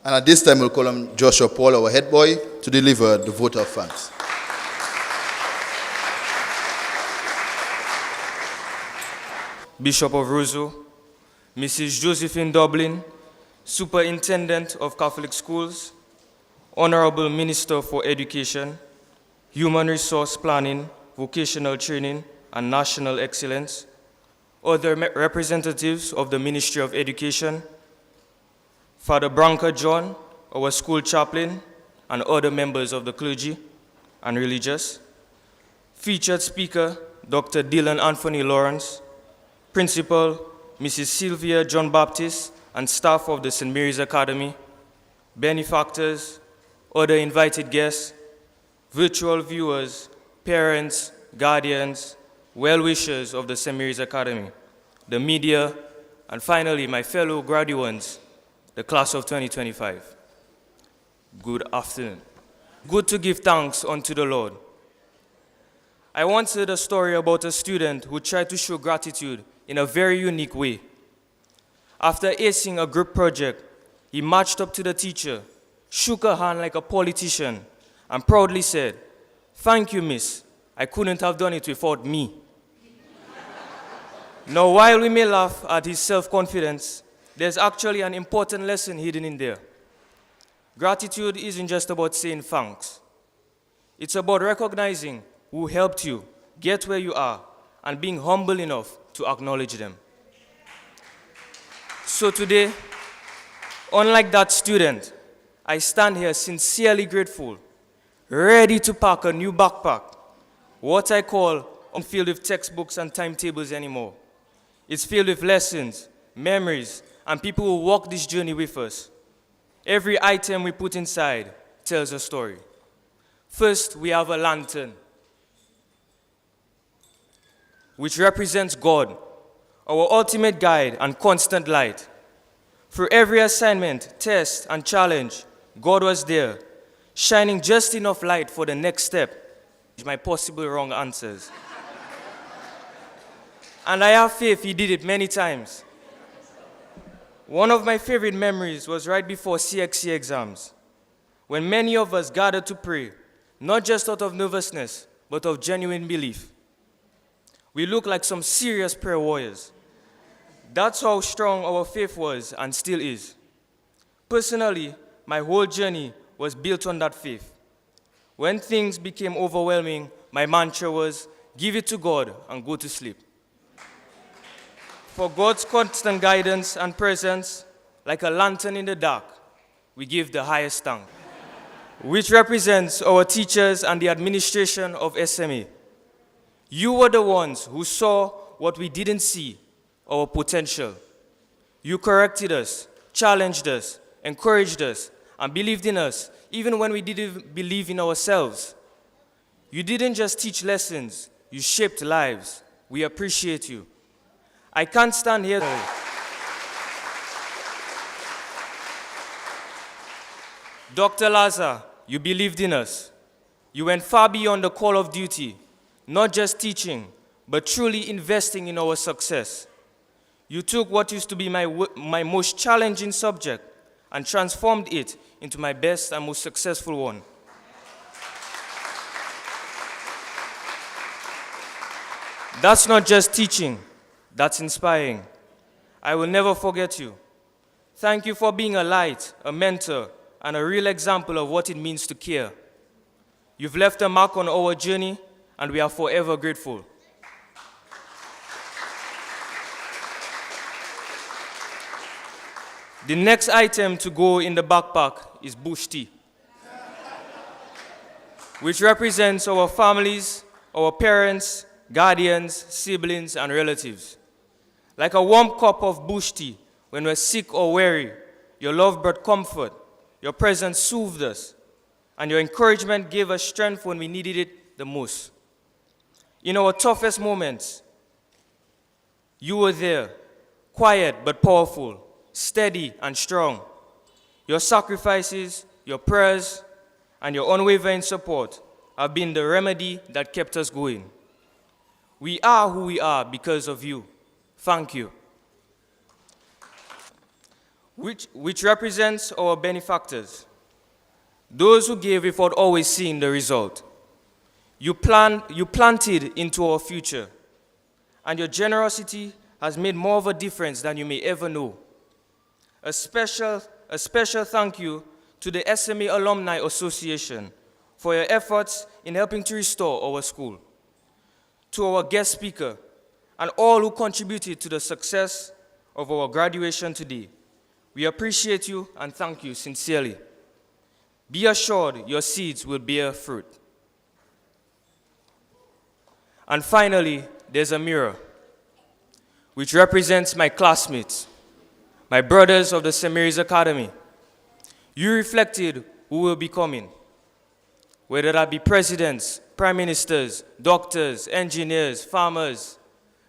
And at this time, we'll call on Joshua Paul, our head boy, to deliver the vote of thanks. Bishop of Roseau, Mrs. Josephine Dublin, Superintendent of Catholic Schools, Honorable Minister for Education, Human Resource Planning, Vocational Training, and National Excellence, other representatives of the Ministry of Education, Father Branca John, our school chaplain, and other members of the clergy and religious, featured speaker, Dr. Dylan Anthony Lawrence, Principal, Mrs. Sylvia John Baptist, and staff of the St. Mary's Academy, benefactors, other invited guests, virtual viewers, parents, guardians, well-wishers of the St. Mary's Academy, the media, and finally, my fellow graduates, the class of 2025. Good afternoon. Good to give thanks unto the Lord. I once heard a story about a student who tried to show gratitude in a very unique way. After acing a group project, he marched up to the teacher, shook her hand like a politician, and proudly said, "Thank you, miss. I couldn't have done it without me." Now, while we may laugh at his self-confidence, there's actually an important lesson hidden in there. Gratitude isn't just about saying thanks. It's about recognizing who helped you get where you are and being humble enough to acknowledge them. So today, unlike that student, I stand here sincerely grateful, ready to pack a new backpack, what I call unfilled with textbooks and timetables anymore. It's filled with lessons, memories, and people who walk this journey with us. Every item we put inside tells a story. First, we have a lantern, which represents God, our ultimate guide and constant light. Through every assignment, test, and challenge, God was there, shining just enough light for the next step, my possible wrong answers. And I have faith He did it many times. One of my favorite memories was right before CXC exams, when many of us gathered to pray, not just out of nervousness, but of genuine belief. We looked like some serious prayer warriors. That's how strong our faith was and still is. Personally, my whole journey was built on that faith. When things became overwhelming, my mantra was, give it to God and go to sleep. For God's constant guidance and presence, like a lantern in the dark, we give the highest thanks, which represents our teachers and the administration of SMA. You were the ones who saw what we didn't see, our potential. You corrected us, challenged us, encouraged us, and believed in us, even when we didn't believe in ourselves. You didn't just teach lessons, you shaped lives. We appreciate you. I can't stand here. Dr. Lazar, you believed in us. You went far beyond the call of duty, not just teaching, but truly investing in our success. You took what used to be my most challenging subject and transformed it into my best and most successful one. That's not just teaching, that's inspiring. I will never forget you. Thank you for being a light, a mentor, and a real example of what it means to care. You've left a mark on our journey, and we are forever grateful. The next item to go in the backpack is bush tea, which represents our families, our parents, guardians, siblings, and relatives. Like a warm cup of bush tea when we're sick or weary, your love brought comfort, your presence soothed us, and your encouragement gave us strength when we needed it the most. In our toughest moments, you were there, quiet but powerful, steady and strong. Your sacrifices, your prayers, and your unwavering support have been the remedy that kept us going. We are who we are because of you. Thank you. Which represents our benefactors, those who gave without always seeing the result. You planted into our future, and your generosity has made more of a difference than you may ever know. A special thank you to the SMA Alumni Association for your efforts in helping to restore our school. To our guest speaker and all who contributed to the success of our graduation today, we appreciate you and thank you sincerely. Be assured your seeds will bear fruit. And finally, there's a mirror, which represents my classmates, my brothers of the St. Mary's Academy. You reflected who we're becoming, whether that be presidents, prime ministers, doctors, engineers, farmers,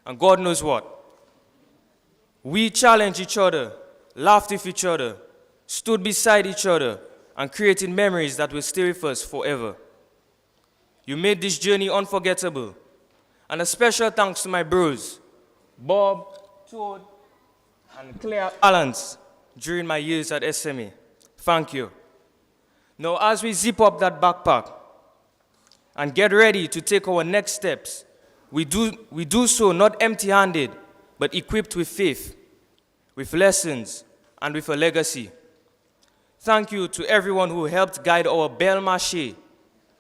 and God knows what. We challenged each other, laughed with each other, stood beside each other, and created memories that will stay with us forever. You made this journey unforgettable. And a special thanks to my bros, Bob, Toad, and Claire Allens during my years at SMA. Thank you. Now, as we zip up that backpack and get ready to take our next steps, we do so not empty-handed, but equipped with faith, with lessons, and with a legacy. Thank you to everyone who helped guide our bel marché,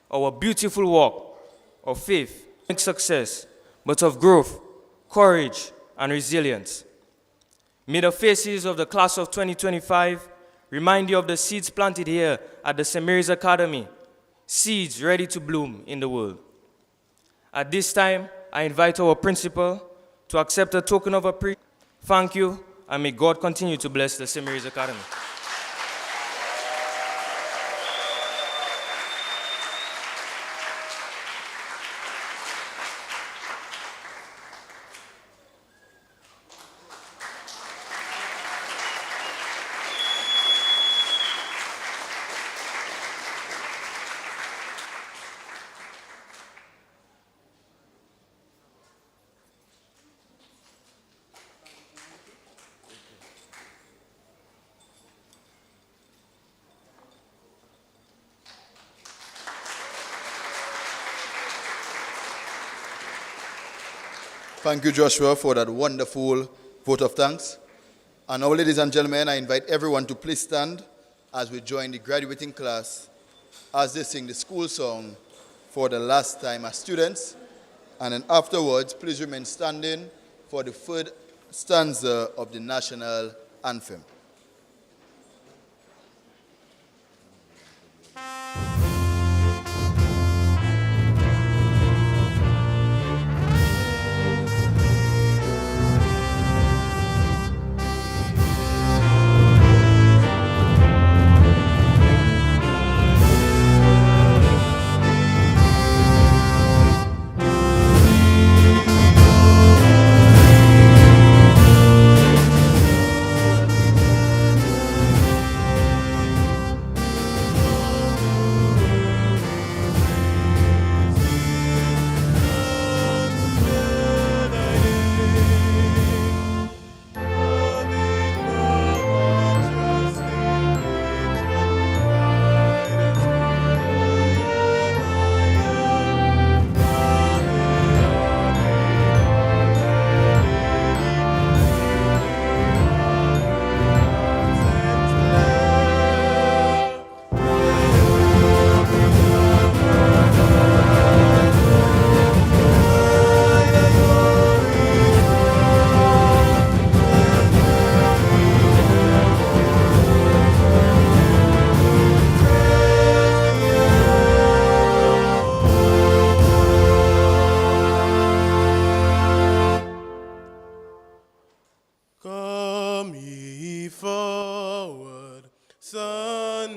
our beautiful walk of faith, success, but of growth, courage, and resilience. May the faces of the class of 2025 remind you of the seeds planted here at the St. Mary's Academy, seeds ready to bloom in the world. At this time, I invite our principal to accept a token of appreciation. Thank you, and may God continue to bless the St. Mary's Academy. Thank you, Joshua, for that wonderful vote of thanks. And now, ladies and gentlemen, I invite everyone to please stand as we join the graduating class as they sing the school song for the last time as students. And then afterwards, please remain standing for the third stanza of the national anthem.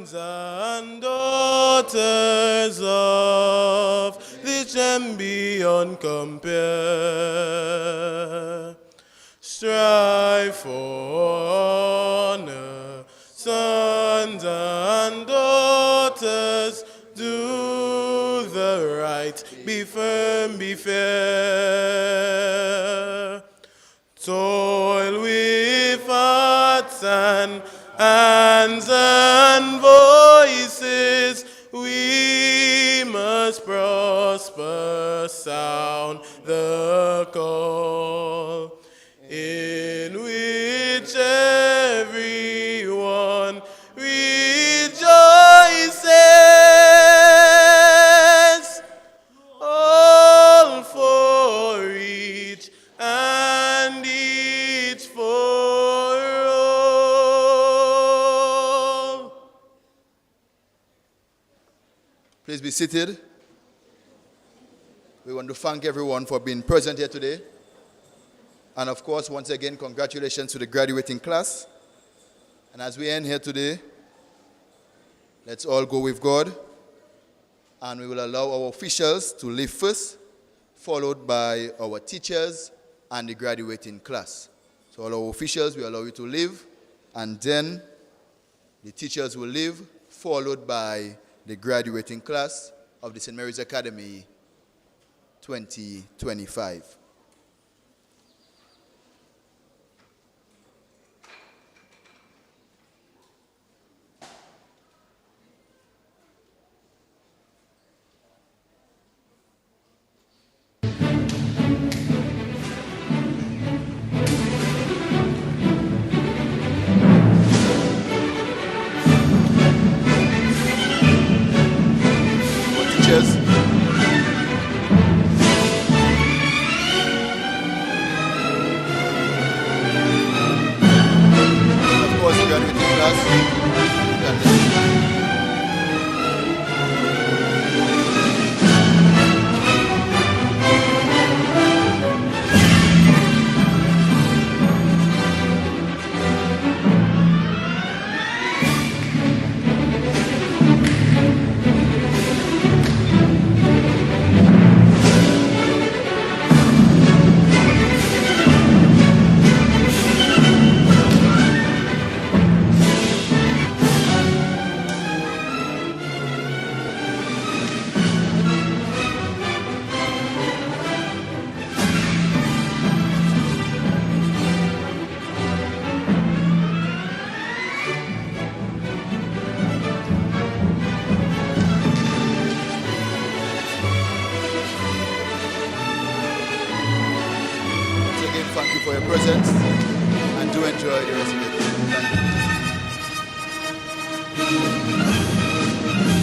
Sons and daughters of the champion compare. Strive for honor, sons and daughters, do the right, be firm, be fair. Toil with hearts and hands and voices, we must prosper, sound the call, in which everyone rejoices, all for each and each for all. Please be seated. We want to thank everyone for being present here today. And of course, once again, congratulations to the graduating class. And as we end here today, let's all go with God. And we will allow our officials to leave first, followed by our teachers and the graduating class. So all our officials, we allow you to leave, and then the teachers will leave, followed by the graduating class of the St. Mary's Academy 2025. Teachers. Of course, graduating class. Thank you for your presence, and do enjoy the rest of it. Thank you.